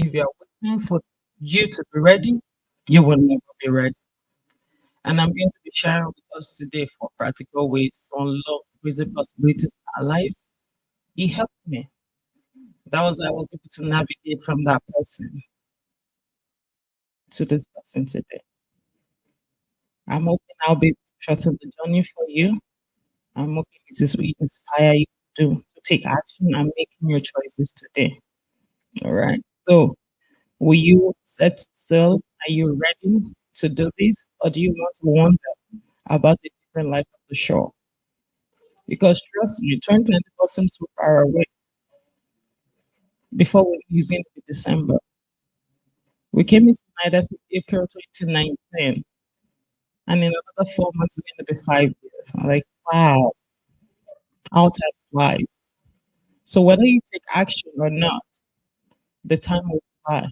if you're waiting for you to be ready, you will never be ready. And I'm going to be sharing with us today for practical ways to unlock crazy possibilities in our lives. He helped me. That was I was able to navigate from that person to this person today. I'm hoping I'll be able to shorten the journey for you. I'm hoping it will inspire you to take action and make new choices today. All right. So, will you set sail? Are you ready to do this? Or do you want to wonder about the different life of the shore? Because trust me, 2024 seems so far away. Before we it's going to be December. We came into United States April 2019, and in another 4 months, it's going to be 5 years. I'm like, wow, how time flies. So whether you take action or not, the time will fly,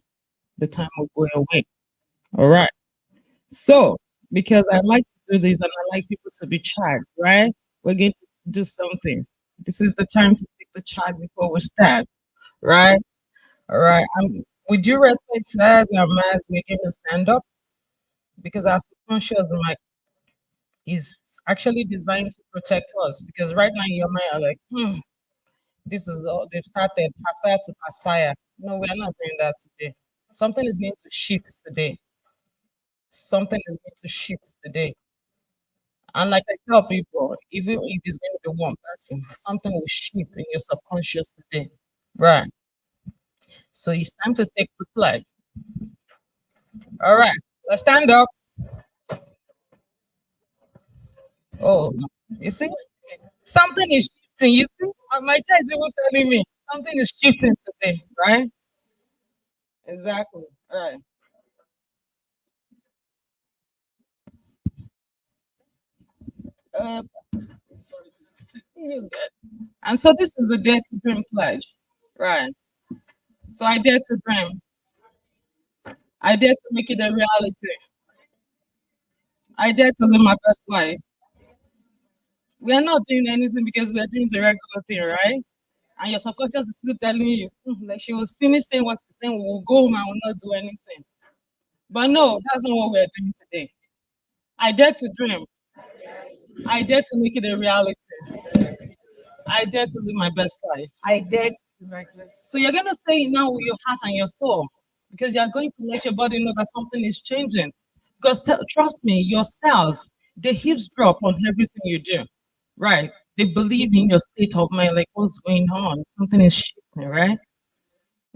the time will go away. All right. So because I like to do this and I like people to be charged, right? We're going to do something. This is the time to take the charge before we start, right? All right. With due respect to us and mass, we're going to stand up because our subconscious mind is actually designed to protect us. Because right now in your mind, are like, this is all they've started, aspire to aspire. No, we are not doing that today. Something is going to shift today. Something is going to shift today. And like I tell people, even if it's going to be one person, something will shift in your subconscious today. Right. So it's time to take the pledge. All right. Let's stand up. Oh, you see? Something is shifting. You see? My child is even telling me something is shifting today, right? Exactly. Right. Uh, sorry, sister. You good. And so this is a dare to dream pledge. Right. So I dare to dream. I dare to make it a reality. I dare to live my best life. We are not doing anything because we are doing the regular thing, right? And your subconscious is still telling you, like she was finished saying what she's saying, we'll go home and will not do anything. But no, that's not what we're doing today. I dare to dream. I dare to make it a reality. I dare to live my best life. I dare to live my best. So you're gonna say it now with your heart and your soul, because you're going to let your body know that something is changing. Because trust me, your cells they eavesdrop on everything you do. Right? They believe in your state of mind, like what's going on. Something is shifting, right?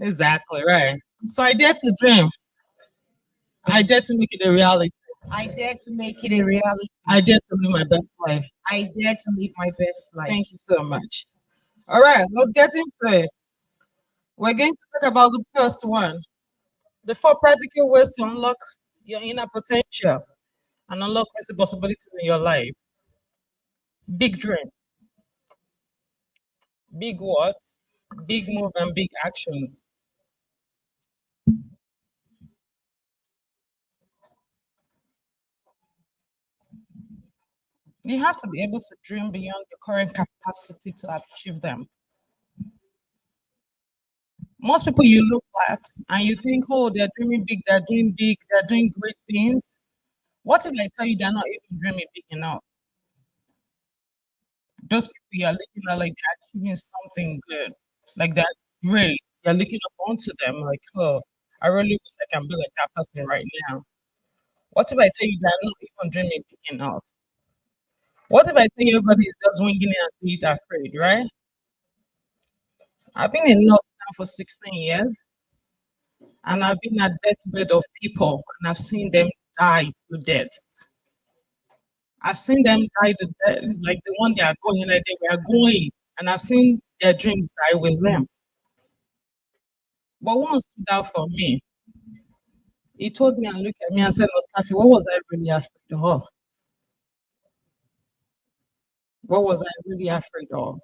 Exactly, right. So I dare to dream. I dare to make it a reality. I dare to make it a reality. I dare to live my best life. I dare to live my best life. Thank you so much. All right, let's get into it. We're going to talk about the first one. The four practical ways to unlock your inner potential and unlock possibilities in your life. Big dream, big what? Big move and big actions. You have to be able to dream beyond your current capacity to achieve them. Most people you look at and you think, oh, they're dreaming big, they're doing great things. What if I tell you they're not even dreaming big enough? Those people you're looking at like they're achieving something good, like that great. You're looking up onto them like, oh, I really wish I can be like that person right now. What if I tell you they're not even dreaming big enough? What if I tell you everybody is just winging it and is afraid, right? I've been in North now for 16 years and I've been at deathbed of people and I've seen them die to death. I've seen them die to death, like the one they are going, like they were going, and I've seen their dreams die with them. But one stood out for me. He told me and looked at me and said, Mustafi, what was I really afraid of? What was I really afraid of?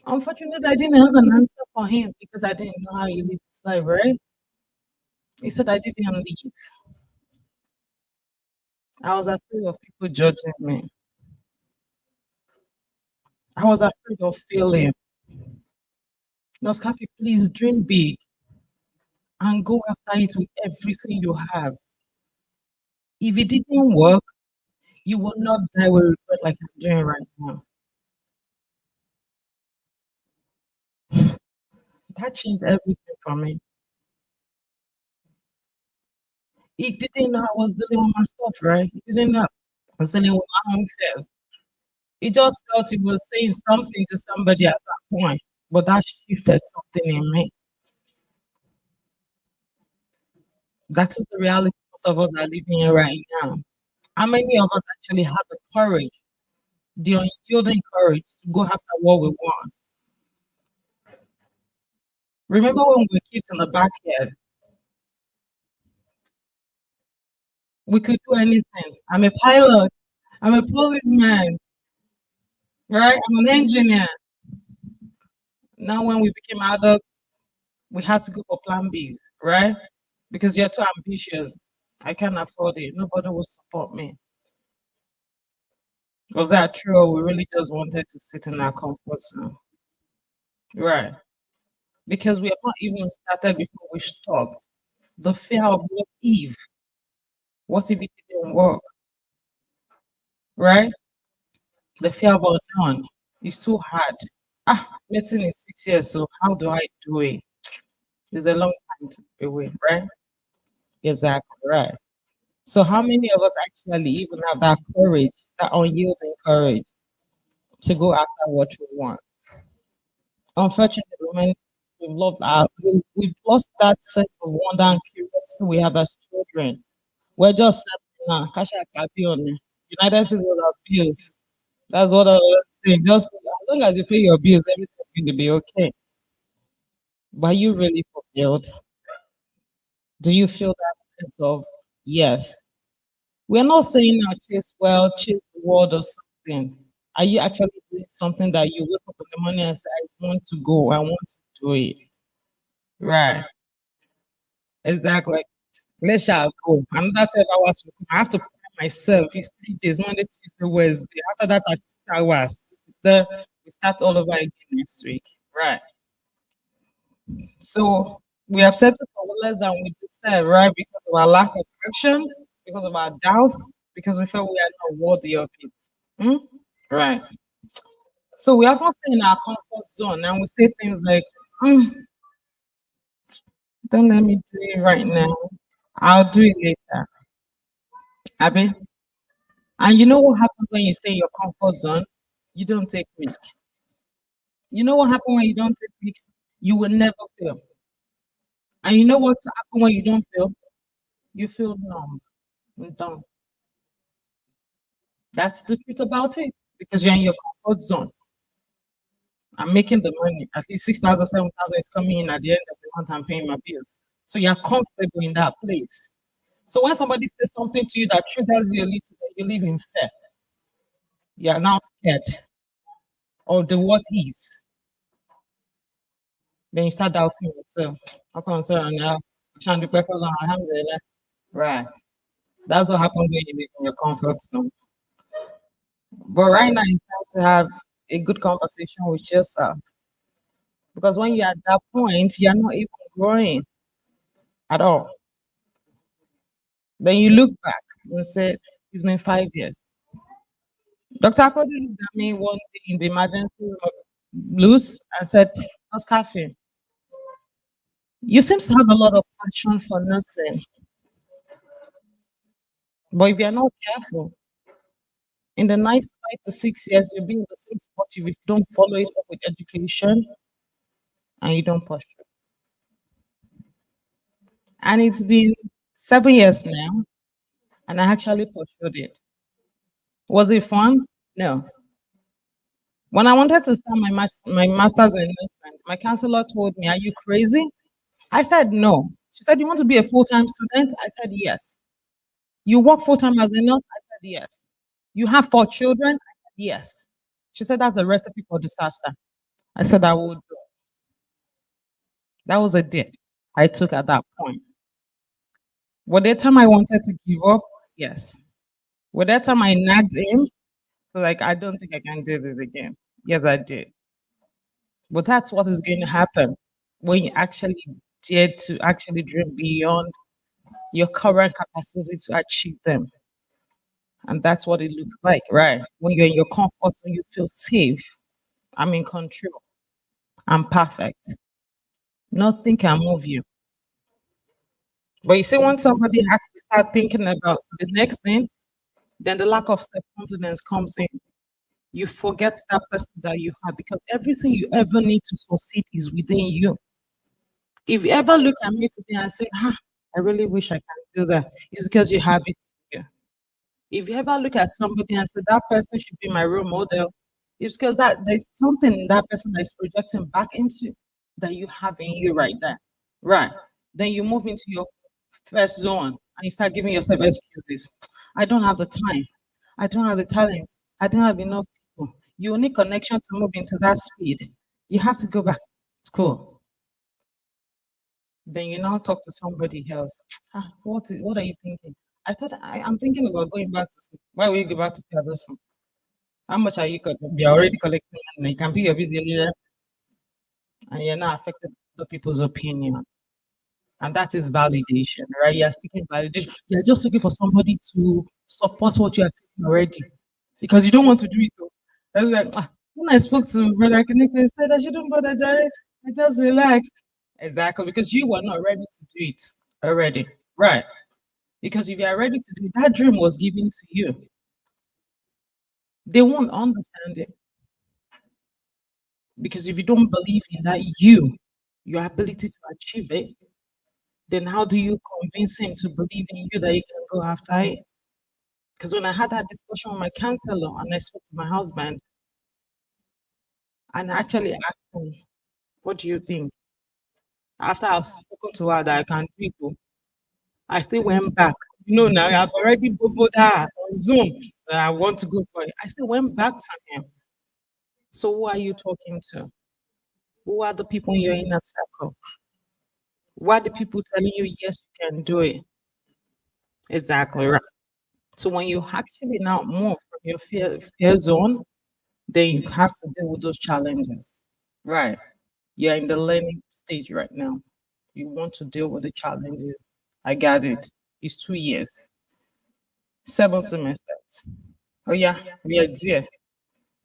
Unfortunately, I didn't have an answer for him because I didn't know how he lived his life, right? He said I didn't leave. I was afraid of people judging me. I was afraid of failing. Mustafi, please dream big. and go after it with everything you have. If it didn't work, you will not die with regret like I'm doing right now. That changed everything for me. He didn't know I was dealing with my stuff, right? He didn't know I was dealing with my own fears. He just felt he was saying something to somebody at that point, but that shifted something in me. That is the reality most of us are living in right now. How many of us actually have the courage, the unyielding courage to go after what we want? Remember when we were kids in the backyard, we could do anything. I'm a pilot, I'm a policeman, right? I'm an engineer. Now, when we became adults, we had to go for plan Bs, right? Because you're too ambitious. I can't afford it. Nobody will support me. Was that true? Or we really just wanted to sit in our comfort zone? Right. Because we have not even started before we stopped. The fear of what if? What if it didn't work? Right? The fear of unknown is so hard. Medicine is 6 years, so how do I do it? It's a long time to be away, right? Exactly right. So how many of us actually even have that courage, that unyielding courage to go after what we want? Unfortunately, when we've lost that sense of wonder and curiosity we have as children. We're just settling now. Cash out happy on it. United States will have bills. That's what I was saying. Just as long as you pay your bills, everything's going to be okay. But are you really fulfilled? Do you feel that sense of yes? We're not saying now chase well, chase the world or something. Are you actually doing something that you wake up in the morning and say, I want to go, I want to do it? Right. Exactly. Let's shall go. And that's 12 hours. I have to prepare myself. It's 3 days, Monday, Tuesday, Wednesday. After that, at 6 hours. Then we start all over again next week. Right. So we have settled for less than we deserve, right? Because of our lack of actions, because of our doubts, because we felt we are not worthy of it. Hmm? Right. So we often stay in our comfort zone and we say things like, "Hmm, don't let me do it right now. I'll do it later. Abby." And you know what happens when you stay in your comfort zone? You don't take risk. You know what happens when you don't take risks? You will never fail. And you know what happens when you don't fail? You feel numb and dumb. That's the truth about it. Because you're in your comfort zone. I'm making the money. At least 6,000, 7,000 is coming in at the end of the month. I'm paying my bills. So you're comfortable in that place. So when somebody says something to you that triggers you a little bit, you live in fear. You're now scared of the what ifs. Then you start doubting yourself. How come so now? Trying to prepare for long, alhamdulillah. Right. That's what happens when you live in your comfort zone. But right now, it's time to have a good conversation with yourself. Because when you're at that point, you're not even growing at all. Then you look back and say, it's been 5 years. Dr. Akodi looked at me one day in the emergency room of Blues and said, Oscar, you seem to have a lot of passion for nursing, but if you're not careful, in the next 5 to 6 years, you'll be in the same spot if you don't follow it up with education and you don't pursue. And it's been 7 years now, and I actually pursued it. Was it fun? No. When I wanted to start my master's in nursing, my counselor told me, "Are you crazy?" I said, "No." She said, "You want to be a full time student?" I said, "Yes." "You work full time as a nurse?" I said, "Yes." "You have 4 children?" I said, "Yes." She said, "That's the recipe for disaster." I said, "I would do." That was a date I took at that point. But the time I wanted to give up, yes. But that time I nagged him, so like, I don't think I can do this again. Yes, I did. But that's what is going to happen when you actually dared to actually dream beyond your current capacity to achieve them. And that's what it looks like, right? When you're in your comfort zone, you feel safe. I'm in control. I'm perfect. Nothing can move you. But you see, when somebody has to start thinking about the next thing, then the lack of self confidence comes in. You forget that person that you have because everything you ever need to succeed is within you. If you ever look at me today and say, I really wish I can do that, it's because you have it in you. If you ever look at somebody and say that person should be my role model, it's because that there's something in that person that's projecting back into that you have in you right there. Right. Then you move into your first zone and you start giving yourself excuses. I don't have the time. I don't have the talent. I don't have enough people. You need connection to move into that speed. You have to go back to school. Then you now talk to somebody else. What are you thinking? I'm thinking about going back to school. Why will you go back to school at this point? How much are you collecting? You're already collecting money. You can be your busy leader and you're not affected by people's opinion. And that is validation, right? You're seeking validation. You're just looking for somebody to support what you are doing already. Because you don't want to do it though. That's like when I spoke to Brother Kineko, he said I shouldn't bother Jared. I just relaxed. Exactly, because you were not ready to do it already. Right. Because if you are ready to do it, that dream was given to you. They won't understand it. Because if you don't believe in that your ability to achieve it, then how do you convince him to believe in you that you can go after it? Because when I had that discussion with my counselor and I spoke to my husband and I actually asked him, what do you think? After I've spoken to her that I can do it, I still went back. Now I've already boboed her on Zoom that I want to go for it. I still went back to him. So who are you talking to? Who are the people in your inner circle? Why are the people telling you yes, you can do it? Exactly right. So when you actually now move from your fear zone, then you have to deal with those challenges. Right. You're in the learning stage right now. You want to deal with the challenges. I got it. It's 2 years, 7 semesters. Oh yeah, we are there.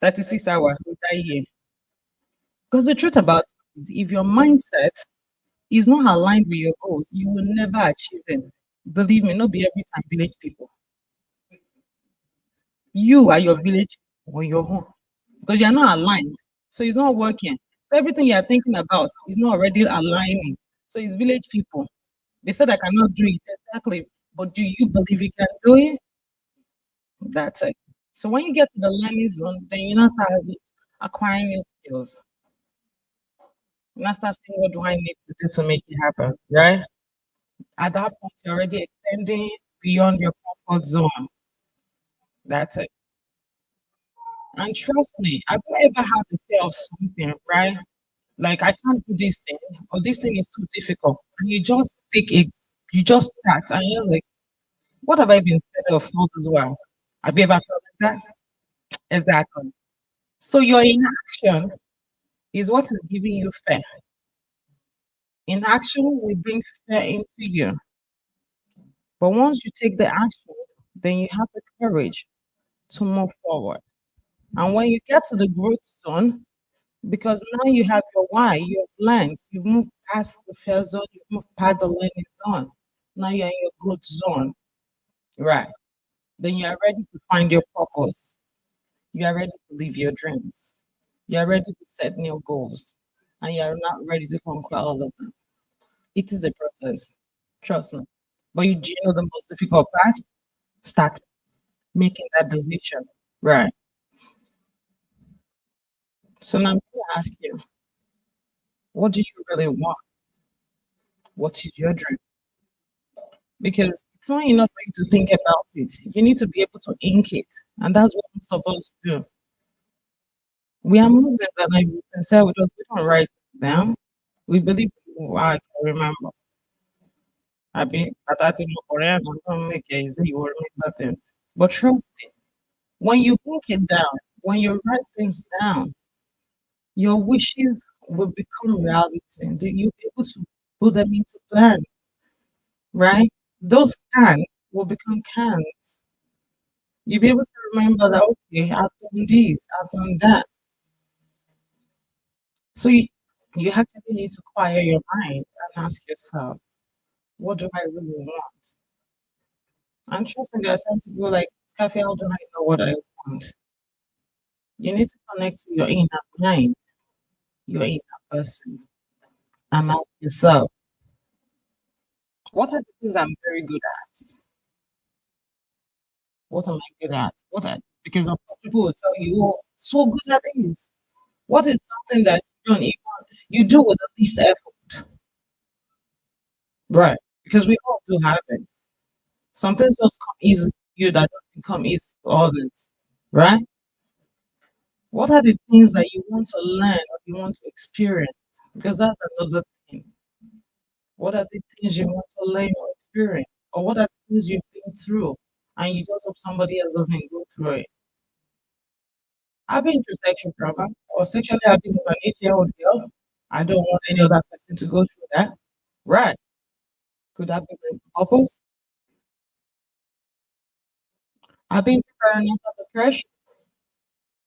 36 hours, we die here. Because the truth about it is if your mindset is not aligned with your goals, you will never achieve them. Believe me, not be every time village people. You are your village on your own because you're not aligned. So it's not working. So everything you're thinking about is not already aligning. So it's village people. They said I cannot do it exactly, but do you believe you can do it? That's it. So when you get to the learning zone, then you now start acquiring new skills. You now start saying, what do I need to do to make it happen? Right? At that point, you're already extending beyond your comfort zone. That's it. And trust me, I've ever had the fear of something, right? Like I can't do this thing, or this thing is too difficult. And you just start, and you're like, what have I been scared of all this while? Have you ever felt like that? Exactly. So your inaction is what is giving you fear. Inaction will bring fear into you. But once you take the action, then you have the courage to move forward. And when you get to the growth zone, because now you have your why, you've learned, you've moved past the fear zone, you've moved past the learning zone. Now you're in your growth zone, right? Then you are ready to find your purpose. You are ready to live your dreams. You are ready to set new goals. And you are not ready to conquer all of them. It is a process, trust me. But do you know the most difficult part? Start making that decision, right? So now I'm going to ask you, what do you really want? What is your dream? Because it's not enough for you to think about it. You need to be able to ink it. And that's what most of us do. We are Muslims and I be sincere with us. We don't write it down. We believe I can remember. I be at that in Korean, I don't make it easy, you will remember things. But trust me, when you ink it down, when you write things down, your wishes will become reality. And you'll be able to put them into plans, right? Those cans will become cans. You'll be able to remember that, okay, I've done this, I've done that. So you actually need to quiet your mind and ask yourself, what do I really want? And trust me, there are times people like, Cafe, how do I know what I want? You need to connect to your inner mind, your inner person, and ask yourself, what are the things I'm very good at? What am I good at? Because of course people will tell you, oh, so good at this. What is something that you do with the least effort? Right. Because we all do have it. Some things just come easy to you that don't come easy to others. Right? What are the things that you want to learn or you want to experience? Because that's another thing. What are the things you want to learn or experience? Or what are the things you've been through and you just hope somebody else doesn't go through it? I've been through sexual trauma. I was sexually abused by an 8-year-old girl. I don't want any other person to go through that. Right. Could that be my purpose? I've been through perinatal depression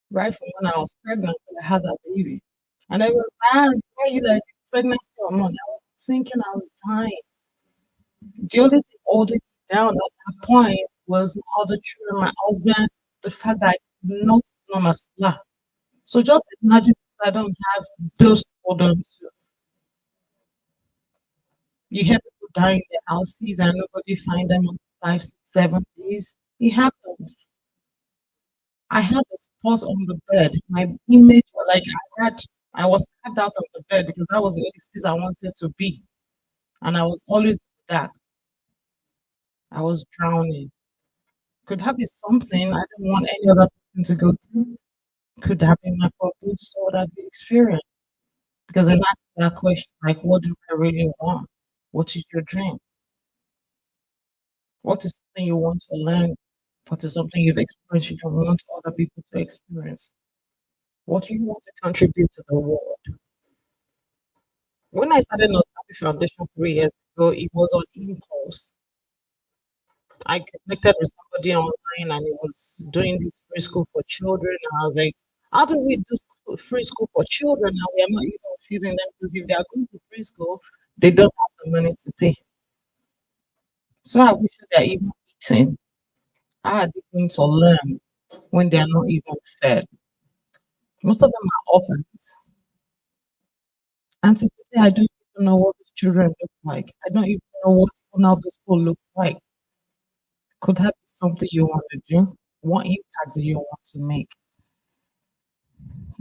right from when I was pregnant when I had that baby. And I was, why are you like pregnancy or not? I was thinking I was dying. The only thing holding me down at that point was my other children, my husband, the fact that I could not know my school. So just imagine if I don't have those to hold on to. You hear people die in their houses and nobody find them in 5, 6, 7 days. It happens. I had a spot on the bed. My image was like I was carved out of the bed because that was the only space I wanted to be. And I was always in the dark. I was drowning. Could that be something I don't want any other person to go through? Could that be my purpose or that be experience? Because I asked that question, like, what do I really want? What is your dream? What is something you want to learn? What is something you've experienced you don't want other people to experience? What do you want to contribute to the world? When I started Nostalgia Foundation 3 years ago, it was on impulse. I connected with somebody online and he was doing this free school for children. And I was like, how do we do free school for children and we are not even feeding them? Because if they are going to free school, they don't have the money to pay. So I wish they're even eating. How are they going to learn when they are not even fed? Most of them are orphans. And so today, I don't even know what the children look like. I don't even know what owner of the school look like. Could that be something you want to do? What impact do you want to make?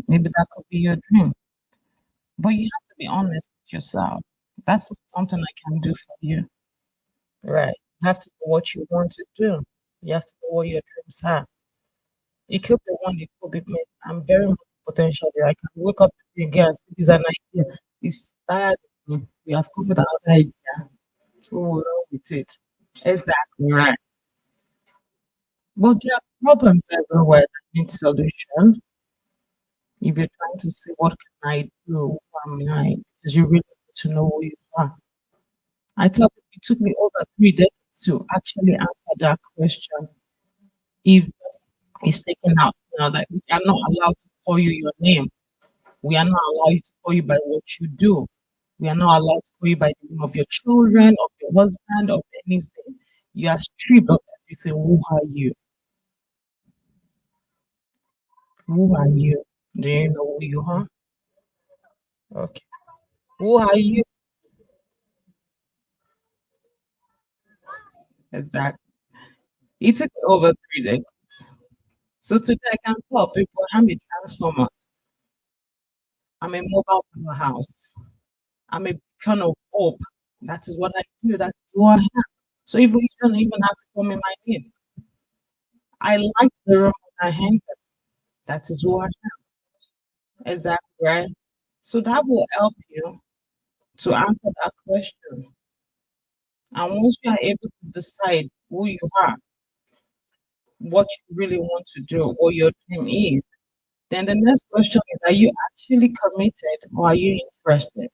Maybe that could be your dream. But you have to be honest with yourself. That's not something I can do for you. Right. You have to know what you want to do. You have to know what your dreams are. It could be one, it could be many. I'm very much potential there. I can wake up and get this is an idea. It's tired. We have come with another idea. We will run with it. Exactly right. But there are problems everywhere that need solution. If you're trying to say, what can I do? Who am I? Because you really need to know who you are. I tell people it took me over 3 decades to actually answer that question. If it's taken out now that we are not allowed to call you your name, we are not allowed to call you by what you do. We are not allowed to call you by the name of your children, of your husband, of anything. You are stripped of everything. Who are you? Who are you? Do you know who you are? Okay. Who are you? Exactly. It took me over 3 decades. So today I can tell people I'm a transformer. I'm a mobile powerhouse. I'm a beacon of hope. That is what I do. That is who I am. So even you don't even have to call me my name. I like the room I enter. That is who I am. Exactly right. So that will help you to answer that question. And once you are able to decide who you are, what you really want to do, what your dream is, then the next question is, are you actually committed or are you interested?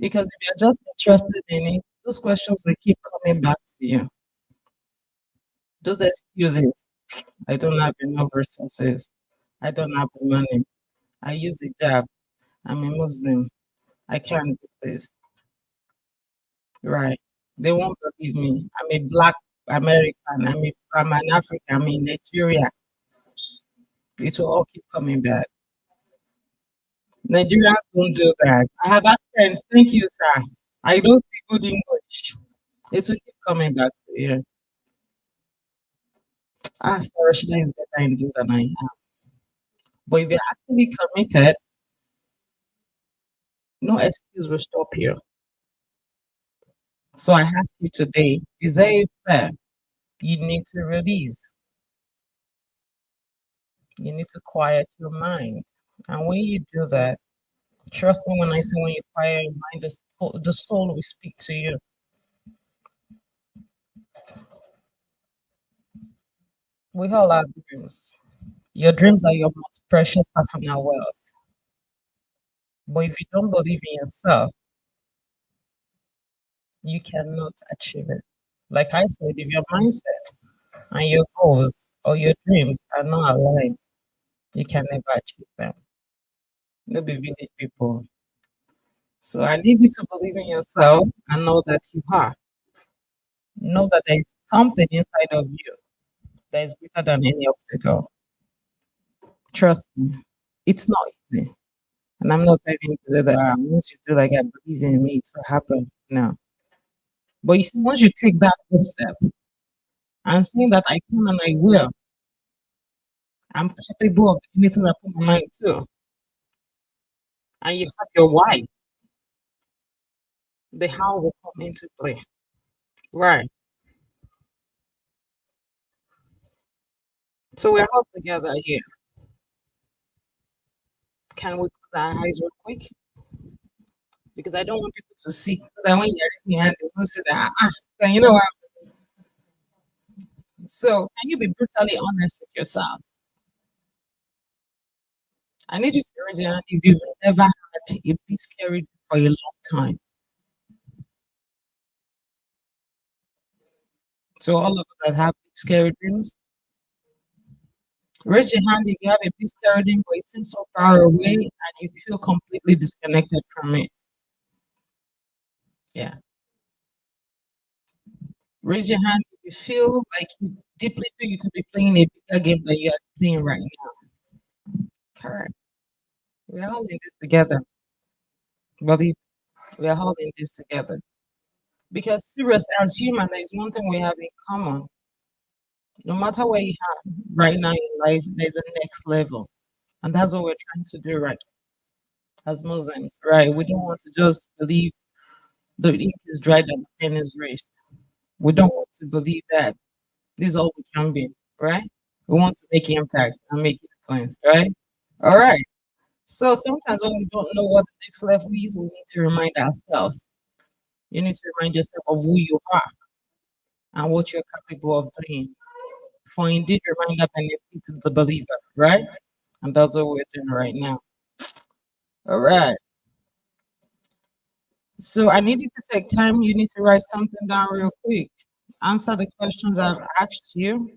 Because if you're just interested in it, those questions will keep coming back to you. Those excuses. I don't have enough resources. I don't have the money. I use hijab. I'm a Muslim. I can't do this. Right. They won't believe me. I'm a black American. I'm an African. I'm in Nigeria. It will all keep coming back. Nigerians don't do that. I have accents. Thank you, sir. I don't speak good English. It will keep coming back to you. Ah, sorry, she is better in this than I am. But if you're actually committed, no excuse will stop you. So I ask you today, is there a fair you need to release? You need to quiet your mind. And when you do that, trust me when I say when you quiet your mind, the soul will speak to you. We all have dreams. Your dreams are your most precious personal wealth. But if you don't believe in yourself, you cannot achieve it. Like I said, if your mindset and your goals or your dreams are not aligned, you can never achieve them. No be village people. So I need you to believe in yourself and know that you are. Know that there is something inside of you that is greater than any obstacle. Trust me, it's not easy. And I'm not telling you that once you do like I believe in me, it will happen. No. But you see, once you take that first step and saying that I can and I will, I'm capable of anything I put my mind to, and you have your why, the how will come into play. Right. So we're all together here. Can we close our eyes real quick? Because I don't want people to see so that when you're raising your hand, they won't see that. So you know what? So can you be brutally honest with yourself? I need you to raise your hand if you've never had a peace carried for a long time. So all of us that have scary dreams, raise your hand if you have a peace carried dream, but it seems so far away and you feel completely disconnected from it. Yeah. Raise your hand if you feel like you deeply feel you could be playing a bigger game than you are playing right now. Correct. We're all in this together. Believe we're all in this together. Because serious as human, there is one thing we have in common. No matter where you are right now in life, there's a next level. And that's what we're trying to do right as Muslims, right? We don't want to just believe the ink is dried and the pen is raised. We don't want to believe that this is all we can be, right? We want to make impact and make influence, right? All right. So sometimes when we don't know what the next level is, we need to remind ourselves. You need to remind yourself of who you are and what you're capable of doing. For indeed, reminder benefits the believer, right? And that's what we're doing right now. All right. So I need you to take time. You need to write something down real quick. Answer the questions I've asked you.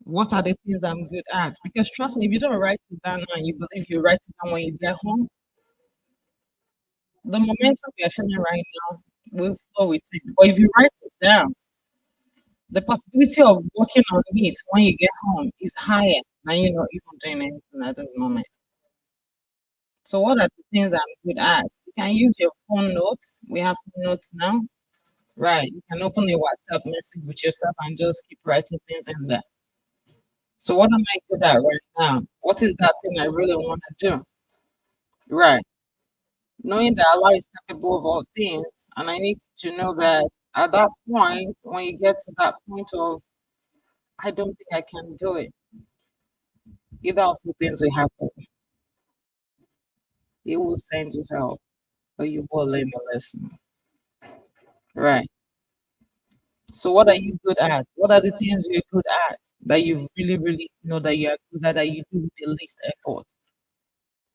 What are the things I'm good at? Because trust me, if you don't write it down now, you believe you write it down when you get home, the momentum you're feeling right now will flow with it. But if you write it down, the possibility of working on it when you get home is higher than you know even doing anything at this moment. So what are the things I'm good at? You can use your phone notes. We have phone notes now. Right. You can open a WhatsApp message with yourself and just keep writing things in there. So what am I good at right now? What is that thing I really want to do? Right. Knowing that Allah is capable of all things, and I need to know that at that point, when you get to that point of I don't think I can do it, either of two things will happen. He will send you help, or you will learn a lesson. Right. So what are you good at? What are the things you're good at that you really, really know that you are good at that you do with the least effort?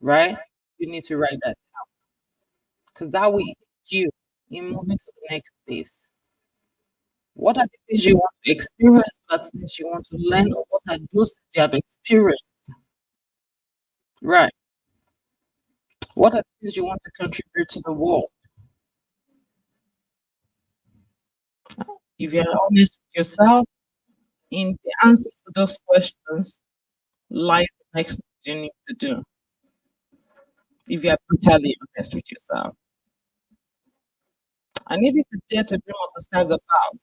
Right? You need to write that. because that will aid you in moving to the next phase. What are the things you want to experience? What are the things you want to learn? Or what are those things you have experienced? Right. What are the things you want to contribute to the world? If you're honest with yourself, in the answers to those questions lies the next thing you need to do. If you're brutally honest with yourself, I need you to dare to dream what the stars above.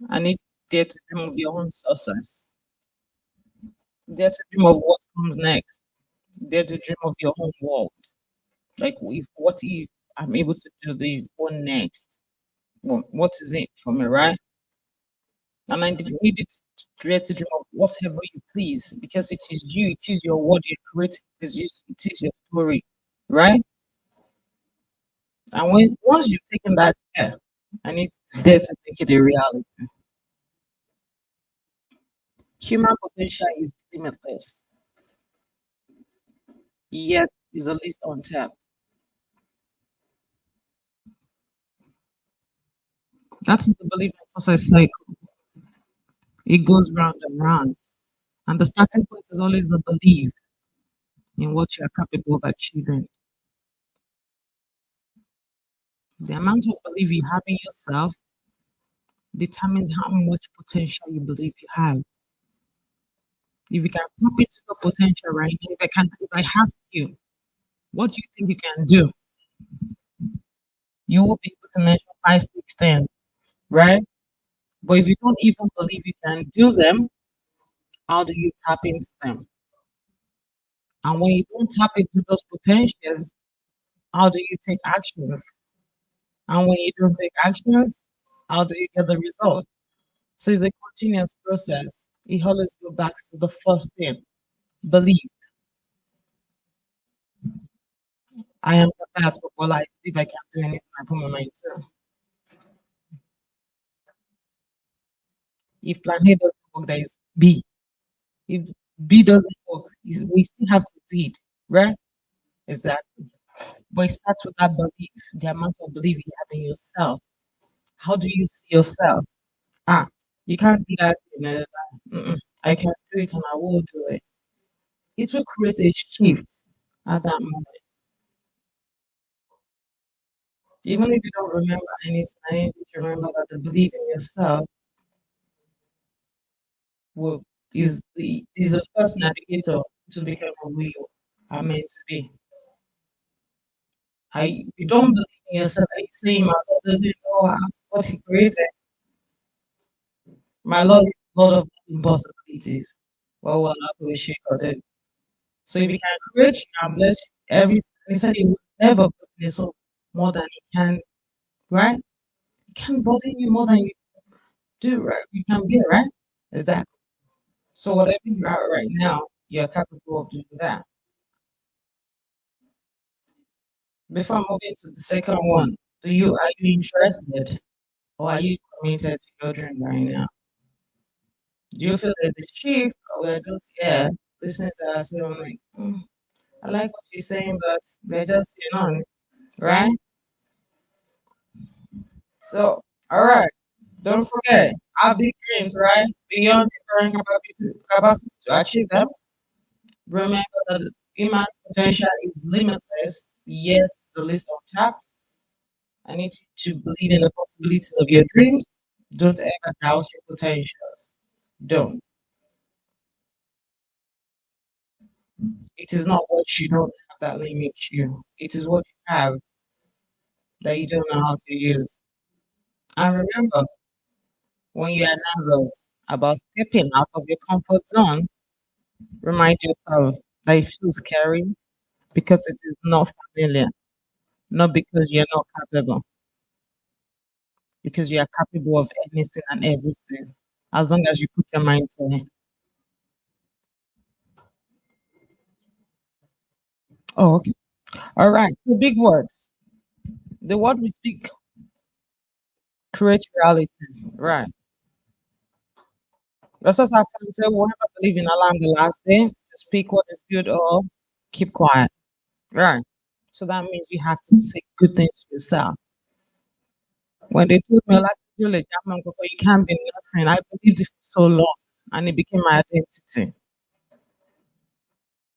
I need you to dare to dream of your own success. Dare to dream of what comes next. Dare to dream of your own world. Like, if what if I'm able to do this? What next? What is it for me, right? And I need you to create to dream of whatever you please, because it is you, it is your world you're creating, it is your story, right? And when once you've taken that step, I need you to dare to make it a reality. Human potential is limitless, yet is a least untapped. That is the belief in success cycle. It goes round and round. And the starting point is always the belief in what you are capable of achieving. The amount of belief you have in yourself determines how much potential you believe you have. If you can tap into your potential right now, if I ask you, what do you think you can do? You will be able to mention five, six things, right? But if you don't even believe you can do them, how do you tap into them? And when you don't tap into those potentials, how do you take actions? And when you don't take actions, how do you get the result? So it's a continuous process. It always goes back to the first thing, believe. I am prepared for what I believe I can do anything I put my mind to. If plan A doesn't work, there is B. If B doesn't work, we still have to succeed, right? Exactly. But it starts with that belief, the amount of belief you have in yourself. How do you see yourself? Ah, you can't do that. I can do it and I will do it. It will create a shift at that moment. Even if you don't remember anything, I need you to remember that the belief in yourself will is the first navigator to become who you are meant to be. If you don't believe in yourself, I say my Lord doesn't know what he created. My Lord is Lord of impossibilities. What will happen with you? So if he can create you and bless you every he said he will never put in so more than he can, right? He can burden you more than you do, right? You can be, right? Exactly. So whatever you are right now, you're capable of doing that. Before moving to the second one, are you interested or are you committed to your dream right now? Do you feel there's a shift or we're just listening to ourselves like I like what she's saying, but we're just on, right? So all right. Don't forget, have big dreams, right? Beyond your current capacity to achieve them. Remember that the human potential is limitless, yet the list of tapped. I need you to believe in the possibilities of your dreams. Don't ever doubt your potentials. Don't. It is not what you don't have that limits you. It is what you have that you don't know how to use. And remember, when you are nervous about stepping out of your comfort zone, remind yourself that it feels scary because it is not familiar, not because you're not capable, because you are capable of anything and everything, as long as you put your mind to it. Oh, okay. All right. So big words. The word we speak creates reality. Right. That's what Sam said. Whoever believe in Allah on the last day, speak what is good or keep quiet. Right. So that means you have to say good things to yourself. When they told me, like, you can't be nothing, I believed it for so long and it became my identity.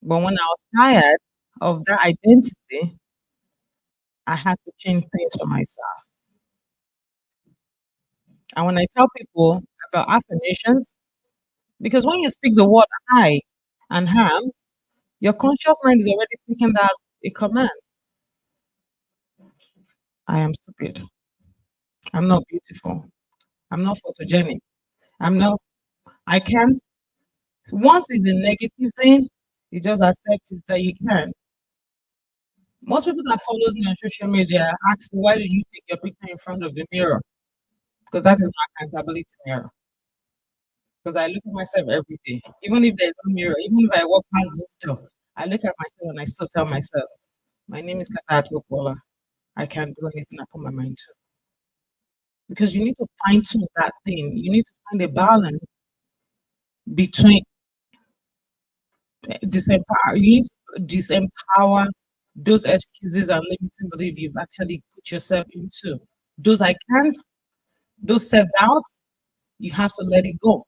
But when I was tired of that identity, I had to change things for myself. And when I tell people about affirmations, because when you speak the word I and am, your conscious mind is already thinking that a command. I am stupid. I'm not beautiful. I'm not photogenic. I'm not, I can't. Once it's a negative thing, you just accept it that you can. Most people that follows me on social media ask me, why do you take your picture in front of the mirror? Because that is my accountability mirror. Because I look at myself every day. Even if there's no mirror, even if I walk past this door, I look at myself and I still tell myself, my name is Kata Pola. I can't do anything I put my mind to. Because you need to fine tune that thing. You need to find a balance between disempower. You need to disempower those excuses and limiting belief you've actually put yourself into. Those I can't, those self doubt, you have to let it go.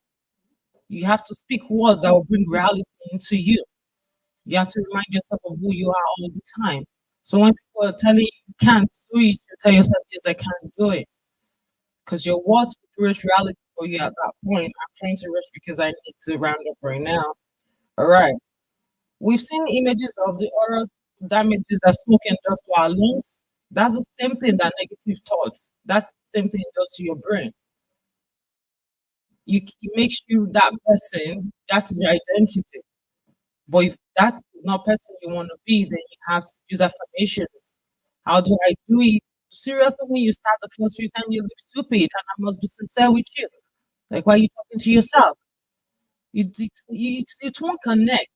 You have to speak words that will bring reality into you. You have to remind yourself of who you are all the time. So when people are telling you can't do it, you tell yourself, yes, I can't do it. Because your words will create reality for you at that point. I'm trying to rush because I need to round up right now. All right. We've seen images of the oral damages that smoking does to our lungs. That's the same thing that negative thoughts. That's the same thing it does to your brain. It makes you that person. That's your identity. But if that's not person you want to be, then you have to use affirmations. How do I do it? Seriously, when you start the first few times, you look stupid, and I must be sincere with you. Like, why are you talking to yourself? It won't connect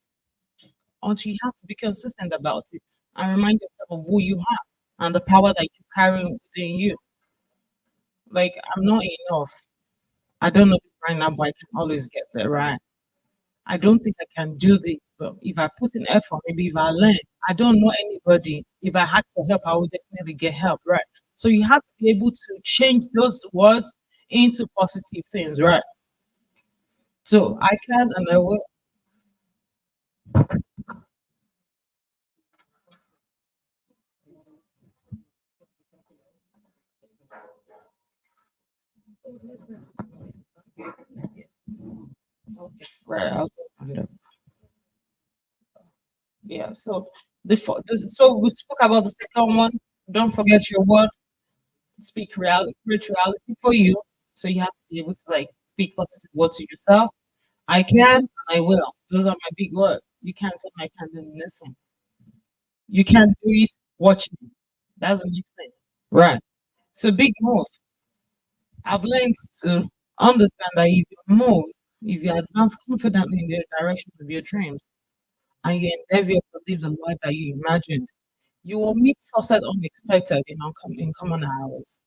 until you have to be consistent about it and remind yourself of who you are and the power that you carry within you. Like, I'm not enough. I don't know this right now, but I can always get there, right? I don't think I can do this, but if I put in effort, maybe if I learn, I don't know anybody. If I had for help, I would definitely get help, right? So you have to be able to change those words into positive things, right? So I can and I will. Right. Yeah. So so we spoke about the second one. Don't forget your word. Speak reality, create reality for you. So you have to be able to like speak positive words to yourself. I can, and I will. Those are my big words. You can't tell me I can't do nothing. You can't do it. Watch me. That's the next thing. Right. So big move. I've learned to understand that if you move, if you advance confidently in the direction of your dreams, and you endeavor to live the life that you imagined, you will meet success unexpected in common hours.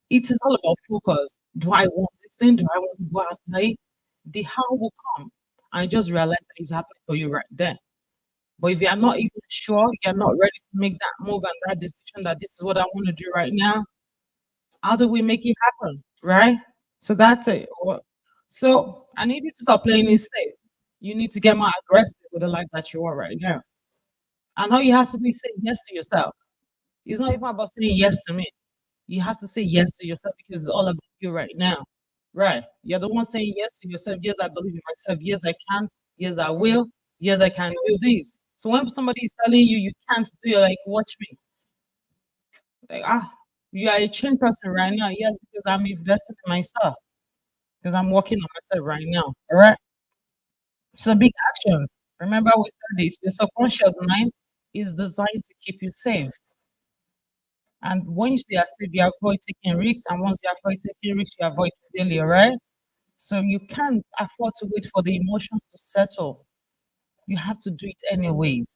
It is all about focus. Do I want this thing? Do I want to go after it? The how will come. I just realize that it's happening for you right there. But if you're not even sure, you're not ready to make that move and that decision that this is what I want to do right now, how do we make it happen? Right? So that's it. So I need you to stop playing it safe. You need to get more aggressive with the life that you are right now. And all you have to do is say yes to yourself. It's not even about saying yes to me. You have to say yes to yourself because it's all about you right now. Right. You're the one saying yes to yourself. Yes, I believe in myself. Yes, I can. Yes, I will. Yes, I can do this. So when somebody is telling you you can't do, you're like, watch me. Like, you are a chain person right now. Yes, because I'm investing in myself. Because I'm working on myself right now. All right. So big actions. Remember we said this. Your subconscious mind is designed to keep you safe. And once you are safe, you avoid taking risks. And once you avoid taking risks, you avoid failure, right? So you can't afford to wait for the emotions to settle. You have to do it anyways.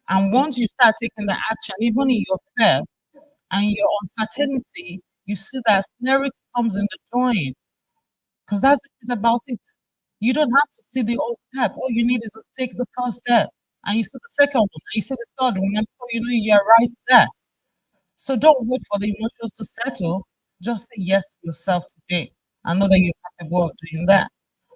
And once you start taking the action, even in your fear and your uncertainty, you see that clarity comes in the doing. Because that's the truth about it. You don't have to see the old step. All you need is to take the first step. And you see the second one, and you see the third one, and before you know it, you're right there. So don't wait for the emotions to settle. Just say yes to yourself today and know that you're capable of doing that.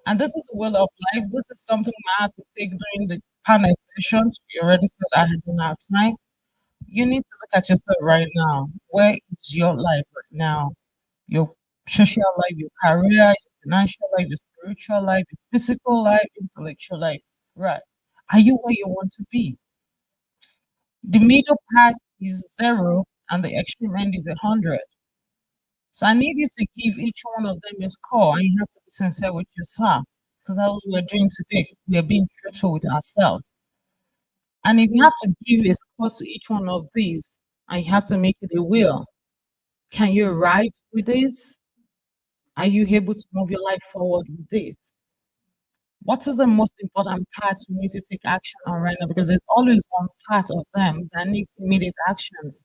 And this is the will of life. This is something I have to take during the panel sessions. We already said I had in our time. You need to look at yourself right now. Where is your life right now? Your social life, your career, your financial life, your spiritual life, your physical life, intellectual life. Right. Are you where you want to be? The middle part is zero and the extreme end is 100. So I need you to give each one of them a score, and you have to be sincere with yourself because that's what we're doing today. We are being truthful with ourselves. And if you have to give a score to each one of these, and you have to make it a will, can you ride with this? Are you able to move your life forward with this? What is the most important part you need to take action on right now? Because there's always one part of them that needs immediate actions.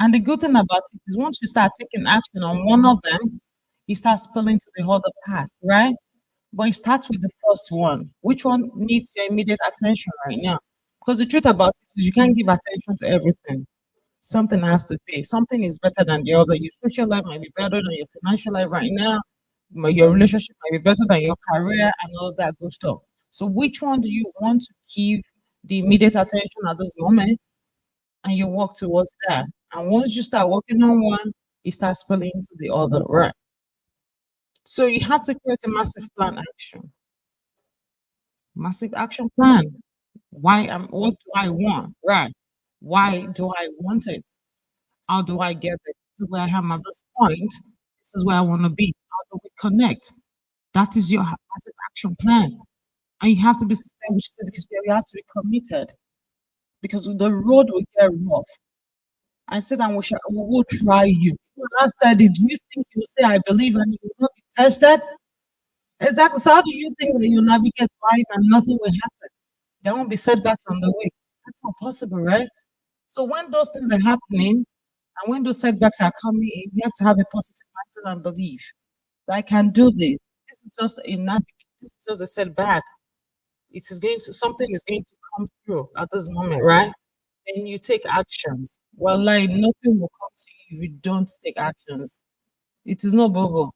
And the good thing about it is once you start taking action on one of them, you start spilling to the other part, right? But it starts with the first one. Which one needs your immediate attention right now? Because the truth about it is you can't give attention to everything. Something has to pay. Something is better than the other. Your social life might be better than your financial life right now. Your relationship might be better than your career and all that good stuff. So which one do you want to give the immediate attention at this moment? And you work towards that. And once you start working on one, you start spilling into the other, right? So you have to create a massive plan action. Massive action plan. What do I want? Right. Why do I want it? How do I get there? This is where I am at this point. This is where I want to be. How do we connect? That is your massive action plan. And you have to be sustainable because you have to be committed because the road will get rough. I said, and we will try you. When I said it, do you think you say, I believe, and you will not be tested? Exactly. So, how do you think that you navigate life and nothing will happen? There won't be setbacks on the way. That's not possible, right? So, when those things are happening and when those setbacks are coming in, you have to have a positive mindset and belief that I can do this. This is just a this is just a setback. It is going to something is going to come through at this moment, right? Then you take actions. Well, like nothing will come to you if you don't take actions. It is not bubble.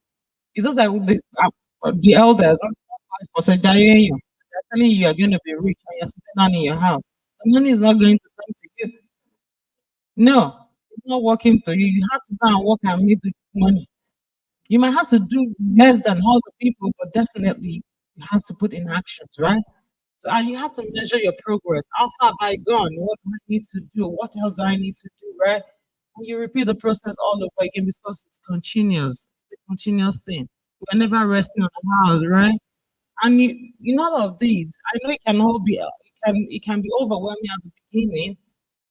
It's just like the elders for Sajayaya. They're telling you you're going to be rich and you're sitting down in your house. The money is not going to come to you. No, it's not working to you. You have to go and work and make the money. You might have to do less than all the people, but definitely you have to put in actions, right? So and you have to measure your progress. How far have I gone? What do I need to do? What else do I need to do, right? And you repeat the process all over again because it's continuous. It's a continuous thing. We're never resting on the house, right? And in all of these, I know it can all be it can be overwhelming at the beginning,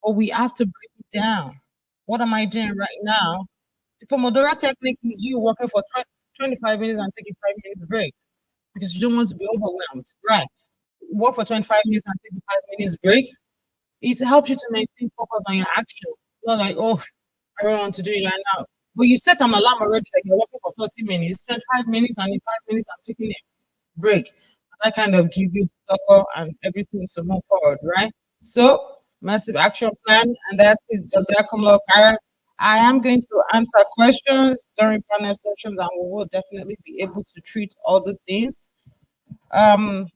but we have to break it down. What am I doing right now? The Pomodoro technique is you working for 25 minutes and taking 5 minutes break because you don't want to be overwhelmed, right? Work for 25 minutes and take a 5 minutes break. It helps you to maintain focus on your action. Not like, oh, I don't want to do it right now. But you set an alarm already, like you're working for 30 minutes, 25 minutes, and in 5 minutes, I'm taking a break. That kind of give you the sucker and everything to move forward, right? So, massive action plan, and that is Jazakumullah Khair. I am going to answer questions during panel sessions, and we will definitely be able to treat all the things.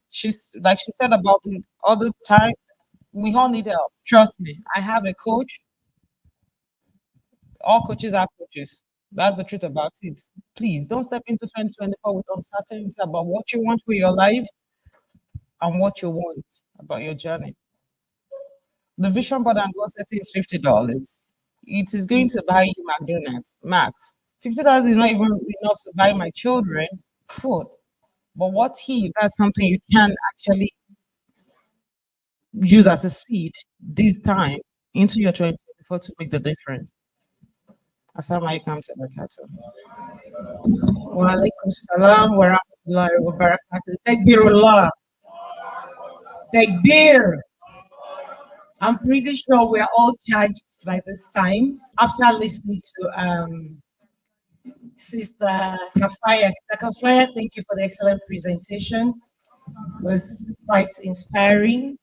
She's like she said about the other time, we all need help. Trust me. I have a coach. All coaches are coaches. That's the truth about it. Please don't step into 2024 with uncertainty about what you want for your life and what you want about your journey. The vision board and goal setting is $50. It is going to buy you McDonald's, max. $50 is not even enough to buy my children food. But what if that's something you can actually use as a seed this time into your 2024 to make the difference? Assalamu alaikum wa barakatuh. Wa alaikum salam wa rahmatullahi wa barakatuh. Takbirullah. Takbir. I'm pretty sure we are all charged by this time after listening to Sister Kafaya. Sister Kafaya, thank you for the excellent presentation. It was quite inspiring.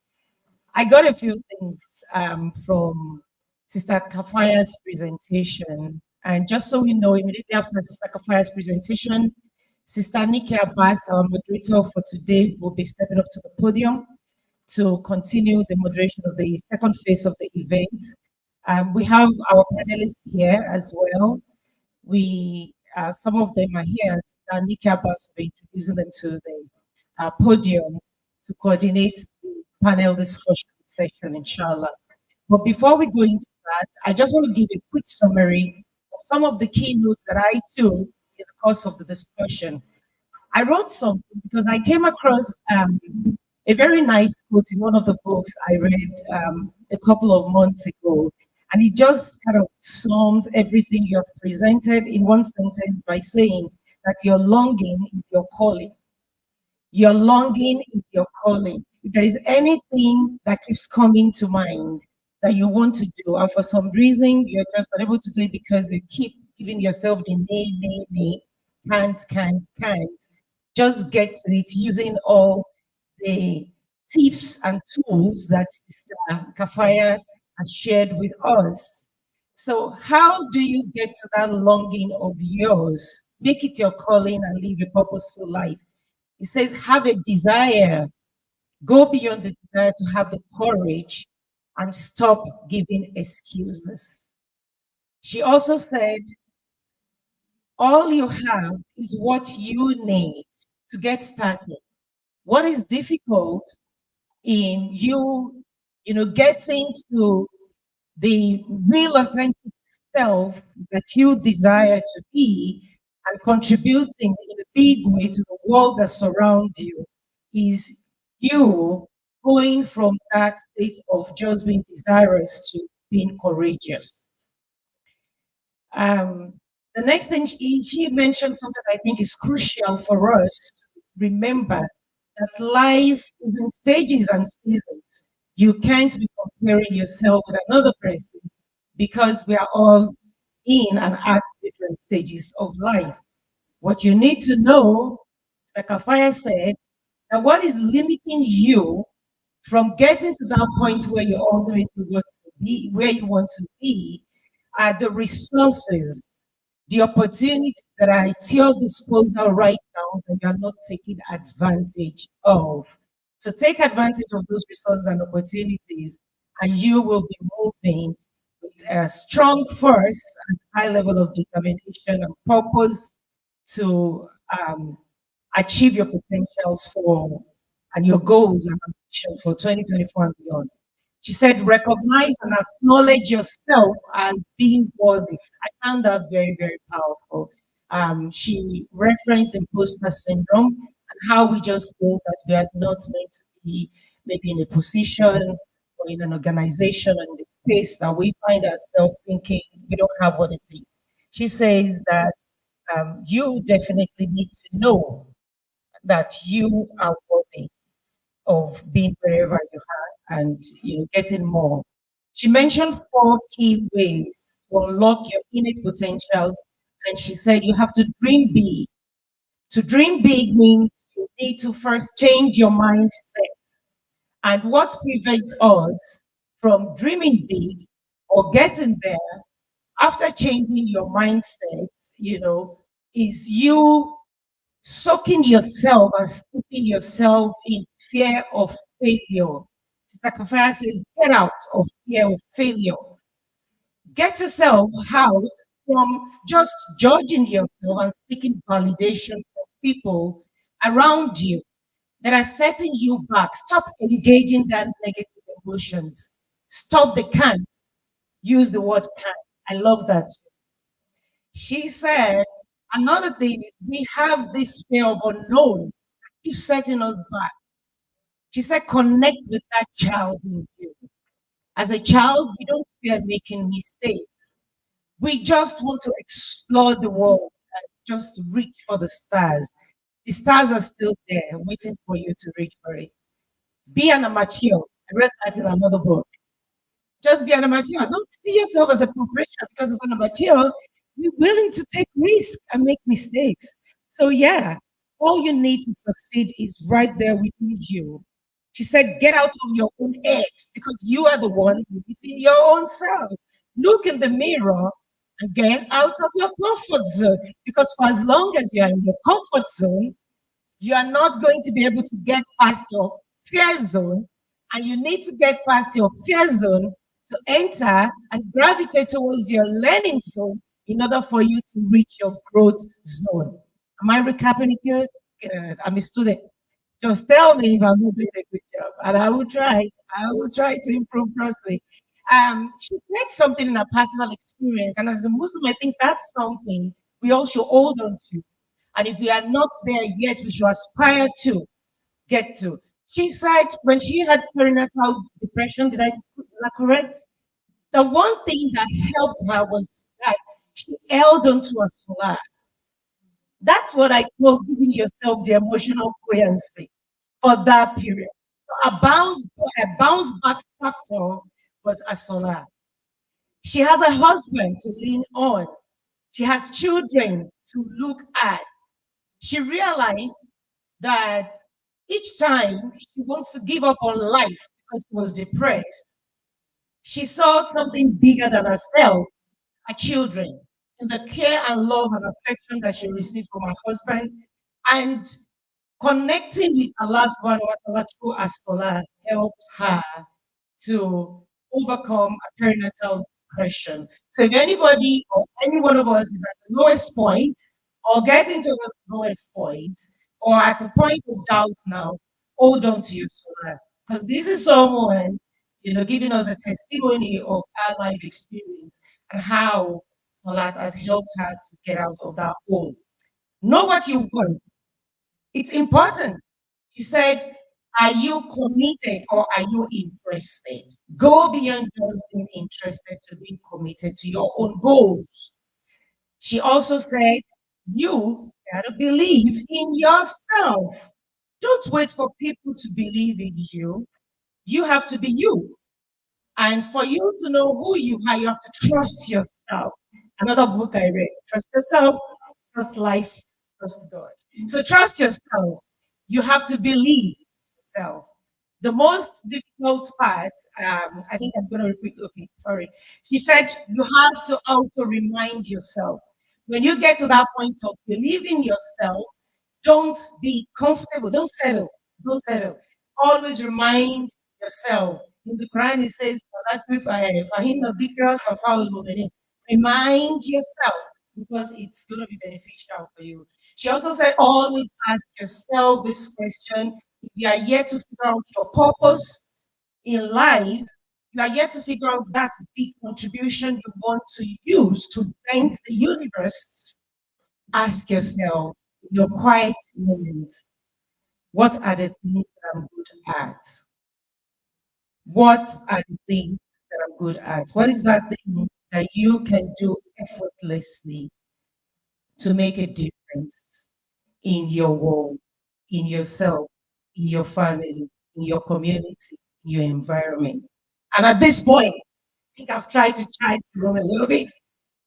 I got a few things from Sister Kafaya's presentation. And just so we know, immediately after Sister Kafaya's presentation, Sister Nikki Abbas, our moderator for today, will be stepping up to the podium to continue the moderation of the second phase of the event. We have our panelists here as well. We Some of them are here, and Nikki Abbas will be introducing them to the podium to coordinate the panel discussion session, inshallah. But before we go into that, I just want to give a quick summary of some of the keynotes that I took in the course of the discussion. I wrote something because I came across a very nice quote in one of the books I read a couple of months ago. And it just kind of sums everything you have presented in one sentence by saying that your longing is your calling. Your longing is your calling. If there is anything that keeps coming to mind that you want to do, and for some reason you're just unable to do it because you keep giving yourself the nay, can't, just get to it using all the tips and tools that Sister Kafaya has shared with us. So, how do you get to that longing of yours? Make it your calling and live a purposeful life. It says, have a desire, go beyond the desire to have the courage and stop giving excuses. She also said, all you have is what you need to get started. What is difficult in getting to the real authentic self that you desire to be and contributing in a big way to the world that surrounds you is you going from that state of just being desirous to being courageous. Um, the next thing she mentioned something I think is crucial for us to remember, that life is in stages and seasons. You can't be comparing yourself with another person because we are all in and at different stages of life. What you need to know, like Afaya said, that what is limiting you from getting to that point where you ultimately want to be, where you want to be, are the resources, the opportunities that are at your disposal right now that you are not taking advantage of. So take advantage of those resources and opportunities, and you will be moving with a strong force and high level of determination and purpose to achieve your potentials for and your goals and ambitions for 2024 and beyond. She said, recognize and acknowledge yourself as being worthy. I found that very, very powerful. She referenced imposter syndrome and how we just feel that we are not meant to be maybe in a position or in an organization or in the space that we find ourselves thinking we don't have what it is. She says that you definitely need to know that you are worthy of being wherever you are and getting more. She mentioned four key ways to unlock your innate potential, and she said you have to dream big. To dream big means you need to first change your mindset. And what prevents us from dreaming big or getting there after changing your mindset, is you soaking yourself and steeping yourself in fear of failure. Sister Kafaya says, get out of fear of failure. Get yourself out from just judging yourself and seeking validation from people around you that are setting you back. Stop engaging that negative emotions. Stop the can't. Use the word can. I love that. She said, another thing is we have this fear of unknown that keeps setting us back. She said, connect with that child in you. As a child, we don't fear making mistakes. We just want to explore the world and just reach for the stars. The stars are still there, waiting for you to reach for it. Be an amateur. I read that in another book. Just be an amateur. Don't see yourself as a professional because as an amateur, you're willing to take risks and make mistakes. So yeah, all you need to succeed is right there within you. She said, get out of your own head because you are the one limiting your own self. Look in the mirror and get out of your comfort zone because for as long as you are in your comfort zone, you are not going to be able to get past your fear zone. And you need to get past your fear zone to enter and gravitate towards your learning zone in order for you to reach your growth zone. Am I recapping it good? Good. I'm a student. Just tell me if I'm not doing a good job, and I will try. I will try to improve. Trust me. She said something in her personal experience, and as a Muslim, I think that's something we all should hold on to. And if we are not there yet, we should aspire to get to. She said when she had perinatal depression, is that correct? The one thing that helped her was that she held on to a salah. That's what I call giving yourself the emotional buoyancy for that period. So a bounce back factor was a salah. She has a husband to lean on. She has children to look at. She realized that each time she wants to give up on life because she was depressed, she saw something bigger than herself, her children, and the care and love and affection that she received from her husband, and connecting with Allah subhanahu wa ta'ala through Askola helped her to overcome a perinatal depression. So if anybody or any one of us is at the lowest point or getting to the lowest point or at a point of doubt now, hold on to your solar. Because this is someone, giving us a testimony of our life experience and how Salat has helped her to get out of that hole. Know what you want. It's important. She said, are you committed or are you interested? Go beyond just being interested to being committed to your own goals. She also said, you gotta believe in yourself. Don't wait for people to believe in you. You have to be you. And for you to know who you are, you have to trust yourself. Another book I read, trust yourself, trust life, trust God. So trust yourself. You have to believe yourself. The most difficult part, I think I'm going to repeat, okay, sorry. She said, you have to also remind yourself. When you get to that point of believing yourself, don't be comfortable. Don't settle. Don't settle. Always remind yourself. In the Quran, it says, "Fahinna dhikra tanfa'ul mu'minin." Remind yourself because it's going to be beneficial for you. She also said, always ask yourself this question. If you are yet to figure out your purpose in life, you are yet to figure out that big contribution you want to use to dent the universe. Ask yourself your quiet moments. What are the things that I'm good at? What are the things that I'm good at? What is that thing that you can do effortlessly to make a difference in your world, in yourself, in your family, in your community, in your environment? And at this point, I think I've tried to charge the room a little bit.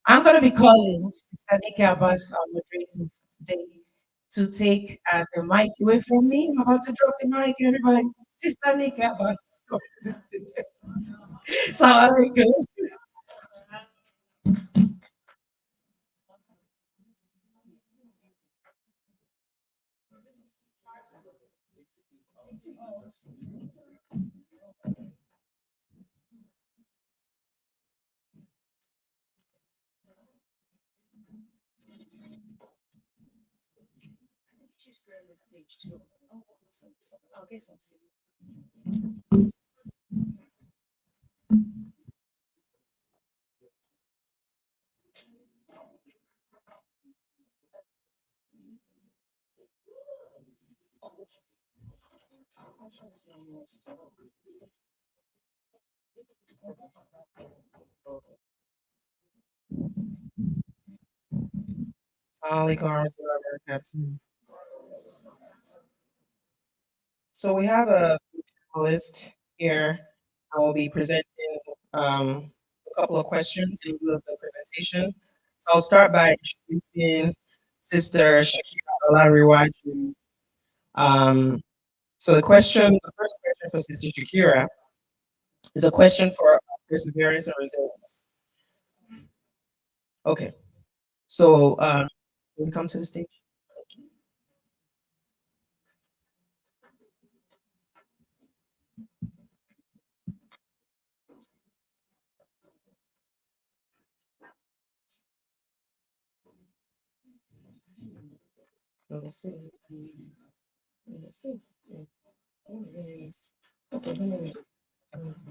I'm going to be calling Sister Nikki Abbas, our moderator for today, to take the mic away from me. I'm about to drop the mic, everybody. Sister Nikki Abbas. Salam alaikum. Alaikum warahmatullahi wabarakatuh. So we have a list here. I will be presenting a couple of questions in lieu of the presentation. So I'll start by introducing Sister Shakira Olariwaju. Um, So the first question for Sister Shakira is a question for perseverance and resilience. Okay. So can we come to the stage?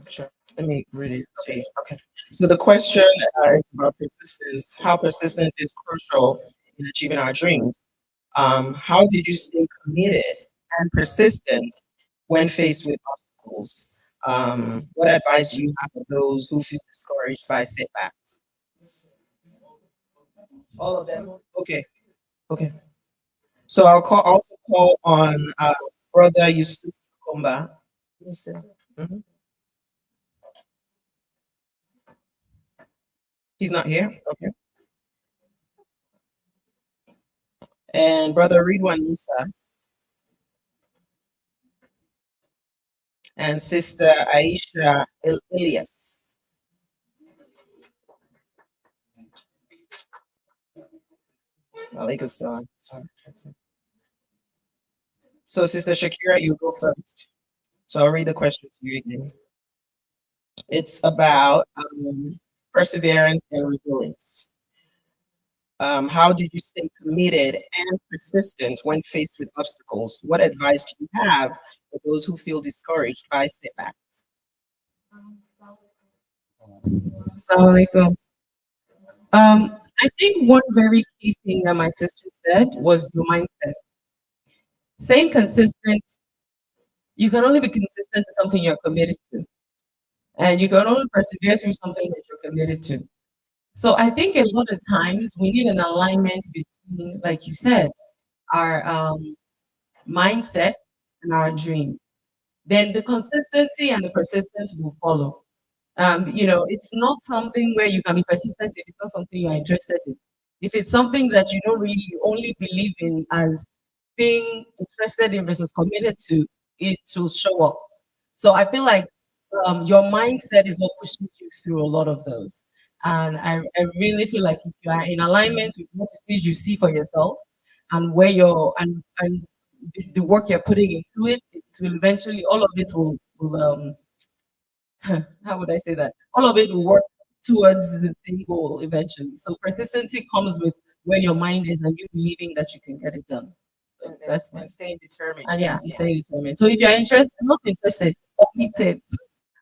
Sure. Let me read it to you. Okay. So the question is about persistence, how persistence is crucial in achieving our dreams. How did you stay committed and persistent when faced with obstacles? What advice do you have for those who feel discouraged by setbacks? All of them. Okay. Okay. So also call on brother Yusuf Kumba. Yes, sir. Mhm. He's not here. Okay. And brother Ridwan Musa and sister Aisha Elias. Alaikum salam. So sister Shakira, you go first. So I'll read the question to you again. It's about perseverance and resilience. How did you stay committed and persistent when faced with obstacles? What advice do you have for those who feel discouraged by setbacks? Assalamu alaikum. I think one very key thing that my sister said was your mindset. Staying consistent, you can only be consistent to something you're committed to. And you can only persevere through something that you're committed to. So I think a lot of times we need an alignment between, like you said, our mindset and our dream. Then the consistency and the persistence will follow. It's not something where you can be persistent if it's not something you are interested in. If it's something that you don't really you only believe in as being interested in versus committed to, it will show up. So I feel like your mindset is what pushes you through a lot of those. And I really feel like if you are in alignment with what it is you see for yourself and where you're and the work you're putting into it, it will eventually all of it will how would I say that? All of it will work towards the same goal eventually. So persistency comes with where your mind is and you believing that you can get it done. So that's my Staying determined. and yeah, stay determined. So if you're interested, not interested, committed,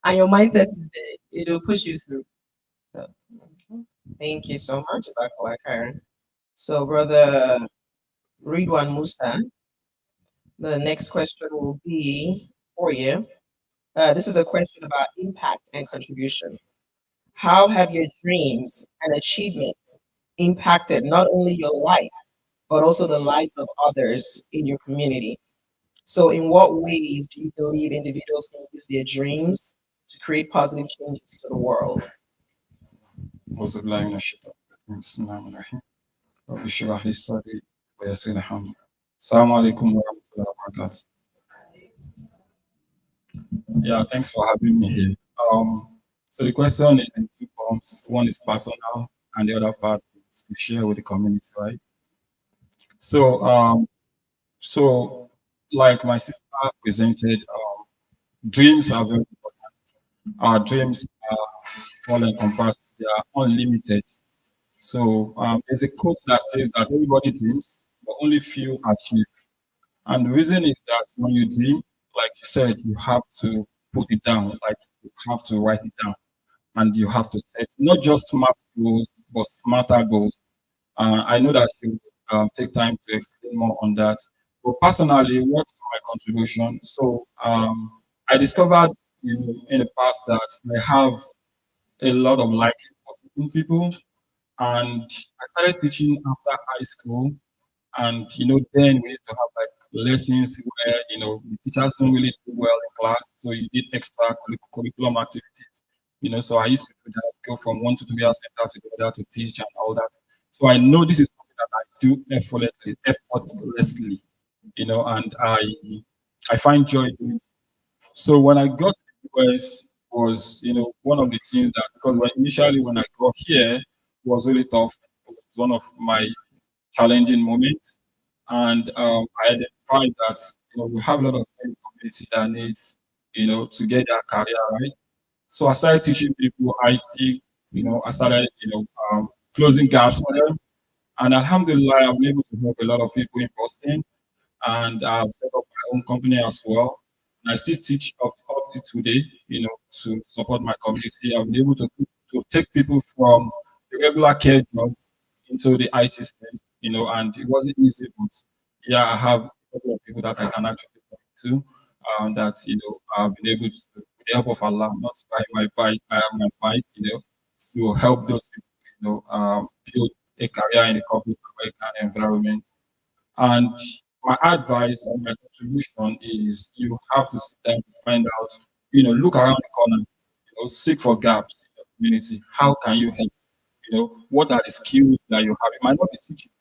and your mindset is there, it'll push you through. So Thank you so much, Jazakallah Khair. So, brother Ridwan Musa, the next question will be for you. This is a question about impact and contribution. How have your dreams and achievements impacted not only your life, but also the lives of others in your community? So, in what ways do you believe individuals can use their dreams to create positive changes to the world? أعوذ بالله من الشيطان الرجيم بسم الله الرحمن الرحيم رب اشرح لي صدري ويسر لي أمري السلام عليكم ورحمة الله وبركاته. Yeah, thanks for having me here. So the question is in two forms. One is personal and the other part is to share with the community, right? So so like my sister presented, dreams are very important. Our dreams are all encompassed, they are unlimited. So there's a quote that says that everybody dreams, but only few achieve. And the reason is that when you dream, like you said, you have to put it down, like you have to write it down, and you have to set not just smart goals, but smarter goals. I know that you take time to explain more on that. But personally, what's my contribution? So I discovered in the past that I have a lot of liking for teaching people, and I started teaching after high school. And then we used to have like lessons where the teachers don't really do well in class, so you did extra curriculum activities. So I used to do that, go from one tutorial center to the other to teach and all that. So I know this is something that I do effortlessly, and I find joy doing it. So when I got to the US was, one of the things that, because initially when I got here it was really tough. It was one of my challenging moments. And I identified that, we have a lot of community that needs, to get their career right. So I started teaching people IT, I started, closing gaps for them. And Alhamdulillah, I've been able to help a lot of people in Boston, and I've set up my own company as well. And I still teach up to today, to support my community. I've been able to take people from the regular care job into the IT space, and it wasn't easy, but yeah, I have a couple of people that I can actually talk to, that, I've been able to, with the help of Allah, not by my might, to help those people, build a career in the corporate American environment. And my advice and my contribution is you have to sit down to find out, look around the corner, seek for gaps in your community. How can you help? What are the skills that you have? It might not be teaching.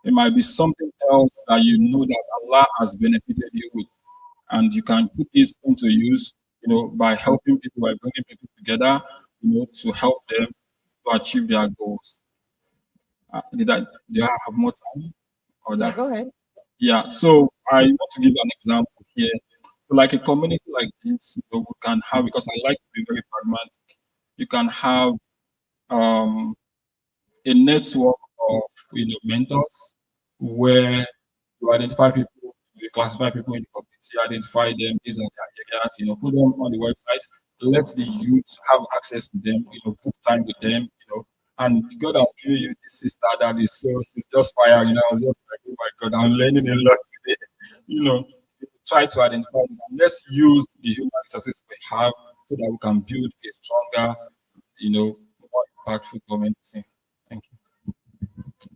It might be something else that that Allah has benefited you with. And you can put this into use, by helping people, by bringing people together, to help them to achieve their goals. Do I have more time? Or Yeah, that? go ahead. Yeah, so I want to give an example here. So, like a community like this, we can have, because I like to be very pragmatic, you can have um, a network of mentors where you identify people, you classify people in the community, identify them, these are their areas, put them on the website, let the youth have access to them, put time with them, and God has given you this sister that is so she's just fire, I was just like, oh my God, I'm learning a lot today. You know, try to identify this and let's use the human resources we have so that we can build a stronger, more impactful community. Thank you.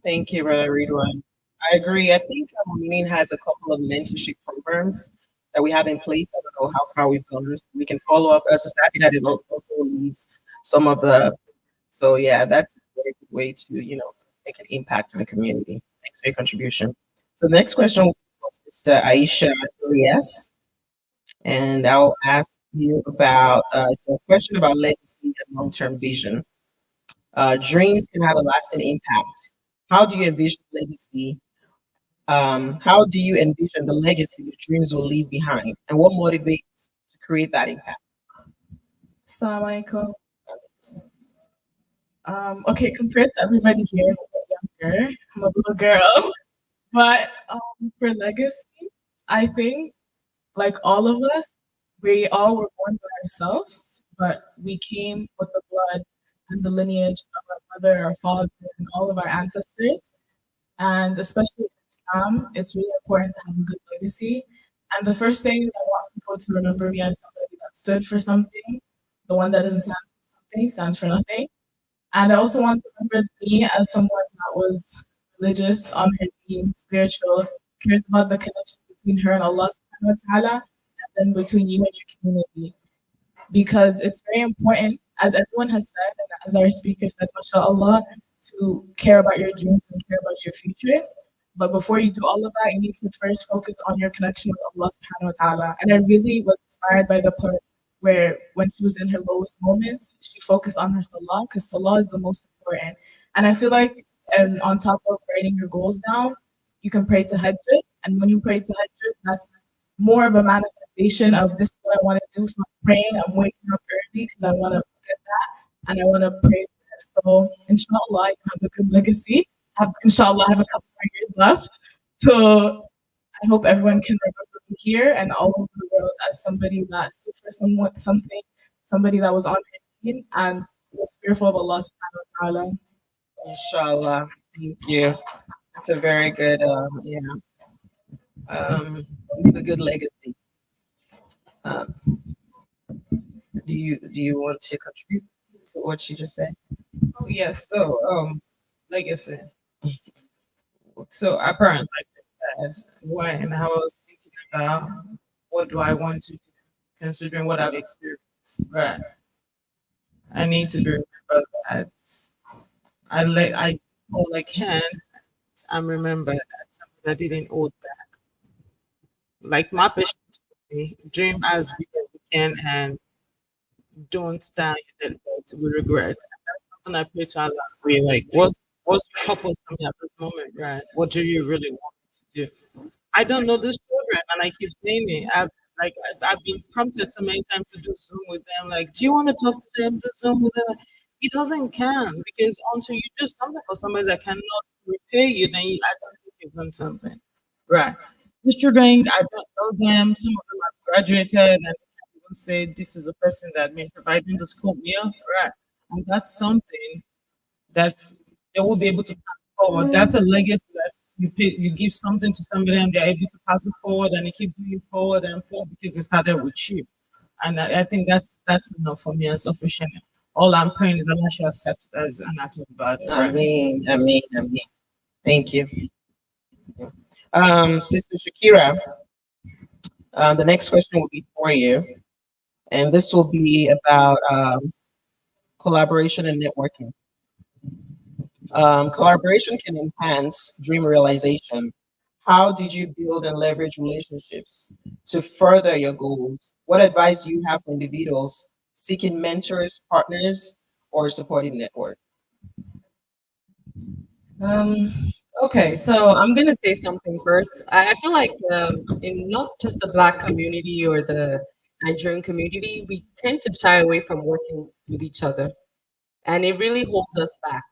Thank you, Brother Ridwan. I agree. I think Meaning has a couple of mentorship programs that we have in place. I don't know how far we've gone. We can follow up. As a staff that it also leads some of the. So yeah, that's a very good way to make an impact in the community. Thanks for your contribution. So the next question will be from Sister Aisha Elias, and I'll ask you about it's a question about legacy and long-term vision. Dreams can have a lasting impact. How do you envision legacy? How do you envision the legacy your dreams will leave behind, and what motivates to create that impact? Assalamu alaikum. Okay, compared to everybody here, I'm a bit younger. I'm a little girl. But for legacy, I think, like all of us, we all were born by ourselves, but we came with the blood and the lineage of our mother, our father, and all of our ancestors. And especially in Islam, it's really important to have a good legacy. And the first thing is I want people to remember me as somebody that stood for something. The one that doesn't stand for something stands for nothing. And I also want to remember me as someone that was religious, on her deen, spiritual, cares about the connection between her and Allah subhanahu wa ta'ala, and then between you and your community. Because it's very important, as everyone has said, and as our speaker said, mashallah, to care about your dreams and care about your future. But before you do all of that, you need to first focus on your connection with Allah subhanahu wa ta'ala. And I really was inspired by the part where when she was in her lowest moments, she focused on her salah because salah is the most important. And I feel like, and on top of writing your goals down, you can pray to Hajj. And when you pray to Hajj, that's more of a manifestation of this is what I want to do. So I'm praying, I'm waking up early because I want to get that and I want to pray for it. So inshallah, I have a good legacy. Inshallah, I have a couple more years left. So I hope everyone can remember me here and all over the world as somebody that stood for something, somebody that was on her deen and was fearful of Allah subhanahu wa ta'ala. Inshallah. Thank you. That's a very good, leave a good legacy. Um, do you want to contribute to what she just said? Oh yes. So legacy. So apparently, like I said, when I was thinking about what do I want to do, considering what I've experienced, right? I need to be remembered that I all I can. I'm remembered as someone that didn't hold back. Like my patient say, dream as big as you can and don't stand in that bed with regret. And that's something I pray to Allah. Like, what's your purpose for me at this moment, right? What do you really want me to do? I don't know these children, and I keep saying it. I've been prompted so many times to do Zoom with them. Like, do you want to talk to them? Do Zoom with them? He doesn't can because until you do something for somebody that cannot repay you, I don't think you've done something. Right. These children, I don't know them. Some of them have graduated and they can't even say this is a person that been providing the school meal. Right. And that's something that they will be able to pass forward. That's a legacy that you give something to somebody and they're able to pass it forward and they keep doing it forward and forward because it started with you. And I think that's enough for me and sufficient. All I'm praying is Allah should accept it as an act of bad. I mean, thank you. Sister Shakira, the next question will be for you, and this will be about collaboration and networking. Collaboration can enhance dream realization. How did you build and leverage relationships to further your goals? What advice do you have for individuals seeking mentors, partners, or a supportive network? Um, okay, so I'm gonna say something first. I feel like in not just the Black community or the Nigerian community, we tend to shy away from working with each other, and it really holds us back,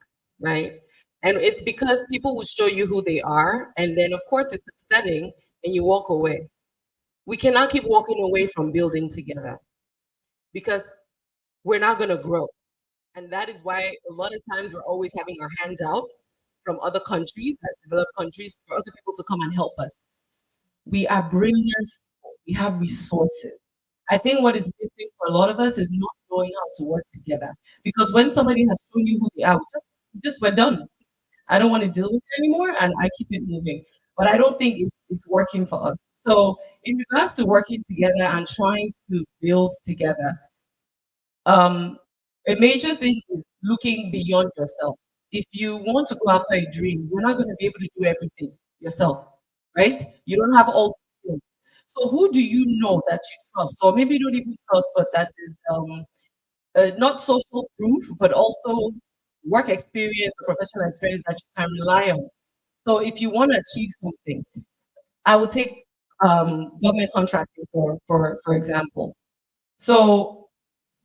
right? And it's because people will show you who they are, and then of course it's upsetting, and you walk away. We cannot keep walking away from building together because we're not gonna grow. And that is why a lot of times we're always having our hands out from other countries, as developed countries, for other people to come and help us. We are brilliant people. We have resources. I think what is missing for a lot of us is not knowing how to work together. Because when somebody has shown you who they are, we're done. I don't want to deal with it anymore, and I keep it moving. But I don't think it's working for us. So, in regards to working together and trying to build together, um, a major thing is looking beyond yourself. If you want to go after a dream, you're not going to be able to do everything yourself, right? You don't have all the skills. So who do you know that you trust? Or maybe you don't even trust, but that is not social proof, but also work experience, or professional experience that you can rely on. So if you want to achieve something, I would take government contracting for example. So,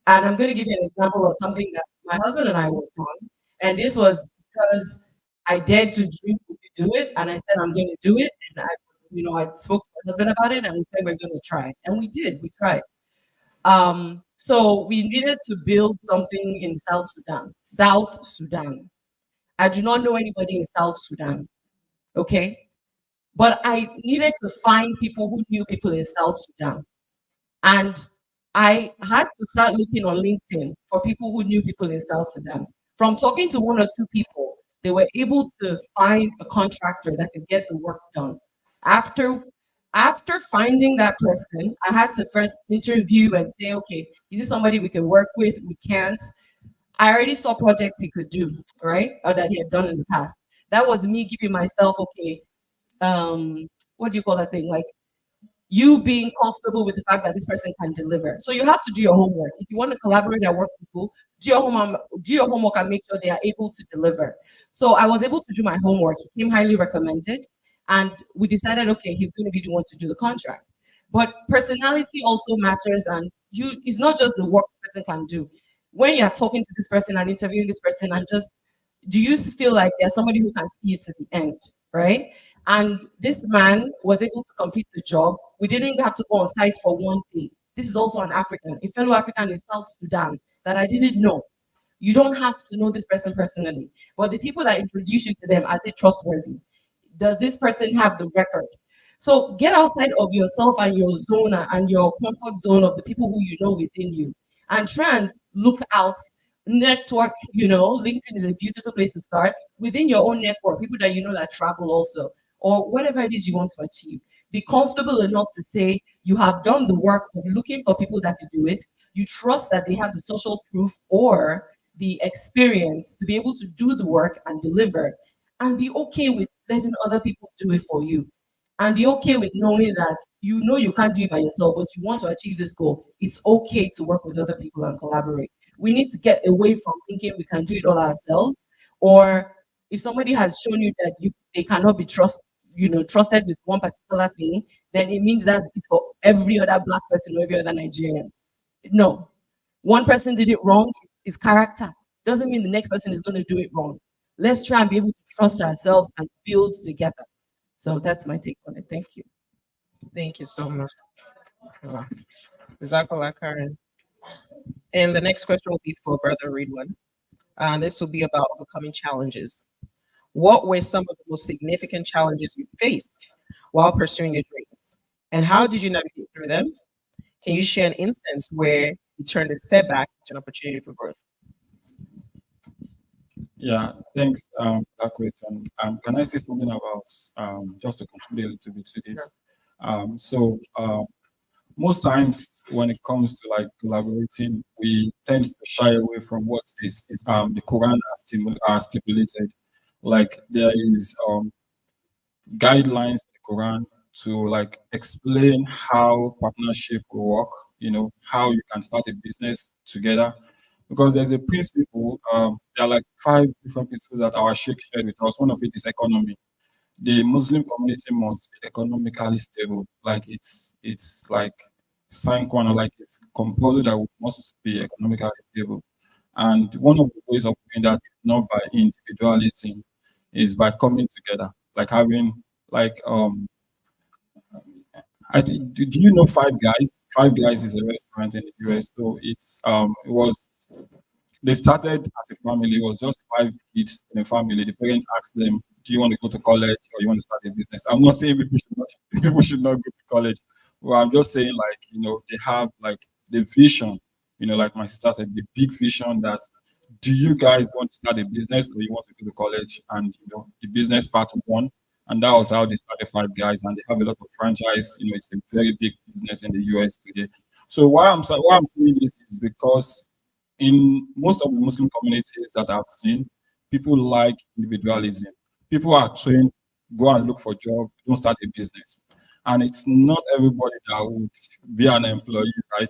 and I'm going to give you an example of something that my husband and I worked on. And this was because I dared to dream to do it. And I said, I'm going to do it. And I spoke to my husband about it and we said, we're going to try. And we did, we tried. So we needed to build something in South Sudan. South Sudan. I do not know anybody in South Sudan. Okay. But I needed to find people who knew people in South Sudan. And I had to start looking on LinkedIn for people who knew people in South Sudan. From talking to one or two people, they were able to find a contractor that could get the work done. After after finding that person, I had to first interview and say, okay, is this somebody we can work with? We can't. I already saw projects he could do, right? Or that he had done in the past. That was me giving myself, okay, what do you call that thing? Like you being comfortable with the fact that this person can deliver. So you have to do your homework. If you want to collaborate and work with people, do your homework and make sure they are able to deliver. So I was able to do my homework. He came highly recommended, and we decided, okay, he's going to be the one to do the contract. But personality also matters, and it's not just the work the person can do. When you are talking to this person and interviewing this person, and just do you feel like there's somebody who can see it to the end, right? And this man was able to complete the job. We didn't even have to go on site for one day. This is also an African, a fellow African in South Sudan that I didn't know. You don't have to know this person personally, but the people that introduce you to them, are they trustworthy? Does this person have the record? So get outside of yourself and your zone and your comfort zone of the people who you know within you, and try and look out, network. LinkedIn is a beautiful place to start within your own network, people that you know that travel also, or whatever it is you want to achieve. Be comfortable enough to say you have done the work of looking for people that can do it. You trust that they have the social proof or the experience to be able to do the work and deliver, and be okay with letting other people do it for you. and be okay with knowing that you know you can't do it by yourself, but you want to achieve this goal. It's okay to work with other people and collaborate. We need to get away from thinking we can do it all ourselves, or if somebody has shown you that they cannot be trusted with one particular thing, then it means that's it for every other black person or every other Nigerian. No, one person did it wrong is character. Doesn't mean the next person is going to do it wrong. Let's try and be able to trust ourselves and build together. So that's my take on it. Thank you. Thank you so much. Wow. Jazakallah Karen. And the next question will be for Brother Ridwan. This will be about overcoming challenges. What were some of the most significant challenges you faced while pursuing your dreams? And how did you navigate through them? Can you share an instance where you turned a setback into an opportunity for growth? Yeah, thanks for that question. Can I say something about just to contribute a little bit to this? Most times when it comes to like collaborating, we tend to shy away from what is the Quran has stipulated. Like there is guidelines in the Quran to like explain how partnership will work, how you can start a business together. Because there's a principle, there are like five different principles that our Sheikh shared with us. One of it is economy. The Muslim community must be economically stable. Like it's like sign quana, like it's composed that we must be economically stable. And one of the ways of doing that is not by individualism, is by coming together, like having like do you know Five Guys? Five Guys is a restaurant in the US. So it was they started as a family. It was just five kids in a family. The parents asked them, "Do you want to go to college or you want to start a business?" I'm not saying people should not go to college. Well, I'm just saying like they have like the vision. Like my sister said, the big vision that do you guys want to start a business or you want to go to college? And the business part won, and that was how they started Five Guys, and they have a lot of franchise. It's a very big business in the US today. So why I'm saying this is because in most of the Muslim communities that I've seen, people like individualism. People are trained, go and look for job, don't start a business. And it's not everybody that would be an employee, right?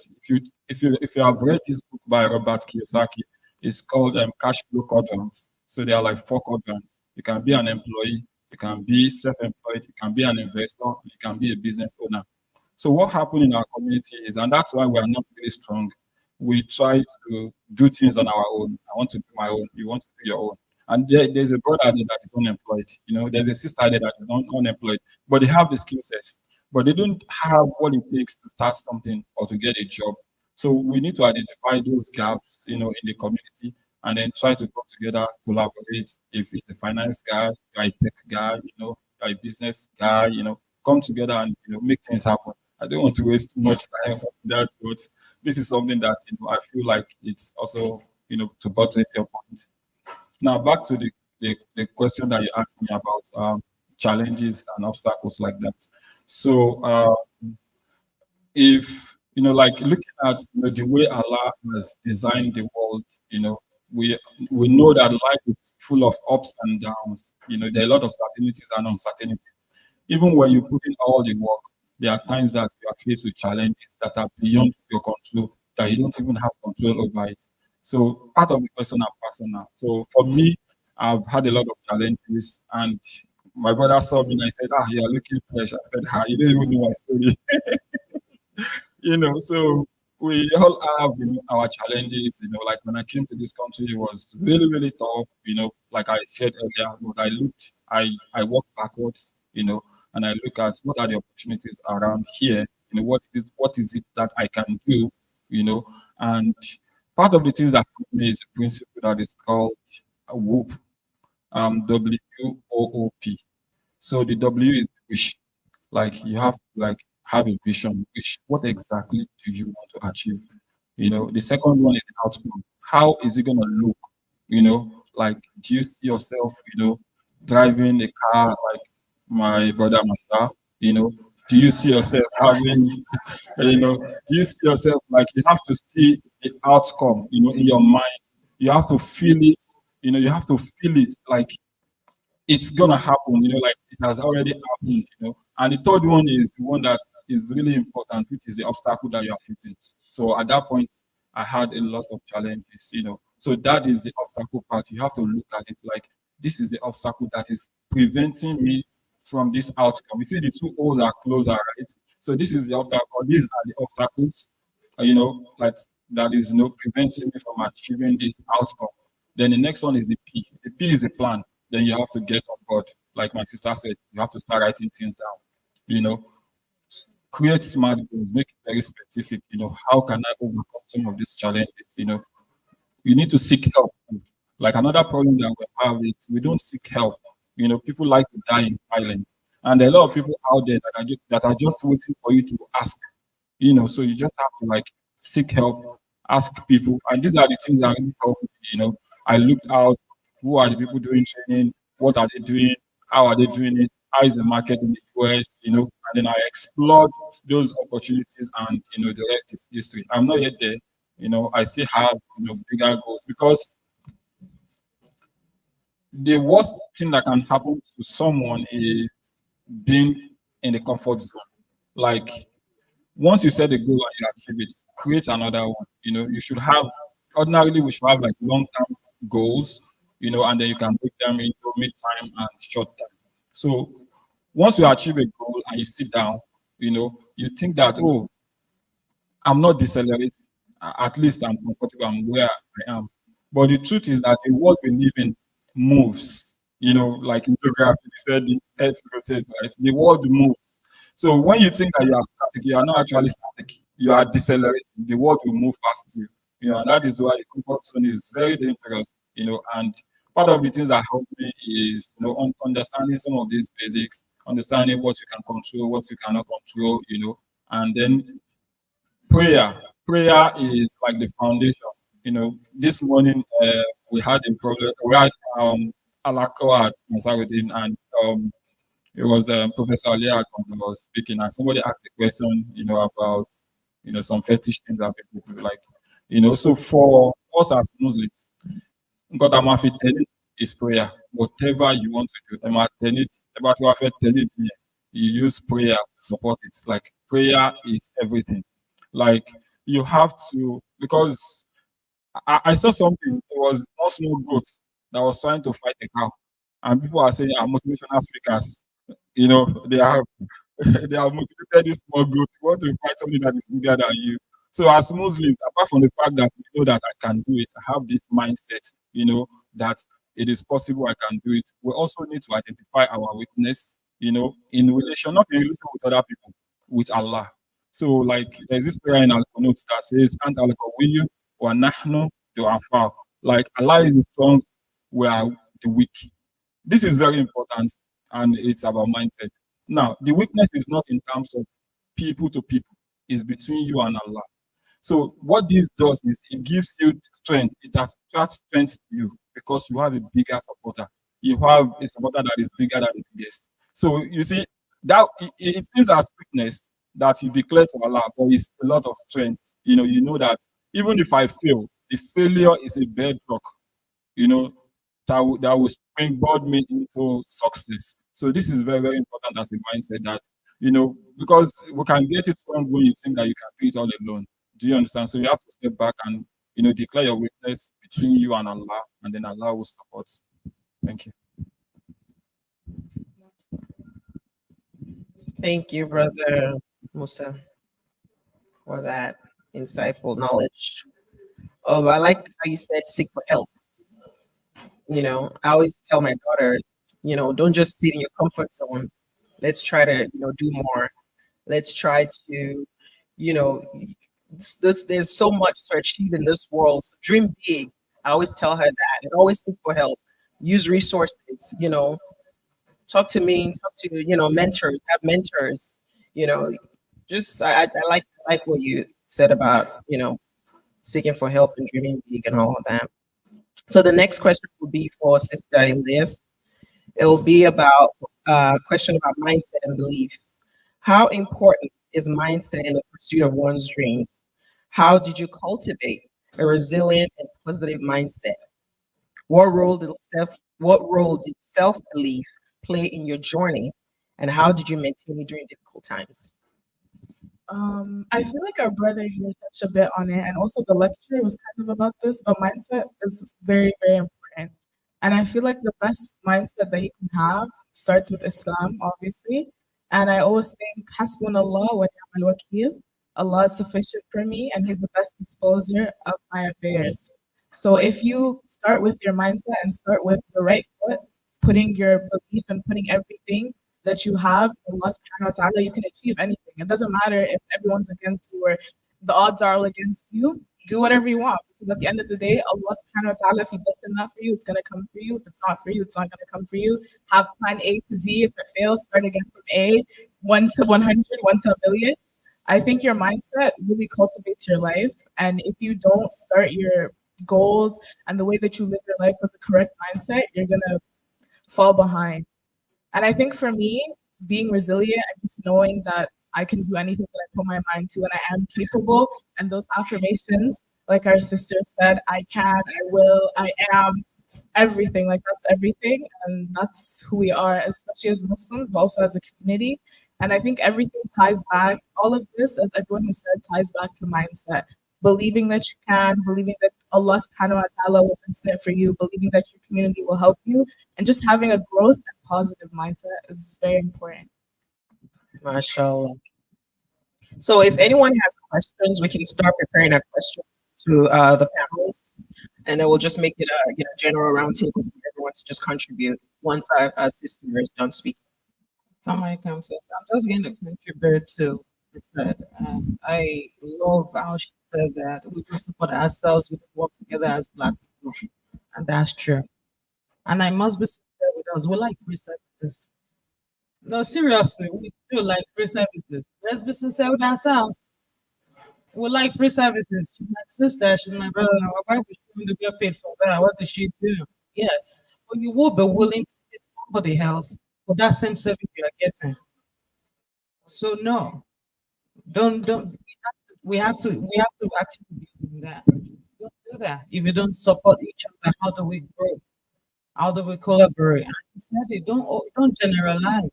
If you have read this book by Robert Kiyosaki, it's called Cash Flow Quadrants. So there are like four quadrants. You can be an employee, you can be self-employed, you can be an investor, you can be a business owner. So what happened in our community is, and that's why we are not really strong, we try to do things on our own. I want to do my own. You want to do your own. And there's a brother there that is unemployed. There's a sister there that is unemployed, but they have the skill sets, but they don't have what it takes to start something or to get a job. So we need to identify those gaps, in the community, and then try to come together, collaborate. If it's a finance guy, you're a tech guy, you're a business guy, come together and make things happen. I don't want to waste too much time on that, but this is something that I feel like it's also to buttress your point. Now back to the question that you asked me about challenges and obstacles like that. So if like looking at the way Allah has designed the world, we know that life is full of ups and downs. There are a lot of certainties and uncertainties. Even when you put in all the work, there are times that you are faced with challenges that are beyond your control, that you don't even have control over it. So part of the question are personal. So for me, I've had a lot of challenges, and my brother saw me and I said, "You're looking fresh." I said, you don't even know my story." So we all have our challenges. Like when I came to this country, it was really, really tough. Like I said earlier, but I walked backwards. And I look at what are the opportunities around here. What is it that I can do? And part of the things that help me is a principle that is called WOOP, WOOP. So the W is wish. Like you have to like have a vision. Which what exactly do you want to achieve? The second one is the outcome. How is it gonna look? Like do you see yourself, driving a car like my brother Masha? Do you see yourself having, do you see yourself like you have to see the outcome, in your mind? You have to feel it, you have to feel it like it's gonna happen, like it has already happened, And the third one is the one that is really important, which is the obstacle that you are facing. So at that point, I had a lot of challenges. So that is the obstacle part. You have to look at it like this is the obstacle that is preventing me from this outcome. You see, the two O's are closer, right? So this is the obstacle. These are the obstacles, like that is preventing me from achieving this outcome. Then the next one is the P. The P is the plan. Then you have to get on board. Like my sister said, you have to start writing things down. You know, create smart goals, make it very specific. How can I overcome some of these challenges? You need to seek help. Like another problem that we have is we don't seek help. People like to die in silence. And there are a lot of people out there that are just waiting for you to ask. So you just have to like seek help, ask people. And these are the things that really help me. I looked out who are the people doing training, what are they doing, how are they doing it, how is the market in the US, and then I explored those opportunities and the rest is history. I'm not yet there, I still have bigger goals because the worst thing that can happen to someone is being in the comfort zone. Like once you set a goal and you achieve it, create another one. You should have ordinarily we should have like long-term goals, and then you can break them into mid-time and short time. So once you achieve a goal and you sit down, you think that, oh, I'm not decelerating. At least I'm comfortable. I'm where I am. But the truth is that the world we live in moves. Like in geography, they said the earth rotates, right? The world moves. So when you think that you are static, you are not actually static. You are decelerating. The world will move past you. And that is why the comfort zone is very dangerous. And part of the things that help me is understanding some of these basics, understanding what you can control, what you cannot control, and then prayer. Prayer is like the foundation. This morning we had a problem. We had Alako at Nasarudin, and it was Professor Alia that was speaking, and somebody asked a question, about some fetish things that people do, like, So for us as Muslims, God Amafi is prayer. Whatever you want to do, about what you use prayer to support it. Like prayer is everything. Like you have to, because I saw something. It was one small goat that was trying to fight a cow, and people are saying, "Are motivational speakers." They have they have motivated this small goat. You want to fight something that is bigger than you. So as Muslims, apart from the fact that we know that I can do it, I have this mindset, that it is possible I can do it. We also need to identify our weakness, in relation, not in relation with other people, with Allah. So like there's this prayer in Al Qunut that says, "Ant al Qawiyu wa nahnu du'afa." Like Allah is strong, we are the weak. This is very important and it's about mindset. Now, the weakness is not in terms of people to people, it's between you and Allah. So, what this does is it gives you strength, it attracts strength to you because you have a bigger supporter. You have a supporter that is bigger than the biggest. So, you see, that it seems as weakness that you declare to Allah, but it's a lot of strength. You know that even if I fail, the failure is a bedrock you know, that will springboard me into success. So this is very, very important as a mindset that, because we can get it wrong when you think that you can do it all alone. Do you understand? So you have to step back and, declare your weakness between you and Allah, and then Allah will support. Thank you. Thank you, Brother Musa, for that insightful knowledge. Oh, I like how you said seek for help. I always tell my daughter, don't just sit in your comfort zone. Let's try to, do more. Let's try to, you know, there's so much to achieve in this world. So dream big. I always tell her that, and always look for help. Use resources. Talk to me. Talk to mentors. Have mentors. You know, just I like what you said about seeking for help and dreaming big and all of that. So the next question will be for Sister Elias. It will be about a question about mindset and belief. How important is mindset in the pursuit of one's dreams? How did you cultivate a resilient and positive mindset? What role did self-belief play in your journey, and how did you maintain it during difficult times? I feel like our brother here touched a bit on it, and also the lecture was kind of about this, but mindset is very, very important. And I feel like the best mindset that you can have starts with Islam, obviously. And I always think, Hasbunallah wa ni'mal wakil. Allah is sufficient for me, and He's the best disposer of my affairs. So if you start with your mindset and start with the right foot, putting your belief and putting everything that you have in Allah subhanahu wa ta'ala, you can achieve anything. It doesn't matter if everyone's against you or the odds are all against you. Do whatever you want. Because at the end of the day, Allah subhanahu wa ta'ala, if He destined that for you, it's gonna come for you. If it's not for you, it's not gonna come for you. Have plan A to Z. If it fails, start again from A, 1 to 100, 1 to 1 million. I think your mindset really cultivates your life. And if you don't start your goals and the way that you live your life with the correct mindset, you're gonna fall behind. And I think for me, being resilient and just knowing that I can do anything that I put my mind to and I am capable, and those affirmations, like our sister said, I can, I will, I am, everything, like that's everything. And that's who we are, especially as Muslims, but also as a community. And I think everything ties back, all of this, as everyone has said, ties back to mindset. Believing that you can, believing that Allah subhanahu wa ta'ala will destined it for you, believing that your community will help you, and just having a growth and positive mindset is very important. Mashallah. So if anyone has questions, we can start preparing our questions to the panelists, and then we'll just make it a general roundtable for everyone to just contribute once our sister is done speaking. Somebody comes says, I'm just going to contribute to what she said. And I love how she said that we do support ourselves, we work together as Black people. And that's true. And I must be sincere with us. We like free services. No, seriously, we do like free services. Let's be sincere with ourselves. We like free services. She's my sister, she's my brother. Why would she want to get paid for that? What does she do? Yes. But you will be willing to pay somebody else for that same service you are getting. So no, don't we have to actually be doing that. Don't do that. If you don't support each other, how do we grow? How do we collaborate? And he said it, don't generalize.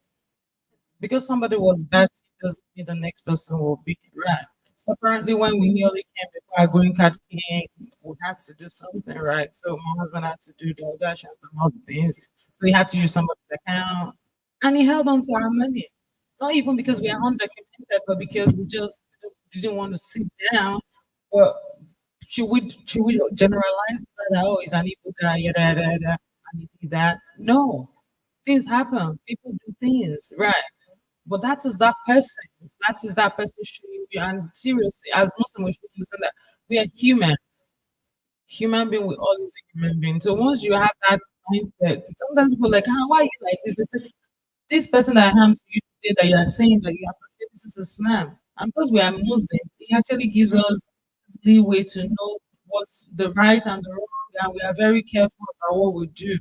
Because somebody was bad doesn't mean the next person will be right. So apparently when we nearly came before our green card came, we had to do something, right? So my husband had to do the auditions and all the things. So he had to use somebody's account. And he held on to our money. Not even because we are undocumented, but because we just didn't want to sit down. But should we generalize that, oh, it's an evil guy, yada yada yada, and he did that? No. Things happen. People do things, right? But that is that person. That is that person showing you. And seriously, as Muslims, we should understand that we are human. Human being will always be human being. So once you have that mindset, sometimes people are like, why are you like this? They say, this person that I am to you today that you are saying that you appreciate this is Islam. And because we are Muslims, it actually gives us leeway to know what's the right and the wrong. And we are very careful about what we do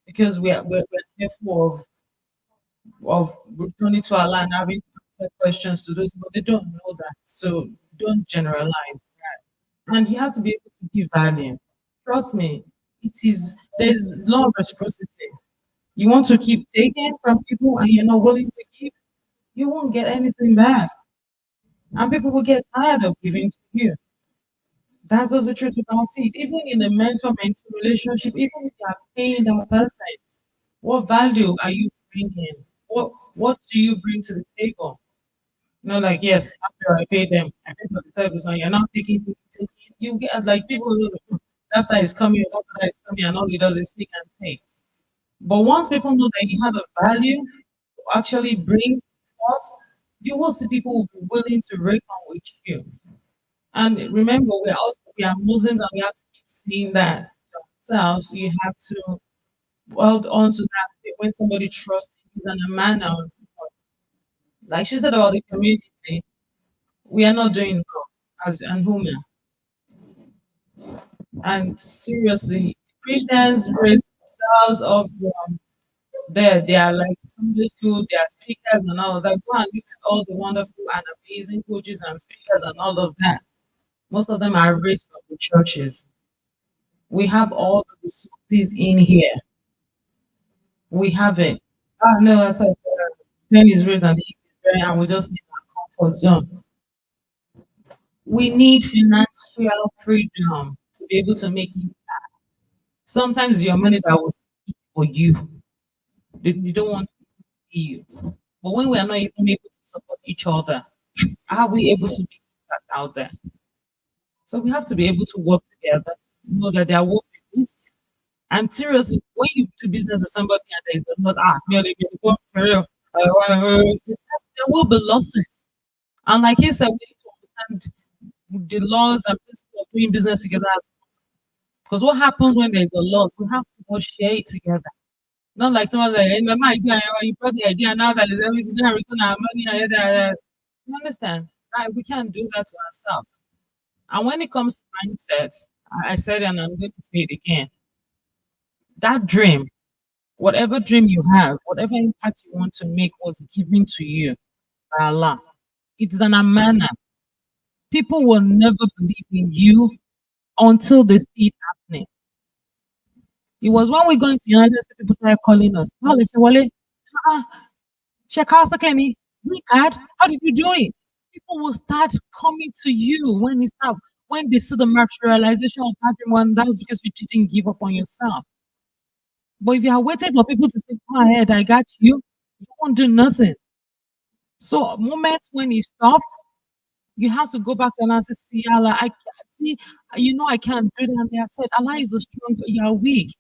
because we're careful of returning to Allah and having questions to those, but they don't know that. So don't generalize. Right? And you have to be able to give value. Trust me, there's law of reciprocity. You want to keep taking from people and you're not willing to give, you won't get anything back. And people will get tired of giving to you. That's also the truth about it. Even in a mentor-mentee relationship, even if you are paying that person, what value are you bringing? What do you bring to the table? Like yes, after I pay them, I pay for the service, and you're not taking. You get like people. That's how it's coming. That's how it's coming, and all he does is speak and take. But once people know that you have a value to actually bring forth, you will see people will be willing to reckon with you. And remember, we are Muslims, and we have to keep seeing that to ourselves. You have to hold on to that when somebody trusts you in a manner. Like she said about the community, we are not doing well as an human. And seriously, Christians raise themselves up there. They are like Sunday school, they are speakers and all of that. Go and look at all the wonderful and amazing coaches and speakers and all of that. Most of them are raised from the churches. We have all the resources please in here. We have it. Ah, no, I said, pen is raised and the ink is dry, and we just need our comfort zone. We need financial freedom to be able to make it. Sometimes your money that will speak for you. You don't want to see you. But when we are not even able to support each other, how are we able to make that out there? So we have to be able to work together, know that there will be risks. And seriously, when you do business with somebody and there's a loss, merely there will be losses. And like he said, we need to understand the laws and principles of doing business together. Because what happens when there's a loss, we have to all share it together. Not like someone like, hey, my idea, you brought the idea now that is everything going to return our money. You understand? Right? We can't do that to ourselves. And when it comes to mindsets, I said it and I'm going to say it again. That dream, whatever dream you have, whatever impact you want to make was given to you by Allah. It's an amana. People will never believe in you until they see it happening. It was when we go into the United States, people started calling us. "Wale, Shewale, Shekasa Kenny, green card, how did you do it?" People will start coming to you when they see the materialization of that dream. One, that's because you didn't give up on yourself. But if you are waiting for people to say, "Go ahead, I got you," you won't do nothing. So moments when it's tough, you have to go back to Allah and say, "See, Allah, I can't see, I can't do that." And they have said, "Allah is a strong, you are weak.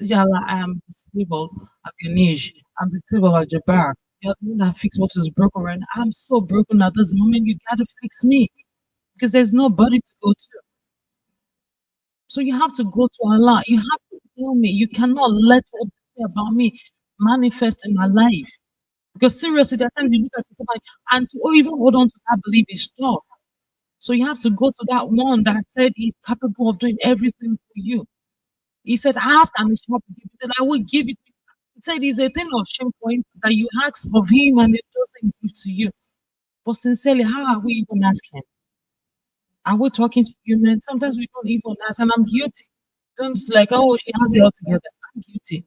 Ya Allah, I am disabled at your niche. I'm disabled at Jabbar. You're the one that fix what is broken right now. I'm so broken at this moment. You gotta fix me. Because there's nobody to go to. So you have to go to Allah. You have to tell me. You cannot let what they say about me manifest in my life. Because seriously, there are times you look at somebody and to even hold on to that belief is tough. So you have to go to that one that said he's capable of doing everything for you. He said, "Ask and it shall be given." He said, "I will give it." He said, "It's a thing of shame for him that you ask of him and it doesn't give to you." But sincerely, how are we even asking? Are we talking to human? Sometimes we don't even ask, and I'm guilty. Don't like, "Oh, she has it all together." I'm guilty.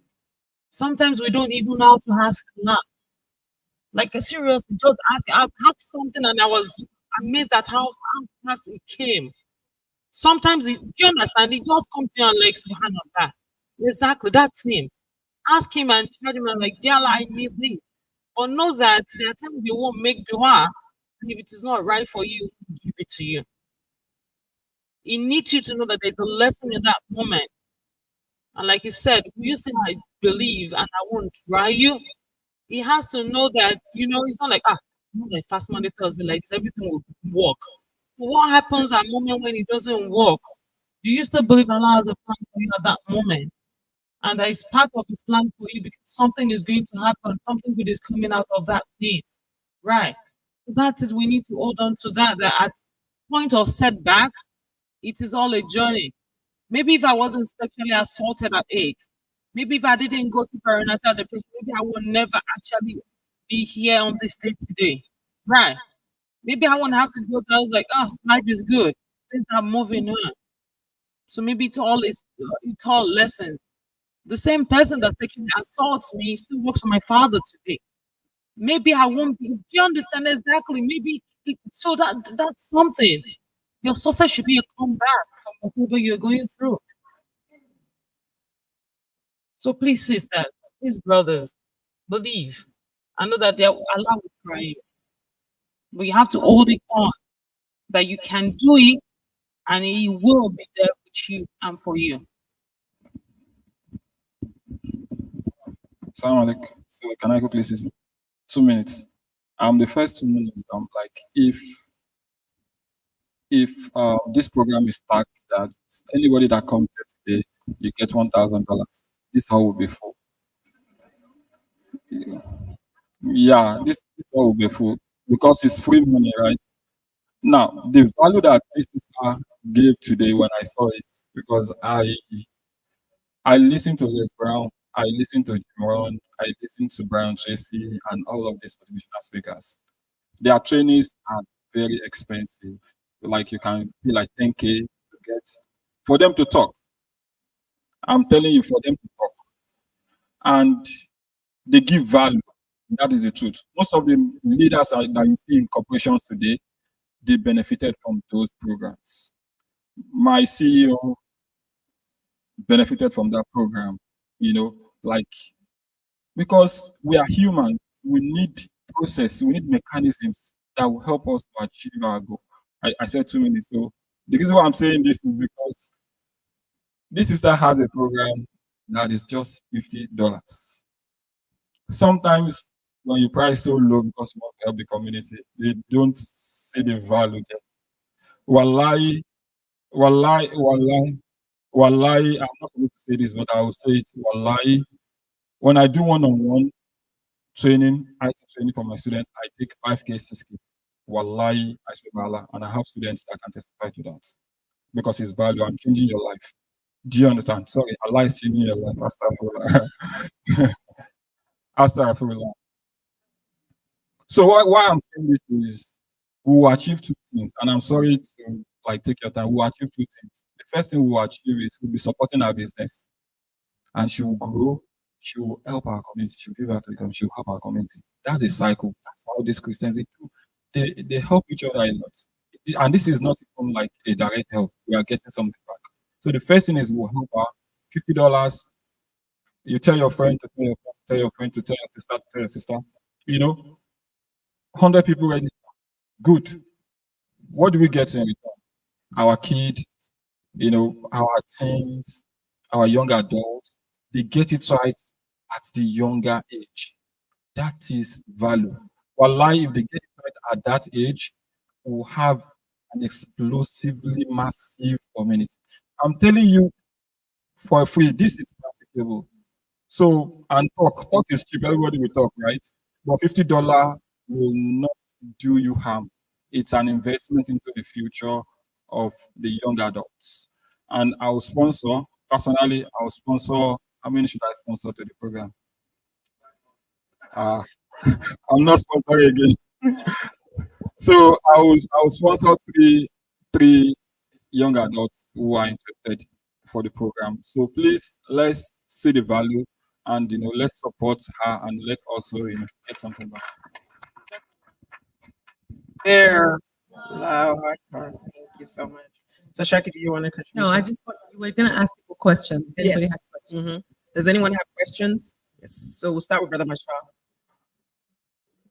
Sometimes we don't even know how to ask Allah. Like seriously, just ask. I've asked something and I was amazed at how fast it came. Sometimes, do you understand? It just comes to you and like, subhanallah. Exactly, that's him. Ask him and tell him, and like, "Dear Allah, I need this." Or know that there are times you won't make dua, and if it is not right for you, he'll give it to you. He needs you to know that there's a lesson in that moment. And like he said, if you say, "I believe and I won't try you," he has to know that, it's not like, like fast Monday, Thursday, like everything will work. What happens at a moment when it doesn't work? Do you still believe Allah has a plan for you at that moment? And that is part of his plan for you because something is going to happen, something good is coming out of that thing. Right. That is, we need to hold on to that at point of setback, it is all a journey. Maybe if I wasn't sexually assaulted at 8, maybe if I didn't go to perinatal depression, maybe I would never actually be here on this day today. Right. Maybe I won't have to go to, I was like, life is good. Things are moving on. So maybe it's all lessons. The same person that sexually assaults me still works for my father today. Maybe I won't be. Do you understand exactly? So that's something. Your success should be a comeback from whatever you're going through. So please, sisters, please, brothers, believe. I know that Allah will cry you, but you have to hold it on that you can do it, and He will be there with you and for you. Assalamu alaikum. So can I quickly say 2 minutes? The first 2 minutes, like if this program is packed, that anybody that comes here today, you get $1,000. This hall will be full. Yeah, this hall will be full because it's free money, right? Now, the value that this sister gave today when I saw it, because I listened to Les Brown, I listened to Jim Rohn, I listened to Brian Tracy, and all of these motivational speakers. Their trainings are very expensive. Like you can pay like 10K to get for them to talk. I'm telling you, for them to talk and they give value. That is the truth. Most of the leaders that you see in corporations today, they benefited from those programs. My CEO benefited from that program, like because we are humans, we need process, we need mechanisms that will help us to achieve our goal. I said 2 minutes. So the reason why I'm saying this is because this sister has a program that is just $50. Sometimes when you price so low because you want to help the community, they don't see the value there. Wallahi, wallahi, wallahi, wallahi, I'm not supposed to say this, but I will say it. Wallahi, when I do one-on-one training, IT training for my students, I take 5K, 6K. Wallahi, I swear by Allah, and I have students that can testify to that because it's value. I'm changing your life. Do you understand? Sorry, Allah is changing your life. Astaghfirullah. Astaghfirullah. So why I'm saying this is we will achieve two things, and I'm sorry to take your time. We'll achieve two things. The first thing we'll achieve is we'll be supporting our business, and she will grow. She will help our community. She will give out to the community. She will help our community. That's a cycle. That's how these Christians do. They help each other a lot, and this is not even like a direct help. We are getting something back. So the first thing is we'll help her. $50. You tell your friend to tell your friend, tell your friend to tell your sister to tell your sister. 100 people register. Good. What do we get in return? Our kids, our teens, our young adults, they get it right at the younger age. That is value. Wallahi, if they get it right at that age, we'll have an explosively massive community. I'm telling you, for free, this is practicable. So, and talk is cheap. Everybody will talk, right? But $50 will not do you harm. It's an investment into the future of the young adults. And I'll sponsor, personally, how many should I sponsor to the program? I'm not sponsoring again. So I will sponsor three young adults who are interested for the program. So please, let's see the value and let's support her and let also get something back. There. Allahu Akbar. Thank you so much. So Shaki, do you want to contribute? No, we're gonna ask people questions. If anybody Yes. has questions. Does anyone have questions? Yes. So we'll start with Brother Mashal.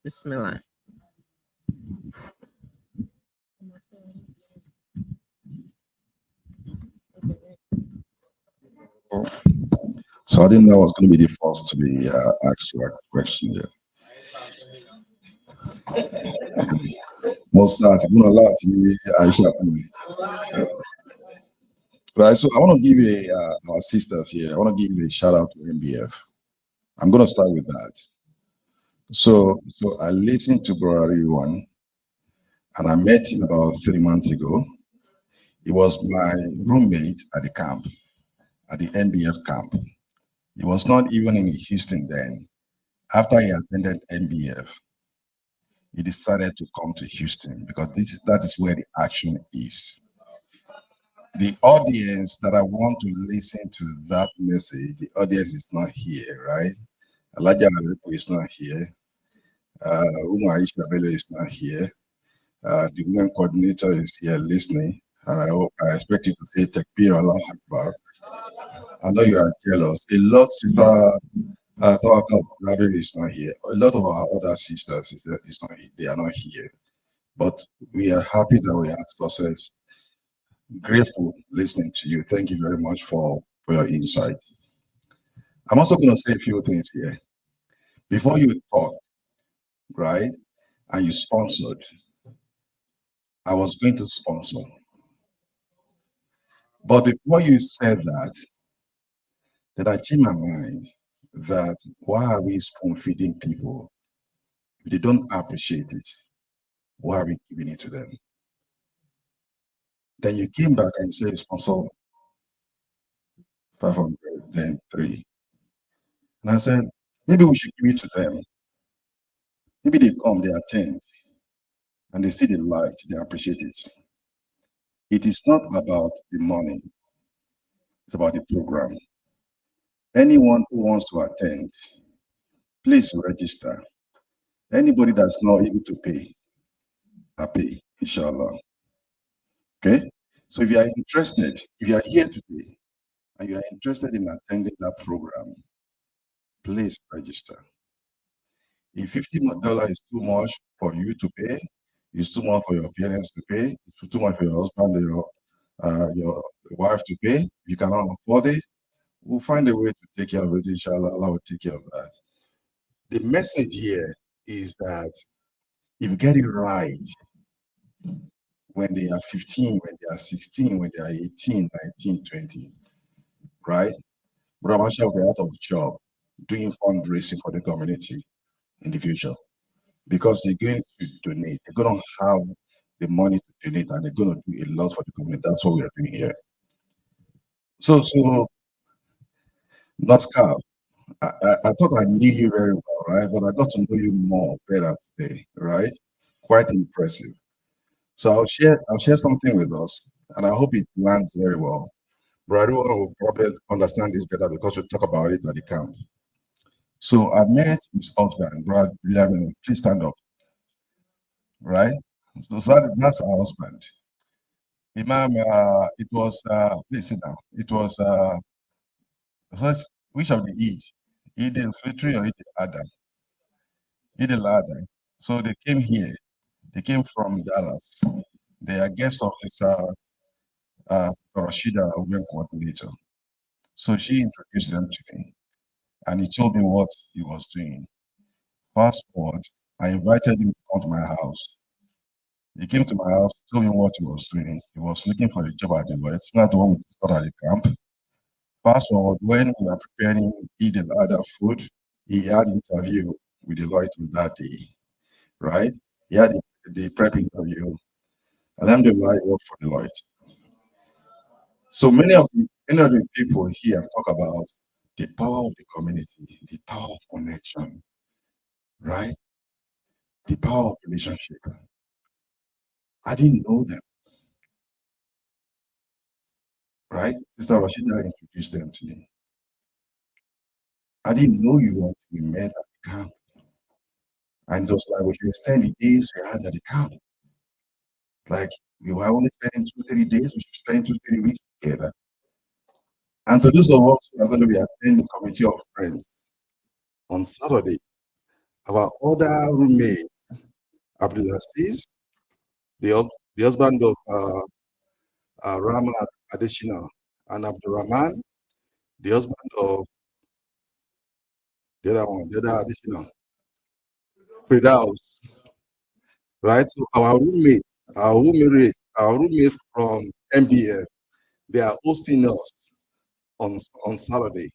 Bismillah. So I didn't know I was going to be the first to be asked a question there. Most start going a lot to me, Aisha. Right, so I want to give our sisters here. I want to give a shout out to MBF. I'm going to start with that. So I listened to Brother One, and I met him about 3 months ago. He was my roommate at the camp, at the NBF camp. He was not even in Houston then. After he attended NBF, he decided to come to Houston because that is where the action is. The audience that I want to listen to that message, the audience is not here, right? Elijah Arepo is not here. Uma Aisha Bello is not here. The women coordinator is here listening. I expect you to say Takbir Allah Akbar. I know you are jealous. A lot of Sister Tawakal Rabi is not here. A lot of our other sisters is not here. They are not here. But we are happy that we had success. Grateful listening to you. Thank you very much for your insight. I'm also going to say a few things here. Before you talk, right, and you sponsored, I was going to sponsor. But before you said that I changed my mind that why are we spoon feeding people? If they don't appreciate it, why are we giving it to them? Then you came back and said sponsor 500, then 3. And I said, maybe we should give it to them. Maybe they come, they attend, and they see the light, they appreciate it. It is not about the money, it's about the program. Anyone who wants to attend, please register. Anybody that's not able to pay, I pay, inshallah. Okay? So if you are interested, if you are here today and you are interested in attending that program, please register. If $50 is too much for you to pay, it's too much for your parents to pay, it's too much for your husband or your wife to pay, if you cannot afford it, we'll find a way to take care of it, inshallah. Allah will take care of that. The message here is that if you get it right, when they are 15, when they are 16, when they are 18, 19, 20, right? Brother Masha will be out of job doing fundraising for the community in the future because they're going to donate. They're going to have the money to donate and they're going to do a lot for the community. That's what we are doing here. So not Carl. I thought I knew you very well, right? But I got to know you more better today, right? Quite impressive. So I'll share something with us, and I hope it lands very well. Brother will probably understand this better because we talk about it at the camp. So I met his husband, Brother William. Please stand up, right? So that's our husband. Imam, it was, please sit down. It was, first, which of the Eid? Eid al-Fitr or Eid al-Adha? Eid al-Adha. So they came here. They came from Dallas. They are guest officer, Rashida, event coordinator. So she introduced them to me and he told me what he was doing. Fast forward, I invited him to come to my house. He came to my house, told me what he was doing. He was looking for a job at the Lloyd, similar to what we discussed at the camp. Fast forward, when we were preparing Eid al-Adha food, he had an interview with the Lloyd on that day, right? He had the prep interview. Alhamdulillah, he worked for the Lloyd. So many of the people here talk about the power of the community, the power of connection, right? The power of relationship. I didn't know them, right? Sister Rashida introduced them to me. I didn't know you until we met at the camp. And it was like we should extend the days we had at the camp. Like we were only spending 2-3 days, we should spend 2-3 weeks together. And to those of us who are going to be attending the committee of friends on Saturday, our other roommates, Abdulaziz, the husband of Rama Adeshina, and Abdurrahman, the husband of the other one, the other Adeshina, Fridaus, right? So our roommate from MBF, they are hosting us on Saturday,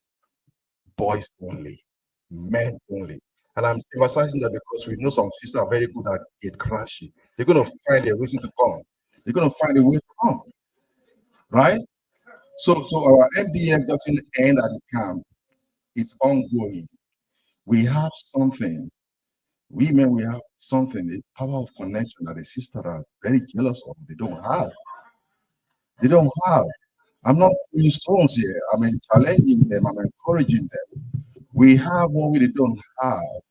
boys only, men only. And I'm emphasizing that because we know some sisters are very good at gate crashing. They're going to find a reason to come. They're going to find a way to come, right? So our MBF doesn't end at the camp. It's ongoing. We have something. Women, we have something, the power of connection that the sisters are very jealous of. They don't have. They don't have. I'm not throwing stones here. I'm challenging them. I'm encouraging them. We have what we don't have,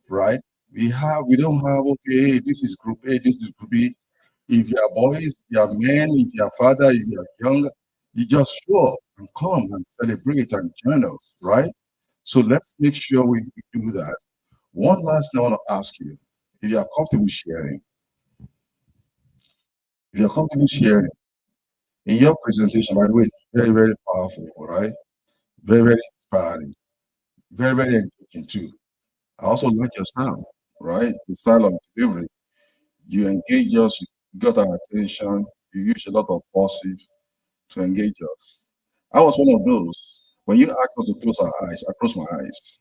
right? We don't have, okay, this is group A, this is group B. If you are boys, if you are men, if you are father, if you are young, you just show up and come and celebrate and join us, right? So let's make sure we do that. One last thing I want to ask you, if you are comfortable sharing, in your presentation, by the way, very, very powerful, all right? Very, very inspiring, very, very engaging too. I also like your style, right? The style of delivery. You engage us, you got our attention, you use a lot of pauses to engage us. I was one of those. When you asked us to close our eyes, I closed my eyes.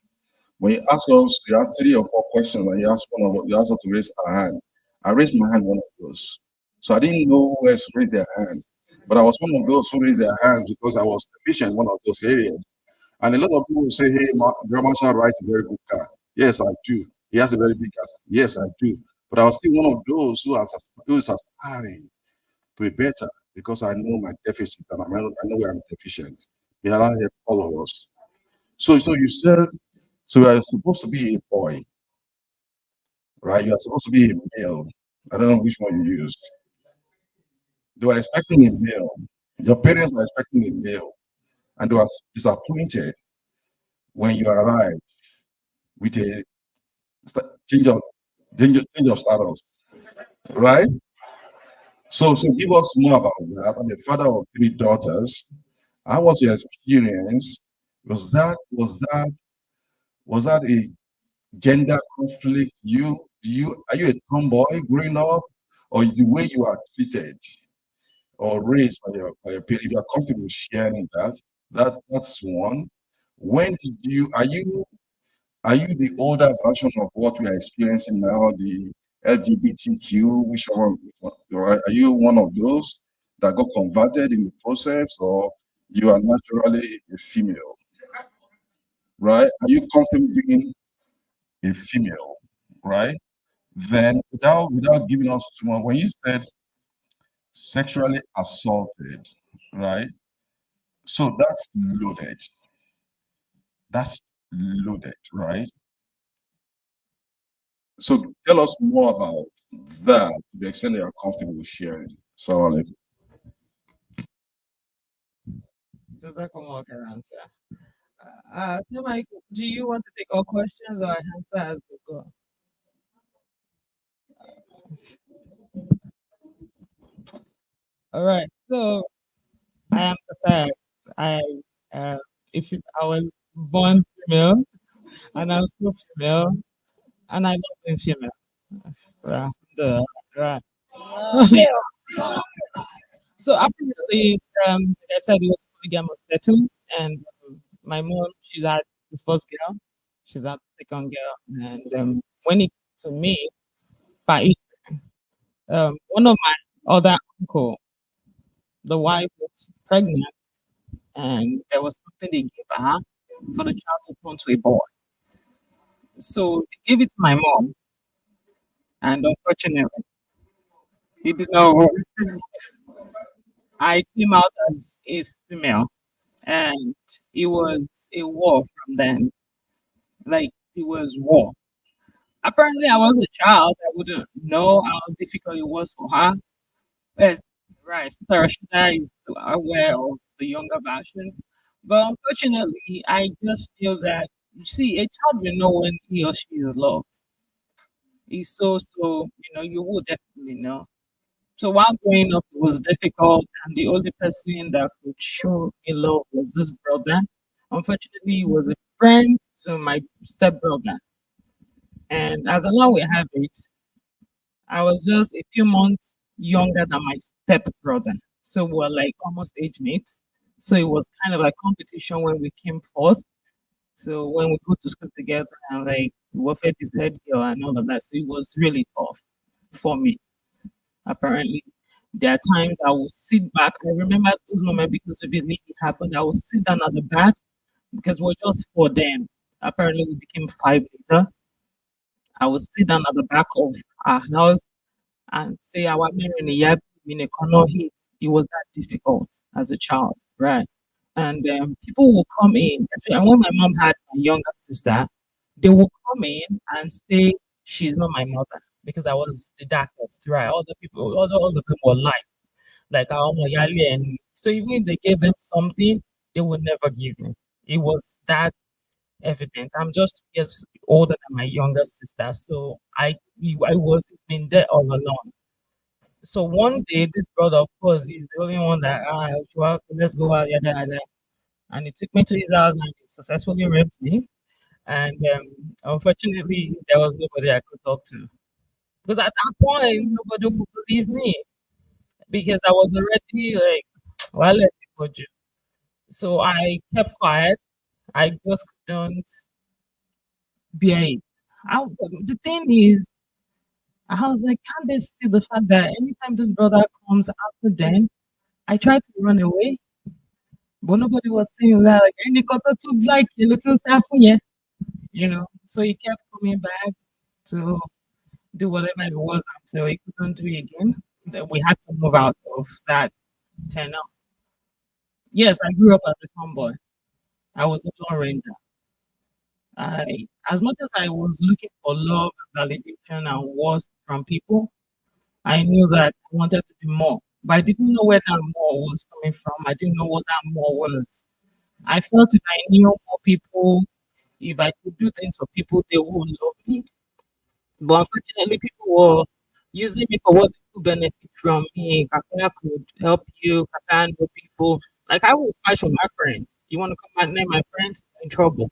When you ask us, you ask 3 or 4 questions, and you ask us to raise our hand. I raised my hand one of those. So I didn't know who else raised their hands. But I was one of those who raised their hands because I was efficient in one of those areas. And a lot of people will say, hey, Grandma writes a very good car. Yes, I do. He has a very big car. Yes, I do. But I was still one of those who is aspiring to be better because I know my deficit and I know where I'm deficient. May Allah help all of us. So you said, so you are supposed to be a boy, right? You are supposed to be a male. I don't know which one you used. They were expecting a male. Your parents were expecting a male, and they were disappointed when you arrived with a change of change of status, right? So give us more about that. I'm a father of three daughters. How was your experience? Was that a gender conflict? Are you a tomboy growing up, or the way you are treated or raised by your parents? If you are comfortable sharing that's one. When did you are you the older version of what we are experiencing now, the LGBTQ? Right? Are you one of those that got converted in the process, or you are naturally a female? Right? Are you comfortable being a female? Right? Then, without giving us too much, when you said sexually assaulted, right? So that's loaded. That's loaded, right? So tell us more about that to the extent that you're comfortable with sharing. So like, Jazakumullah khairan, sir. So Mike, do you want to take all questions or I answer as we go? All right. So I am the fact. I uh, I was born female and I'm still female and I love being female. Right. Right. So apparently, like I said, it was polygamous setting, and my mom, she had the first girl, she's had the second girl, and when it came to me, by one of my other uncle, the wife was pregnant, and there was something they gave her for the child to turn to a boy. So they gave it to my mom, and unfortunately, he did not work. I came out as a female, and it was a war from then. Like it was war. Apparently, I was a child. I wouldn't know how difficult it was for her. Yes, right. Sister Rashida is aware of the younger version. But unfortunately, I just feel that, you see, a child will know when he or she is loved. It's you would definitely know. So while growing up, it was difficult, and the only person that could show me love was this brother. Unfortunately, he was a friend to my stepbrother. And as Allah will have it, I was just a few months younger than my stepbrother. So we were like almost age mates. So it was kind of like competition when we came forth. So when we go to school together and like we fed this head girl and all of that. So it was really tough for me. Apparently, there are times I will sit back. I remember those moments because we believe it happened. I will sit down at the back because we're just four then. Apparently, we became five later. I will sit down at the back of our house and say our memory in a corner hit. It was that difficult as a child, right? And people will come in, especially when my mom had my younger sister, they will come in and say she's not my mother because I was the darkest, right? All the people, all of them were like our Moyale, and so even if they gave them something, they would never give me. It was that evident. I'm just years older than my younger sister, so I was been there all along. So one day, this brother, of course, is the only one that well, let's go out, yada yada. And he took me to his house and he successfully raped me. And unfortunately, there was nobody I could talk to because at that point, nobody would believe me because I was already like, well, let me go you. So I kept quiet. I just couldn't bear it. The thing is, I was like, can't they see the fact that anytime this brother comes after them, I tried to run away, but nobody was saying that. Like, any quarter to like a little stuff, So he kept coming back to do whatever it was until he couldn't do it again. Then we had to move out of that tenor. Yes, I grew up as a tomboy. I was a Lone Ranger. as much as I was looking for love, validation, and worth from people, I knew that I wanted to be more. But I didn't know where that more was coming from. I didn't know what that more was. I felt if I knew more people, if I could do things for people, they would love me. But unfortunately, people were using me for what they could benefit from me. Kakaya could help you, Kakaya know people. Like I would fight for my friend. You want to come back near my friends? You're in trouble.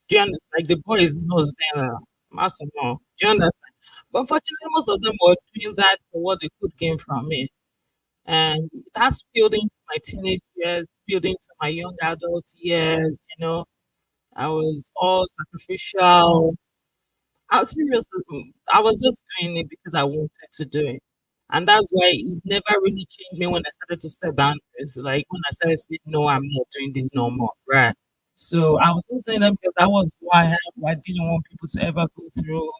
Do you understand? Like the boys knows them, Massimo. Do you understand? But unfortunately, most of them were doing that for what they could gain from me. And that spilled into my teenage years, spilled into my young adult years, I was all sacrificial. I was serious. I was just doing it because I wanted to do it. And that's why it never really changed me when I started to set boundaries. Like when I started saying, no, I'm not doing this no more. Right. So I was just saying that because that was why I didn't want people to ever go through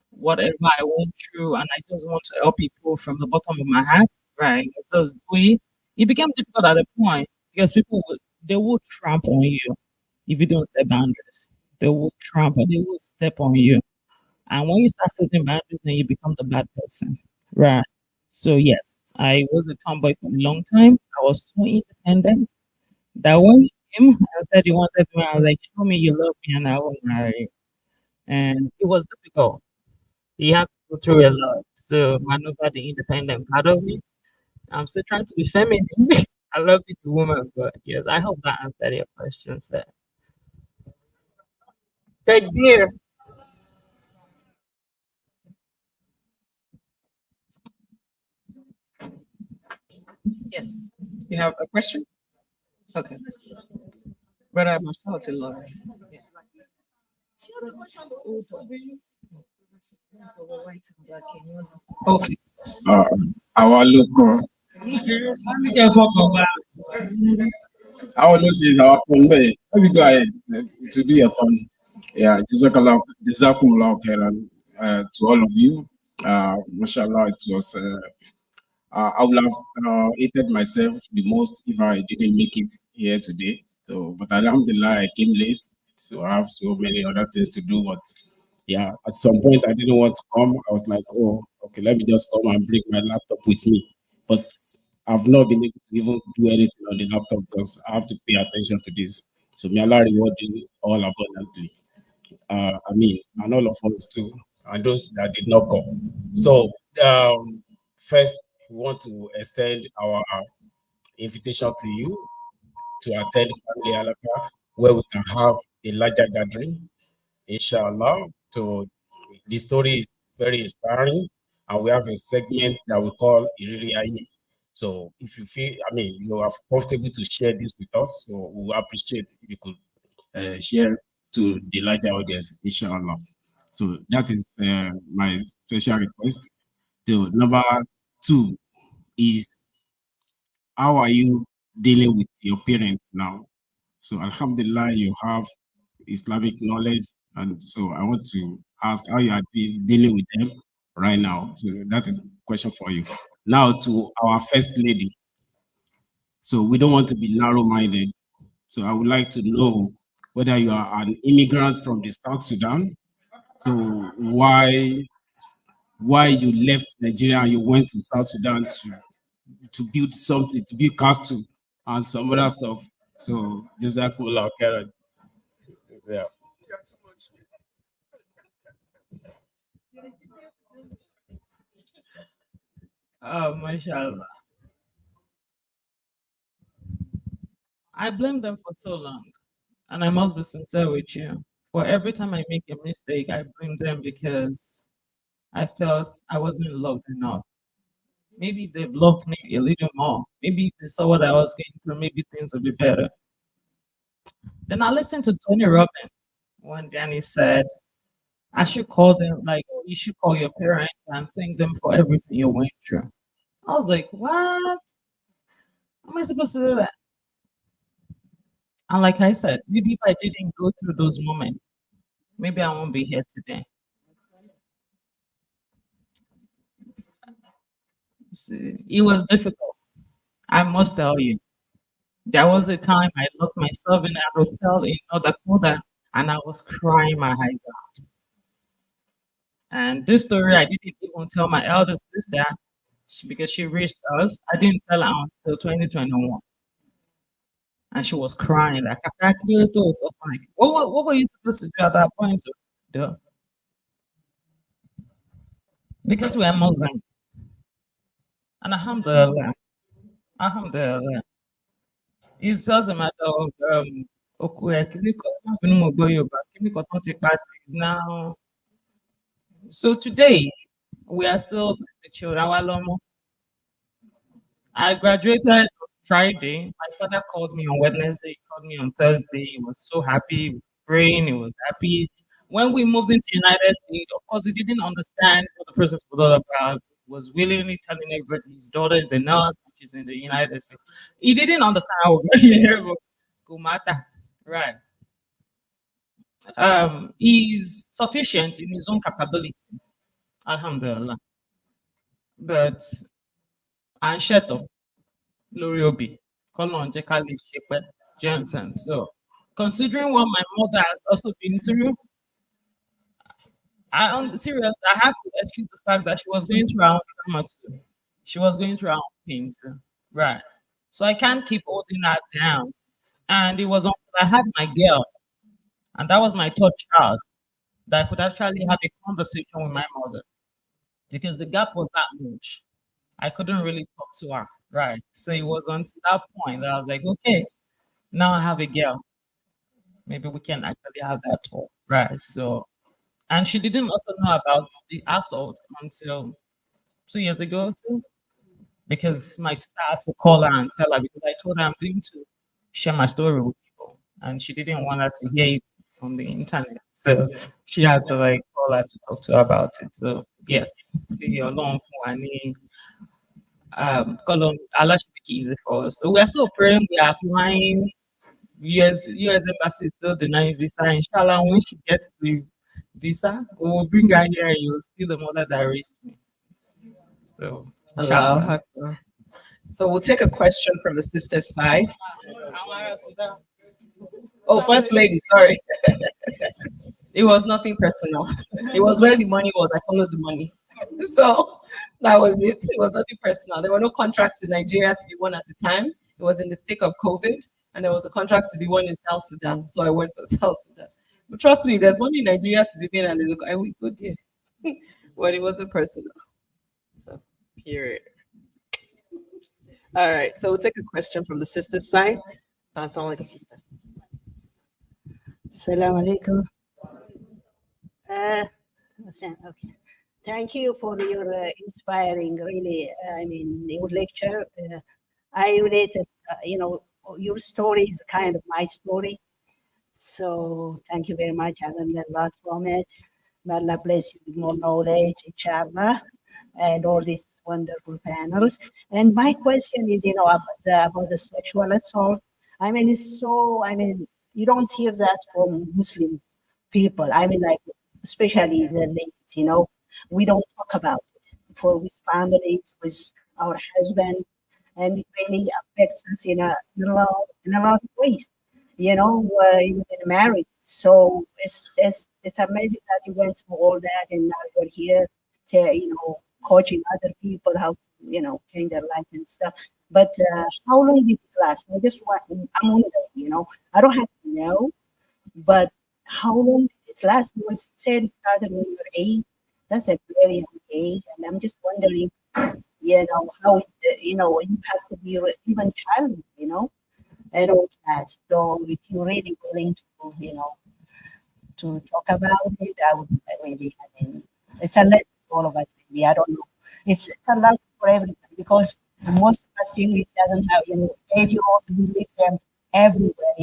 whatever I went through. And I just want to help people from the bottom of my heart. Right. Because it became difficult at a point because they would tramp on you if you don't set boundaries. They will trample, they will step on you. And when you start setting boundaries, then you become the bad person. Right. So yes, I was a tomboy for a long time. I was so independent that when he came and said he wanted me, I was like, show me you love me and I will marry you. And it was difficult. He had to go through a lot to maneuver the independent part of me. I'm still trying to be feminine. I love being a woman, but yes, I hope that answered your question, sir. Take care. Yes. You have a question? Okay. Brother Mashallah Lord. Okay. Uh, our local, our local is our own way. Let me go ahead to do your turn. Yeah, Jazakumullah khairan to all of you. Mashallah, it was. I would have hated myself the most if I didn't make it here today. So, but Alhamdulillah, I came late, so I have so many other things to do. But yeah, at some point, I didn't want to come. I was like, oh, okay, let me just come and bring my laptop with me. But I've not been able to even do anything on the laptop because I have to pay attention to this. So may Allah reward you all abundantly. I mean, and all of us too, and those that did not come. So, first, we want to extend our invitation to you to attend Family Alaka, where we can have a larger gathering, inshallah. So, the story is very inspiring, and we have a segment that we call Iriri Aye. So, if you feel, I mean, you are comfortable to share this with us, so we will appreciate if you could share to the larger audience, inshallah. So that is my special request. So number two is how are you dealing with your parents now? So Alhamdulillah, you have Islamic knowledge, and so I want to ask how you are dealing with them right now. So that is a question for you. Now to our first lady. So we don't want to be narrow-minded. So I would like to know whether you are an immigrant from the South Sudan. So why you left Nigeria and you went to South Sudan to build something, to build castle and some other stuff. So Jazakumullah khairan. Yeah. Oh, mashallah. I blame them for so long. And I must be sincere with you. For every time I make a mistake, I blame them because I felt I wasn't loved enough. Maybe they've loved me a little more. Maybe if they saw what I was going through, maybe things would be better. Then I listened to Tony Robbins when Danny said, I should call them, like, oh, you should call your parents and thank them for everything you went through. I was like, what? How am I supposed to do that? And like I said, maybe if I didn't go through those moments, maybe I won't be here today. See, it was difficult. I must tell you. There was a time I locked myself in a hotel in North Dakota and I was crying my eyes out. And this story I didn't even tell my eldest sister because she reached us. I didn't tell her until 2021. And she was crying like, "Akakile to us." I'm like, what were you supposed to do at that point? Duh. Because we are Muslims. And alhamdulillah, alhamdulillah. It's just a matter of now. So today we are still the children. I graduated on Friday. My father called me on Wednesday. He called me on Thursday. He was so happy. He was praying. He was happy. When we moved into the United States, of course, he didn't understand what the process was all about. He was willingly telling everybody his daughter is a nurse, which is in the United States. He didn't understand how go matter. Right. He's sufficient in his own capability. Alhamdulillah. But and shut up. Lórí obì kọ́lọ́run jẹ́ ká lè ṣe pẹ́. Do you understand? So, considering what my mother has also been through, I'm serious. I had to excuse the fact that she was going through her own trauma too. She was going through her own pain too. Right. So I can't keep holding her down. And it was until I had my girl, and that was my third child, that I could actually have a conversation with my mother because the gap was that much. I couldn't really talk to her. Right. So it was until that point that I was like, okay, now I have a girl. Maybe we can actually have that talk. Right. So, and she didn't also know about the assault until 2 years ago, too, because my sister had to call her and tell her because I told her I'm going to share my story with people. And she didn't want her to hear it on the internet. So she had to like call her to talk to her about it. So, yes, you're long for any column. Allah should make it easy for us. So we are still praying. We are applying. US embassy is still denying visa. Inshallah, when she gets the visa, we will bring her here and you'll see the mother that raised me. So, inshallah. So we'll take a question from the sister's side. Oh, first lady, sorry. It was nothing personal. It was where the money was. I followed the money. So that was it. It was nothing personal. There were no contracts in Nigeria to be won at the time. It was in the thick of COVID, and there was a contract to be won in South Sudan. So I went for South Sudan. But trust me, there's money in Nigeria to be made, and I will go there. But it wasn't personal. So, period. All right. So we'll take a question from the sister's side. Sound like a sister. Assalamu alaikum. Okay. Thank you for your inspiring, really, your lecture. I related, your story is kind of my story. So thank you very much. I learned a lot from it. May Allah bless you with more knowledge, inshallah, and all these wonderful panels. And my question is, about the sexual assault. You don't hear that from Muslim people. Especially the ladies, we don't talk about it for with families, with our husband, and it really affects us in a lot of ways, even in marriage. So it's amazing that you went through all that, and now you're here to coaching other people how to change their lives and stuff. But how long did it last? I'm wondering, I don't have to know, but how long did it last? You said it started when you were 8. That's a very young age, and I'm just wondering, how you have to be even child, and all that. So if you're really willing to talk about it, it's a lesson for all of us. Maybe I don't know. It's a lesson for everybody because most of us it doesn't have 8-year-olds. We leave them everywhere.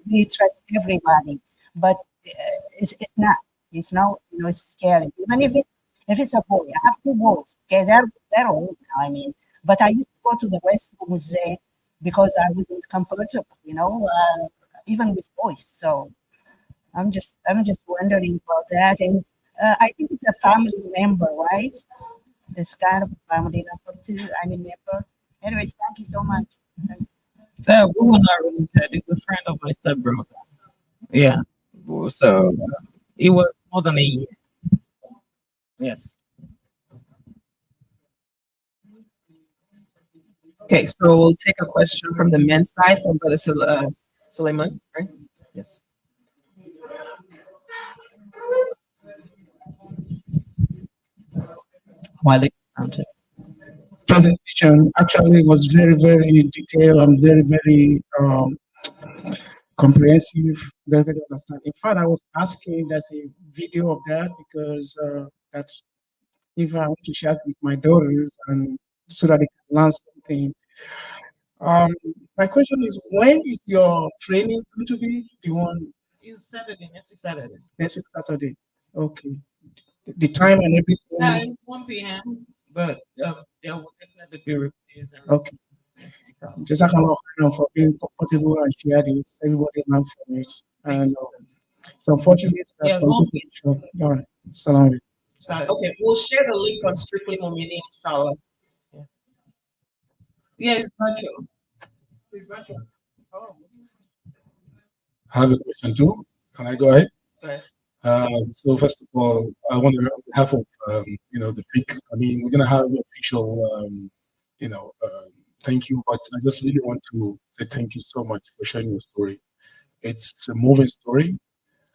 We trust everybody, but it's not. It's now it's scary. Even if it's a boy, I have 2 boys. Okay, they're old now. But I used to go to the restrooms there because I wasn't comfortable. Even with boys. So I'm just wondering about that. And I think it's a family member, right? It's kind of a family member too. Member. Anyways, thank you so much. We were not related. It's a friend of my stepbrother. Yeah. So it was more than a year. Yes. Okay, so we'll take a question from the men's side from Brother Suleiman, right? Yes. While it presentation actually was very, very detailed and very, very comprehensive, very, very understanding. In fact, I was asking, there's a video of that because that's if I want to share it with my daughters and so that they can learn something. Um, my question is, when is your training going to be? The one It's Saturday, next week Saturday. next week Saturday? Okay. The time and everything. Yeah, it's 1 p.m. But there will definitely be replays. Okay. Just for being comfortable and share this. Everybody learn from it. And it's unfortunate that Yeah, some go people. All right. Salam. Okay, we'll share the link on Strictly Momini, inshallah. Yeah, it's virtual. It's virtual. Oh. I have a question too. Can I go ahead? Right. So first of all, I want to, on behalf of the Fiqh, I mean, we're gonna have the official, thank you, but I just really want to say thank you so much for sharing your story. It's a moving story,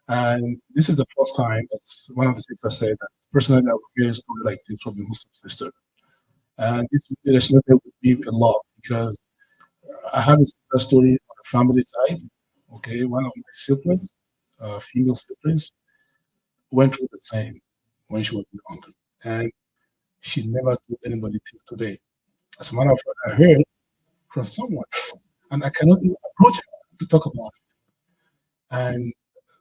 and this is the first time, as one of the sisters said, that personally I would hear a story like this from a Muslim sister, and this resonated with me a lot because I have a similar story on the family side. Okay, one of my siblings, female siblings, went through the same when she was young, and she never told anybody till today. As a matter of fact, I heard from someone, and I cannot even approach her to talk about it. And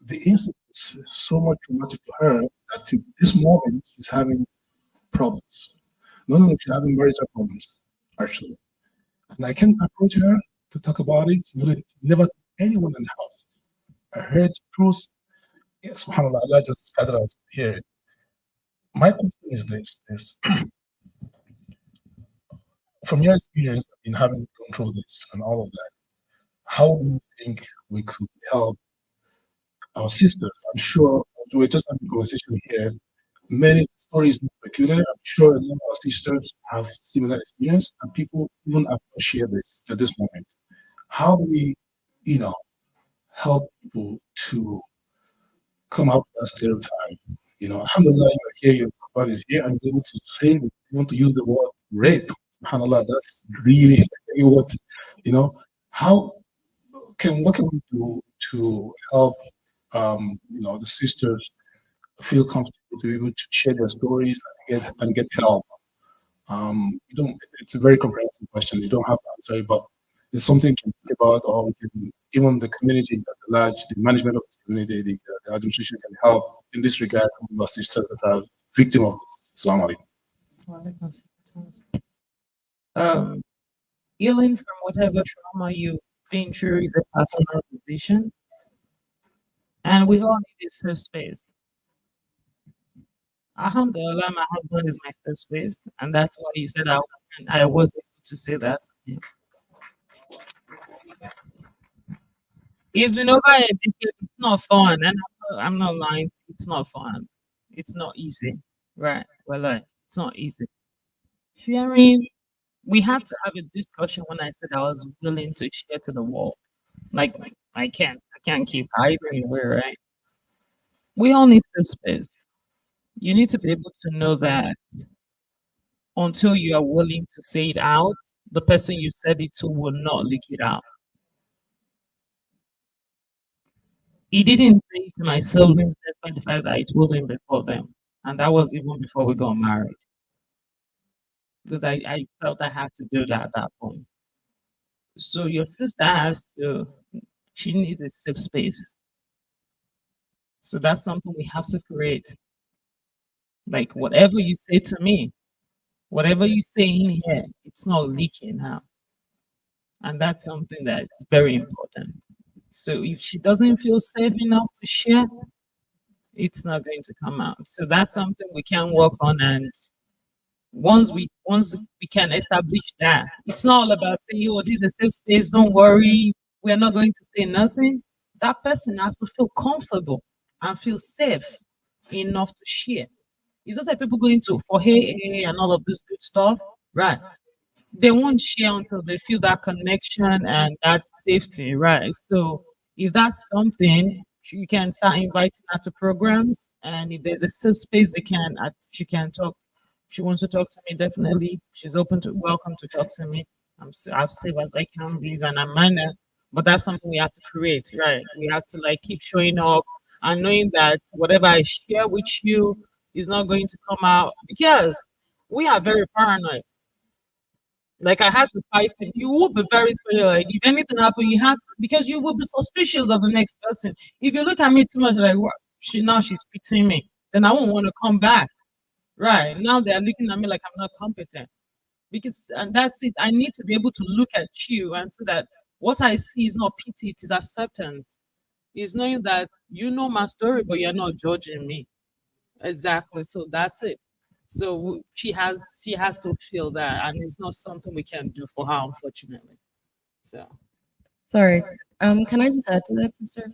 the incident is so much traumatic to her that till this moment she's having problems. Not only she's having marital problems, actually. And I can't approach her to talk about it. She wouldn't never tell anyone in the house. I heard truth. Yes, subhanAllah, Allah just gathered us here. My question is this. From your experience in having gone through this and all of that, how do you think we could help our sisters? I'm sure we're just having a conversation here. Many stories are peculiar. I'm sure a lot of our sisters have similar experience, and people even have not shared this at this moment. How do we, help people to come out of that stereotype? Alhamdulillah, you're here, your husband is here, and you're able to say, you want to use the word rape. SubhanAllah, that's really what, how what can we do to help, the sisters feel comfortable to be able to share their stories and get help? You don't, it's a very comprehensive question. You don't have to answer it, but it's something to think about, or we can, even the community at large, the management of the community, the administration can help in this regard from our sisters that are victims of this. Assalamu alaikum. Healing from whatever trauma you've been through is a personal decision, and we all need a safe space. Alhamdulillah, my husband is my safe space, and that's why you said I was able to say that. It's been over a decade. It's not fun, and I'm not lying. It's not fun. It's not easy, right? Well, it's not easy. Sharing, we had to have a discussion when I said I was willing to share to the world. Like I can't keep hiding away, right? We all need safe space. You need to be able to know that until you are willing to say it out, the person you said it to will not leak it out. He didn't say it to my siblings despite the fact that I told him before them. And that was even before we got married. Because I felt I had to do that at that point. So your sister she needs a safe space. So that's something we have to create. Like whatever you say to me, whatever you say in here, it's not leaking out. And that's something that's very important. So if she doesn't feel safe enough to share, it's not going to come out. So that's something we can work on. And once we can establish that, it's not all about saying, oh, this is a safe space, don't worry, we're not going to say nothing. that person has to feel comfortable and feel safe enough to share. It's just like people going to for hey and all of this good stuff, right? They won't share until they feel that connection and that safety, right? So if that's something, you can start inviting her to programs, and if there's a safe space, she can talk. She wants to talk to me, definitely. She's open to welcome to talk to me. I've said as I can be and I'm manner, but that's something we have to create, right? We have to like keep showing up and knowing that whatever I share with you is not going to come out because we are very paranoid. Like I had to fight him. You will be very special. Like if anything happened, you had to, because you will be suspicious of the next person. If you look at me too much, like what she's pitying me, then I won't want to come back. Right now they're looking at me like I'm not competent. Because and that's it. I need to be able to look at you and see that what I see is not pity, it is acceptance. It's knowing that you know my story, but you're not judging me. Exactly. So that's it. So she has to feel that, and it's not something we can do for her, unfortunately. So Sorry. Can I just add to that, sister?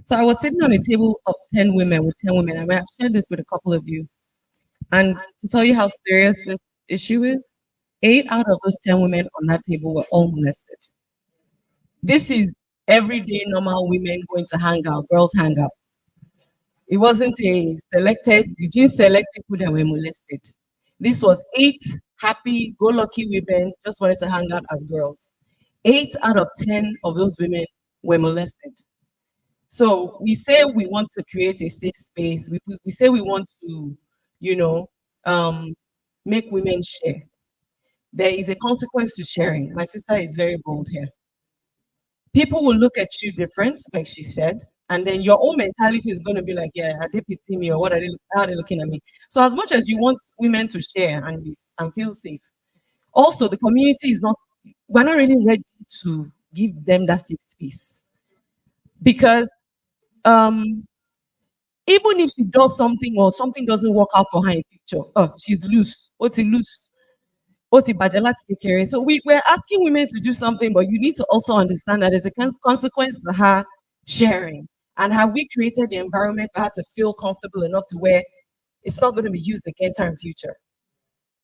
So I was sitting on a table of 10 women with 10 women. I mean, I've shared this with a couple of you. And to tell you how serious this issue is, 8 out of those 10 women on that table were all molested. This is everyday normal women going to hang out, girls hang out. It wasn't a selected, you didn't select people that were molested. This was 8 happy-go-lucky women just wanted to hang out as girls. 8 out of 10 of those women were molested. So we say we want to create a safe space. We say we want to, you know, um, make women share. There is a consequence to sharing. My sister is very bold here. People will look at you different, like she said, and then your own mentality is going to be like, yeah, are they pitying me or what are they, how are they looking at me? So as much as you want women to share and feel safe, also the community is not, we're not really ready to give them that safe space because um even if she does something or something doesn't work out for her in future, oh, she's loose. What's it loose? What's it bajala to take care of? So we're asking women to do something, but you need to also understand that there's a consequence to her sharing. And have we created the environment for her to feel comfortable enough to where it's not going to be used against her in future?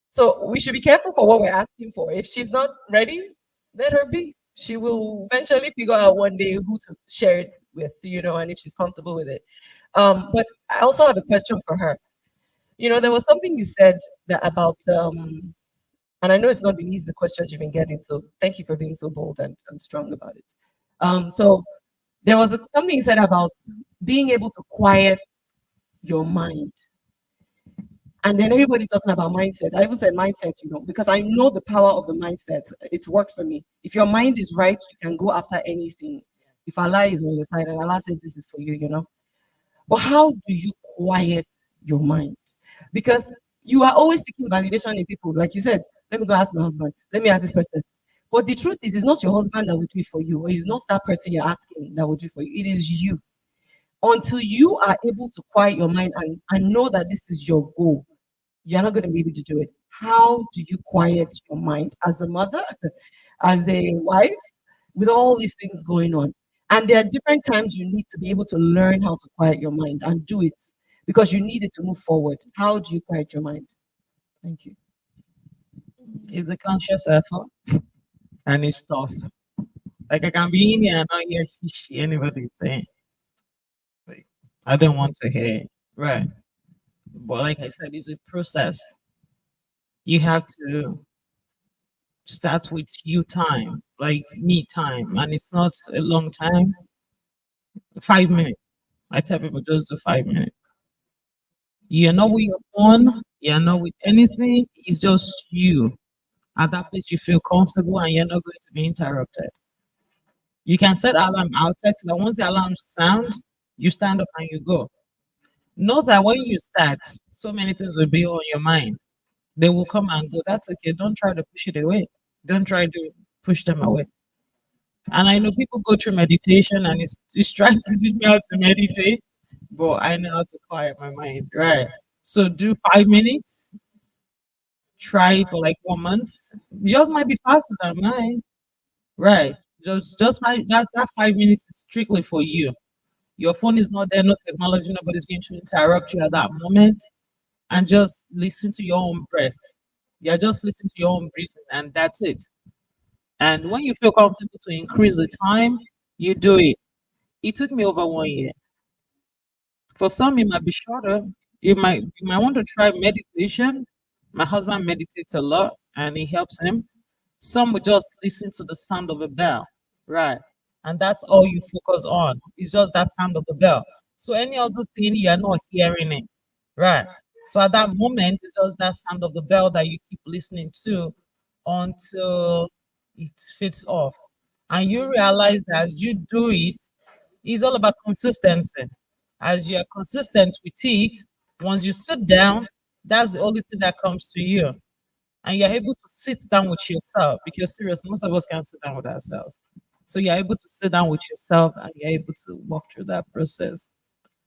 So we should be careful for what we're asking for. If she's not ready, let her be. She will eventually figure out one day who to share it with, and if she's comfortable with it. But I also have a question for her. There was something you said that about, and I know it's not been easy, the questions you've been getting, so thank you for being so bold and strong about it. So there was something you said about being able to quiet your mind. And then everybody's talking about mindset. I even said mindset, because I know the power of the mindset. It's worked for me. If your mind is right, you can go after anything. If Allah is on your side and Allah says this is for you. But how do you quiet your mind? Because you are always seeking validation in people. Like you said, let me go ask my husband. Let me ask this person. But the truth is, it's not your husband that will do it for you. Or it's not that person you're asking that will do it for you. It is you. Until you are able to quiet your mind and know that this is your goal, you're not going to be able to do it. How do you quiet your mind as a mother, as a wife, with all these things going on? And there are different times you need to be able to learn how to quiet your mind and do it because you need it to move forward. How do you quiet your mind? Thank you. it's a conscious effort and it's tough. Like I can be in here and not hear anybody saying. Like I don't want to hear it. Right. But like I said, it's a process. You have to start with you time, like me time. And it's not a long time. 5 minutes. I tell people just do 5 minutes. You're not with your phone, you're not with anything, it's just you. At that place you feel comfortable and you're not going to be interrupted. You can set alarm outside so that once the alarm sounds, you stand up and you go. Know that when you start, so many things will be on your mind. They will come and go. That's okay. Don't try to push it away. Don't try to push them away. And I know people go through meditation and it's trying to teach me how to meditate, but I know how to quiet my mind. Right. So do 5 minutes, try it for like 1 month. Yours might be faster than mine. Right. Just that 5 minutes is strictly for you. Your phone is not there, no technology, nobody's going to interrupt you at that moment. And just listen to your own breath. You're just listening to your own breathing, and that's it. And when you feel comfortable to increase the time, you do it. It took me over 1 year. For some, it might be shorter. You might want to try meditation. My husband meditates a lot, and it helps him. Some will just listen to the sound of a bell, right? And that's all you focus on. It's just that sound of the bell. So any other thing, you're not hearing it, right? So at that moment, it's just that sound of the bell that you keep listening to until it fits off. And you realize that as you do it, it's all about consistency. As you're consistent with it, once you sit down, that's the only thing that comes to you. And you're able to sit down with yourself because seriously, most of us can't sit down with ourselves. So you're able to sit down with yourself and you're able to walk through that process.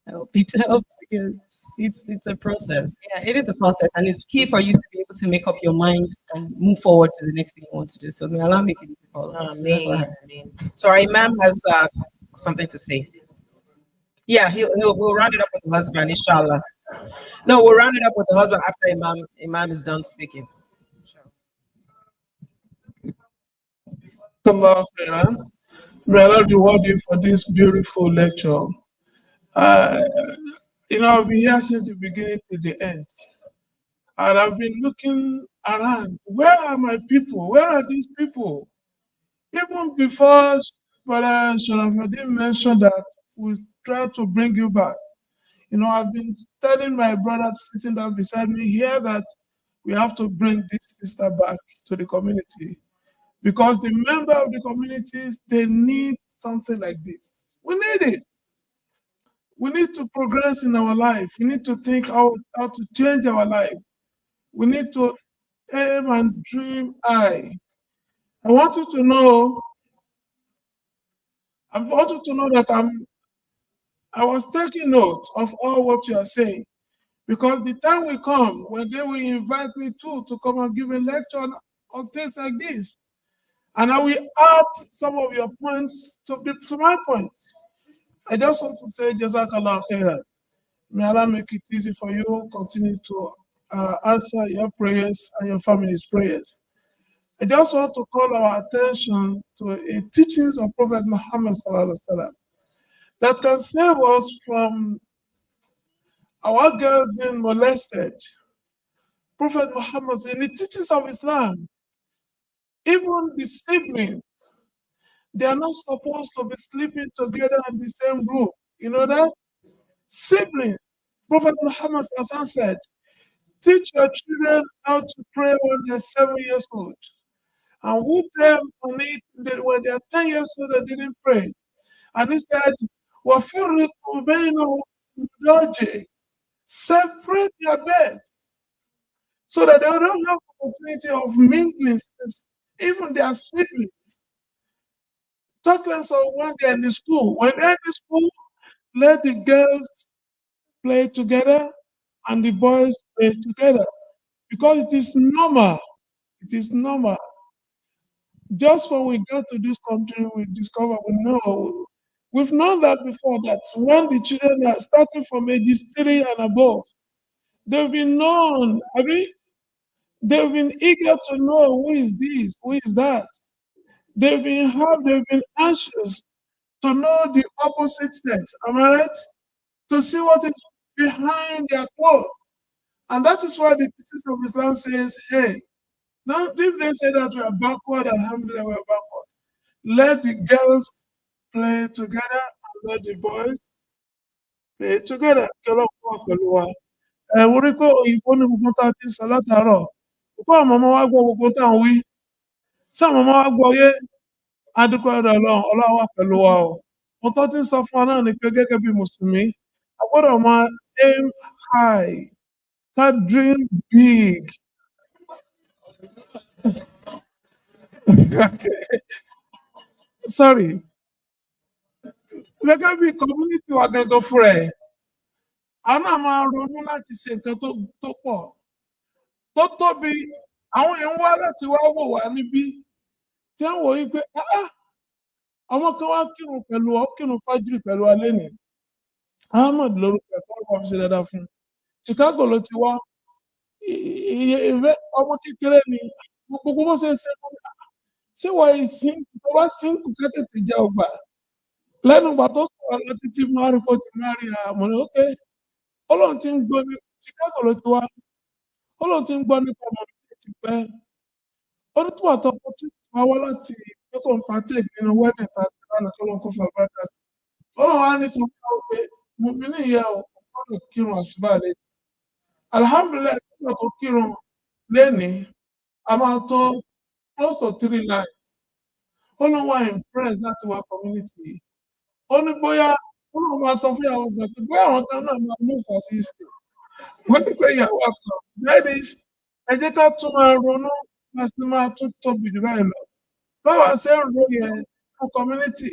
I hope it helps because it's a process. Yeah, it is a process, and it's key for you to be able to make up your mind and move forward to the next thing you want to do. So may Allah make it easy for all of us. Amen. So our Imam has something to say. Yeah, we'll round it up with the husband, inshallah. No, we'll round it up with the husband after Imam is done speaking. Allah khairan. May Allah reward you for this beautiful lecture. I've been here since the beginning to the end. And I've been looking around. Where are my people? Where are these people? Even before Brother Sharafuddin mentioned that we try to bring you back. I've been telling my brother sitting down beside me here that we have to bring this sister back to the community because the member of the communities, they need something like this. We need it. We need to progress in our life. We need to think how to change our life. We need to aim and dream high. I want you to know that I was taking note of all what you are saying because the time will come when they will invite me too to come and give a lecture on things like this. And I will add some of your points to my points. I just want to say, Jazakallah khairan. May Allah make it easy for you. Continue to answer your prayers and your family's prayers. I just want to call our attention to a teachings of Prophet Muhammad sallallahu alaihi wasallam that can save us from our girls being molested. Prophet Muhammad, in the teachings of Islam, even the siblings, they are not supposed to be sleeping together in the same room. You know that? Siblings. Prophet Muhammad said, teach your children how to pray when they're 7 years old. And whoop them on it when they're 10 years old and didn't pray. And he said, separate their beds so that they don't have opportunity of mingling, even their siblings. Talk less of when they're in the school. When they're in the school, let the girls play together and the boys play together. Because it is normal. It is normal. Just when we got to this country, we discover we've known that before, that when the children are starting from ages 3 and above, they've been known, they've been eager to know who is this, who is that. They've been anxious to know the opposite sex, am I right? To see what is behind their clothes. And that is why the teachings of Islam says, hey, now if they say that we are backward, alhamdulillah, we are backward. Let the girls play together and let the boys play together. Mo rí pé òyìnbó ní gbogbo tá a ti sọ látàárọ̀. Kó àwọn ọmọ wa gbọ́ gbogbo tá à ń wí. Tí àwọn ọmọ wa gbọ́ yé, a dúpẹ́ lọ́dọ̀ Ọlọ́run, Ọlọ́run wà pẹ̀lú wa o. Ohun tó ti ń sọ fún wa náà ni pé gẹ́gẹ́ bí Mùsùlùmí, a gbọ́dọ̀ máa aim high, ká dream big. Sorry. Gẹ́gẹ́ bí community wa gangan fúnra ẹ̀, a náà máa ronú láti ṣe nǹkan tó pọ̀, tó tóbi. Àwọn èèyàn wá láti wá wò wá níbí tí wọ́n wò yí pé Àwọn kan wá kírun fájìrì pẹ̀lú alẹ́ ní. Ahmed lórúkọ ẹ̀kọ́ ọkọ̀ fi ṣe dáadáa fún. Chicago ló ti wá. Ìfẹ́ ọmọ kékeré ni gbogbo bó ṣe ṣe ṣé wọ́n ìsìn tó bá sínkù kẹ́tẹ̀tẹ̀ jẹ́ ọgbà. Lẹ́nu ìgbà tó sọ̀rọ̀ lọ títí máa rí kó ti máa rí àmọ́ ní ókè. Ọlọ́run ti ń gbọ́ ní Chicago ló ti wá. Ọlọ́run ti ń gbọ́ nípa ọmọ mi ti pẹ́. Ó ní tó àtọ́kọ́ tí wọ́n wá láti pé kò ń partake nínú wedding tá a ṣe lánàá kí wọ́n kó fà bàtà sí. Ọlọ́run wá ní sọ fún wa pé mo fi ní ìyá o gbọ́dọ̀ kírun àsùbá lé. Alhamdulillah nígbà tó kírun lénìí a máa tó close to 3 lines. Ó ló wá impressed láti wá community. Ó ní bóyá ó lóun máa sọ fún ìyàwó gbà pé bóyá àwọn kan náà máa mú ìfà sí ìsìn. Wọ́n ní pé ìyàwó àkàn. Ladies, ẹ jẹ́ ká tún máa ronú láti máa tún tóbi jù báyìí lọ. Báwa ṣe ń ro yẹn fún community,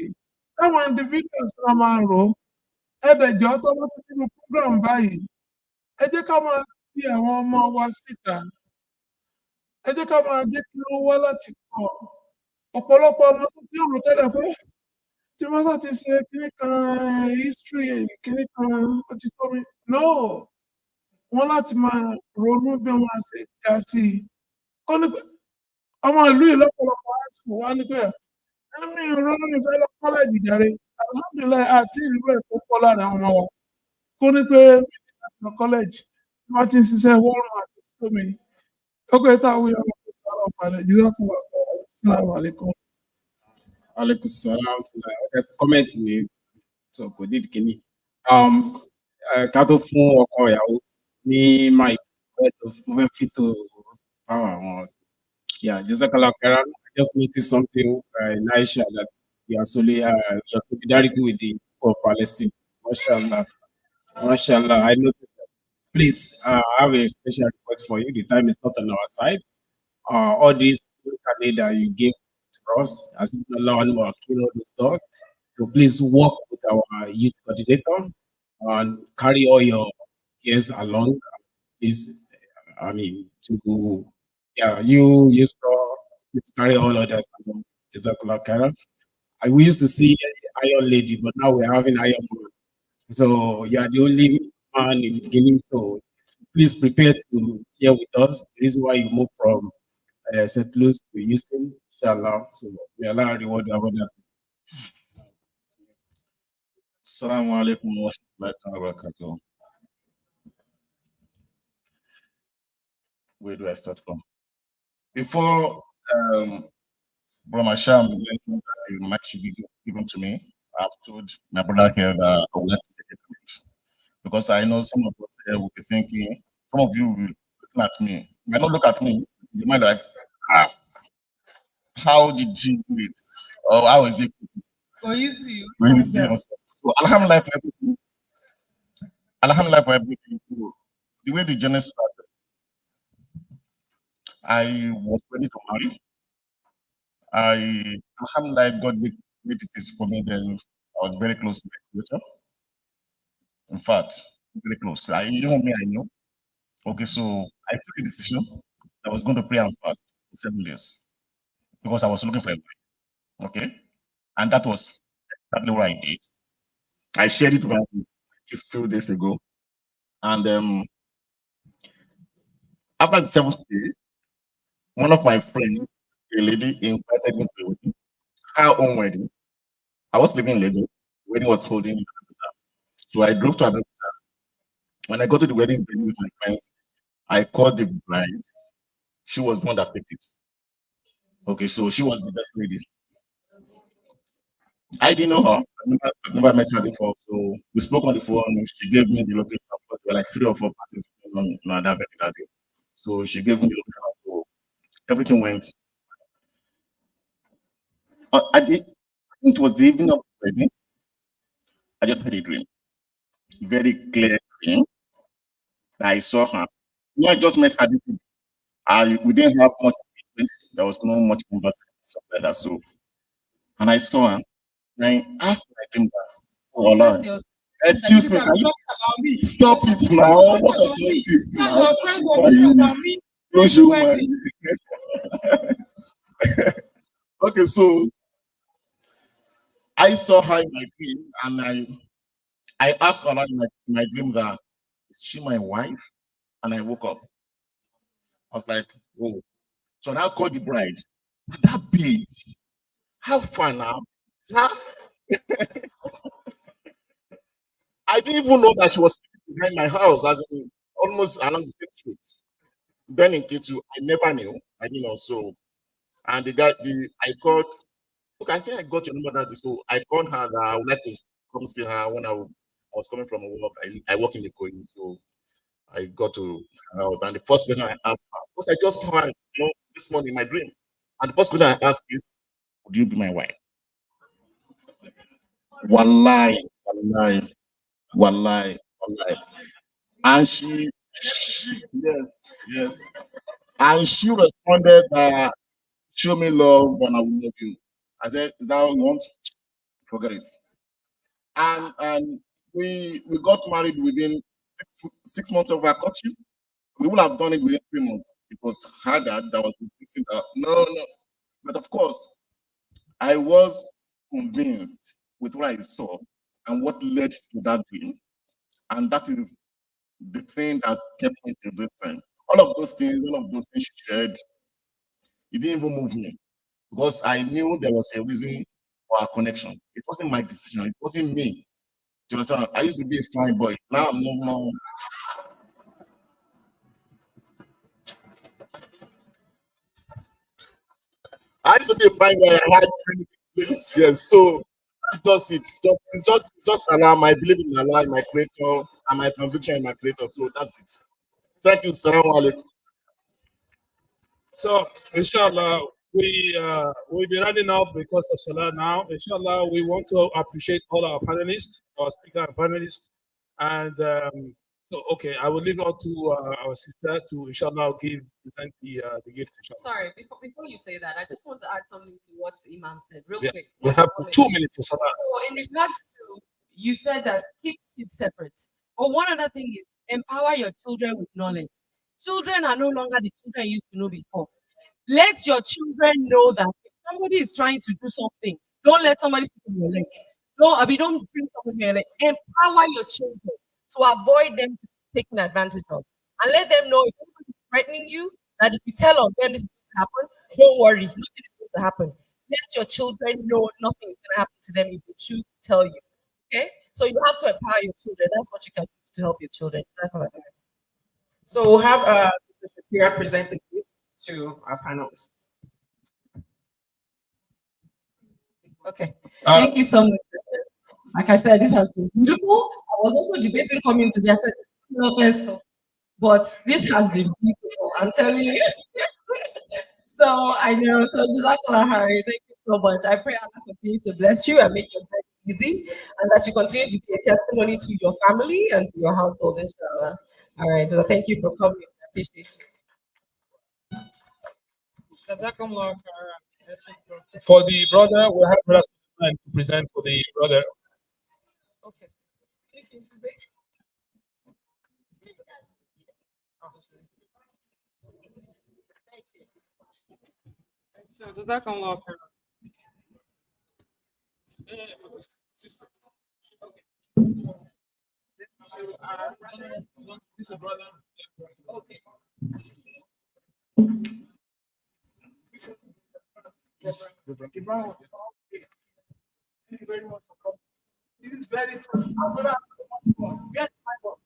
káwọn individuals náà máa rò ó. Ẹ̀dẹ̀jọ́ tó bá ti nínú program báyìí, ẹ jẹ́ ká máa fi àwọn ọmọ wa síta. Ẹ jẹ́ ká máa jẹ́ kí wọ́n wá láti kọ́. Ọ̀pọ̀lọpọ̀ ọmọ tó ti rò tẹ́lẹ̀ pé tí wọ́n bá ti ṣe kíní kan history kíní kan ó ti tó mi. No, wọ́n láti máa ronú bí wọ́n ṣe ga sí i. Ó ní pé ọmọ ìlú yìí lọ́pọ̀lọpọ̀ àìsàn wá ní pé ẹni ronú ní fẹ́ lọ kọ́lẹ́jì jàre. Alhamdulillah àti ìlú ẹ̀ tó pọ̀ láàrin àwọn ọmọ wa. Kó ní pé lọ kọ́lẹ́jì wọ́n ti ń ṣiṣẹ́ Walmart tó mi. Ó pé táwọn èèyàn lọ sí ọ̀rọ̀ ọ̀pàdé jíjọ́kùn assalamu alaikum. Alaikum salam. Comment ni so kò dé kíní. Ká tó fún ọkọ ìyàwó ní mic mo fẹ́ fi tó power wọn. Yeah, Jazakallah khairan. I just noticed something in Aisha that your solidarity with the people of Palestine. Mashallah. Mashallah. I noticed that. Please, I have a special request for you. The time is not on our side. All these that you gave to us, as if Allah will kill all those dogs. So please work with our youth coordinator and carry all your years along. Please, I mean, you carry all others along. Jazakallah khairan. We used to see Iron Lady, but now we're having Iron Man. So you are the only man in the beginning. So please prepare to share with us. This is why you move from St. Louis to Houston, inshallah. So may Allah reward you about that. Assalamu alaikum wa rahmatullahi wa barakatuh. Where do I start from? Before Brother Sham mentioned that the mic should be given to me, I've told my brother here that I would like to take a comment. Because I know some of us here will be thinking, some of you will be looking at me. You might not look at me, you might like, how did he do it? Or how is it? Go easy. So, Alhamdulillah for everything. Alhamdulillah for everything. The way the journey started, I was ready to marry. Alhamdulillah, God made it easy for me. Then I was very close to my creator. In fact, very close. Even me, I knew. Okay, so I took a decision that I was going to pray and fast for 7 days because I was looking for a wife. Okay, and that was exactly what I did. I shared it with my just a few days ago, and after the 7th day, one of my friends, a lady, invited me to a wedding, her own wedding. I was living in Lagos. The wedding was holding in Abuja. So I drove to Abuja. When I got to the wedding venue with my friends, I called the bride. She was the one that picked it. Okay, so she was the best lady. I didn't know her. I've never met her before. So we spoke on the phone. She gave me the location. There were like 3 or 4 parties on that day. So she gave me the location. So everything went. I think it was the evening of the wedding. I just had a dream. Very clear dream. I saw her. I just met her this evening. We didn't have much engagement. There was no much conversation, stuff like that. So, and I saw her. And I asked my dream that, oh Allah, excuse me, can you stop it now? What is this now? Don't you mind? Okay, so I saw her in my dream, and I asked Allah in my dream that, is she my wife? And I woke up. I was like, oh. So now called the bride. That babe, how far now? Huh? I didn't even know that she was behind my house, as in almost along the same street. Then in K2, I never knew. I didn't know. So, and I called. Look, I think I got your number that day. So I called her that I would like to come see her when I was coming from work. I work in the Koyi, so I got to her house. And the first question I asked her, because I just saw her, this morning in my dream. And the first question I asked is, would you be my wife? Wallahi, wallahi, wallahi, wallahi. And yes, yes. And she responded that, show me love and I will love you. I said, is that what you want? Forget it. And we got married within 6 months of our courtship. We would have done it within 3 months. It was her dad that was insisting that no. But of course, I was convinced with what I saw and what led to that dream. And that is the thing that kept me to this time. All of those things she shared, it didn't even move me because I knew there was a reason for our connection. It wasn't my decision, it wasn't me. Do you understand? I used to be a fine boy. Now I'm no more. I used to be a fine boy. I had this, yes. So it's just Allah, my belief in Allah, in my creator, and my conviction in my creator. So that's it. Thank you. Salaam alaikum. So, inshallah, we'll be running out because of Salah now. Inshallah, we want to appreciate all our panelists, our speaker and panelists. And so, okay, I will leave it out to our sister to, inshallah, present the gift. Inshallah. Sorry, before you say that, I just want to add something to what Imam said, real Yeah, quick. we have 2 minutes for Salah. So, in regards to, you said that keep it separate. But one other thing is empower your children with knowledge. Children are no longer the children you used to know before. Let your children know that if somebody is trying to do something, don't let somebody sit on your leg. Don't bring somebody on your leg. Empower your children to avoid them taking advantage of. And let them know if somebody is threatening you, that if you tell on them this is going to happen, don't worry, nothing is going to happen. Let your children know nothing is going to happen to them if they choose to tell you. Okay? So you have to empower your children. That's what you can do to help your children. So we'll have Shakira present the gift to our panelists. Okay. Thank you so much, sister. Like I said, this has been beautiful. I was also debating coming today. I said, no, first, but this has been beautiful. I'm telling you. So I know. So Jazakallah Hari, thank you so much. I pray Allah continues to bless you and make your life easy, and that you continue to be a testimony to your family and to your household, inshallah. All right. So thank you for coming. I appreciate you. For the brother, we'll have Brother Sulaiman to present for the brother. Okay. So does that come up? Sister. This brother. Okay. Yes, thank you very much. Thank you very much for coming. It is very true. I'm gonna get my book.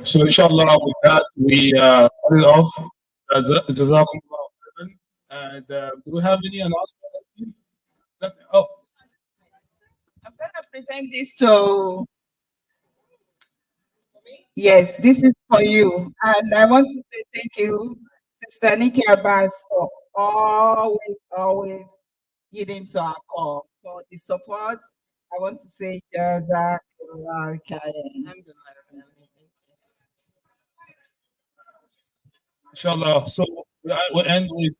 So inshallah, with that, we cut it off. Jazakumullah khairan. And do we have any announcement? Oh, I'm going to present this to. Yes, this is for you. And I want to say thank you, Sister Nikki Abbas, for always yielding to our call. for the support. I want to say Jazakallah khairan. Inshallah. So we end with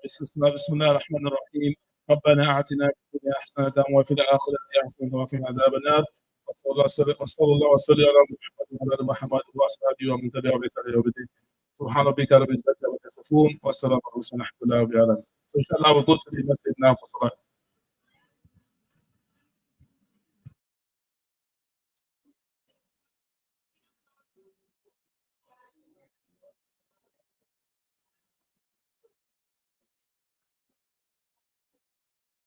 Bismillah ar-Rahman ar-Rahim. ربنا آتنا في الدنيا حسنة وفي الآخرة حسنة وقنا عذاب النار وصلى الله وسلم على محمد وعلى آل محمد وأصحابه ومن تبعهم بإحسان إلى يوم الدين سبحان ربك رب العزة عما يصفون والسلام على المرسلين والحمد لله رب العالمين. So inshallah we'll go to the masjid now for salah.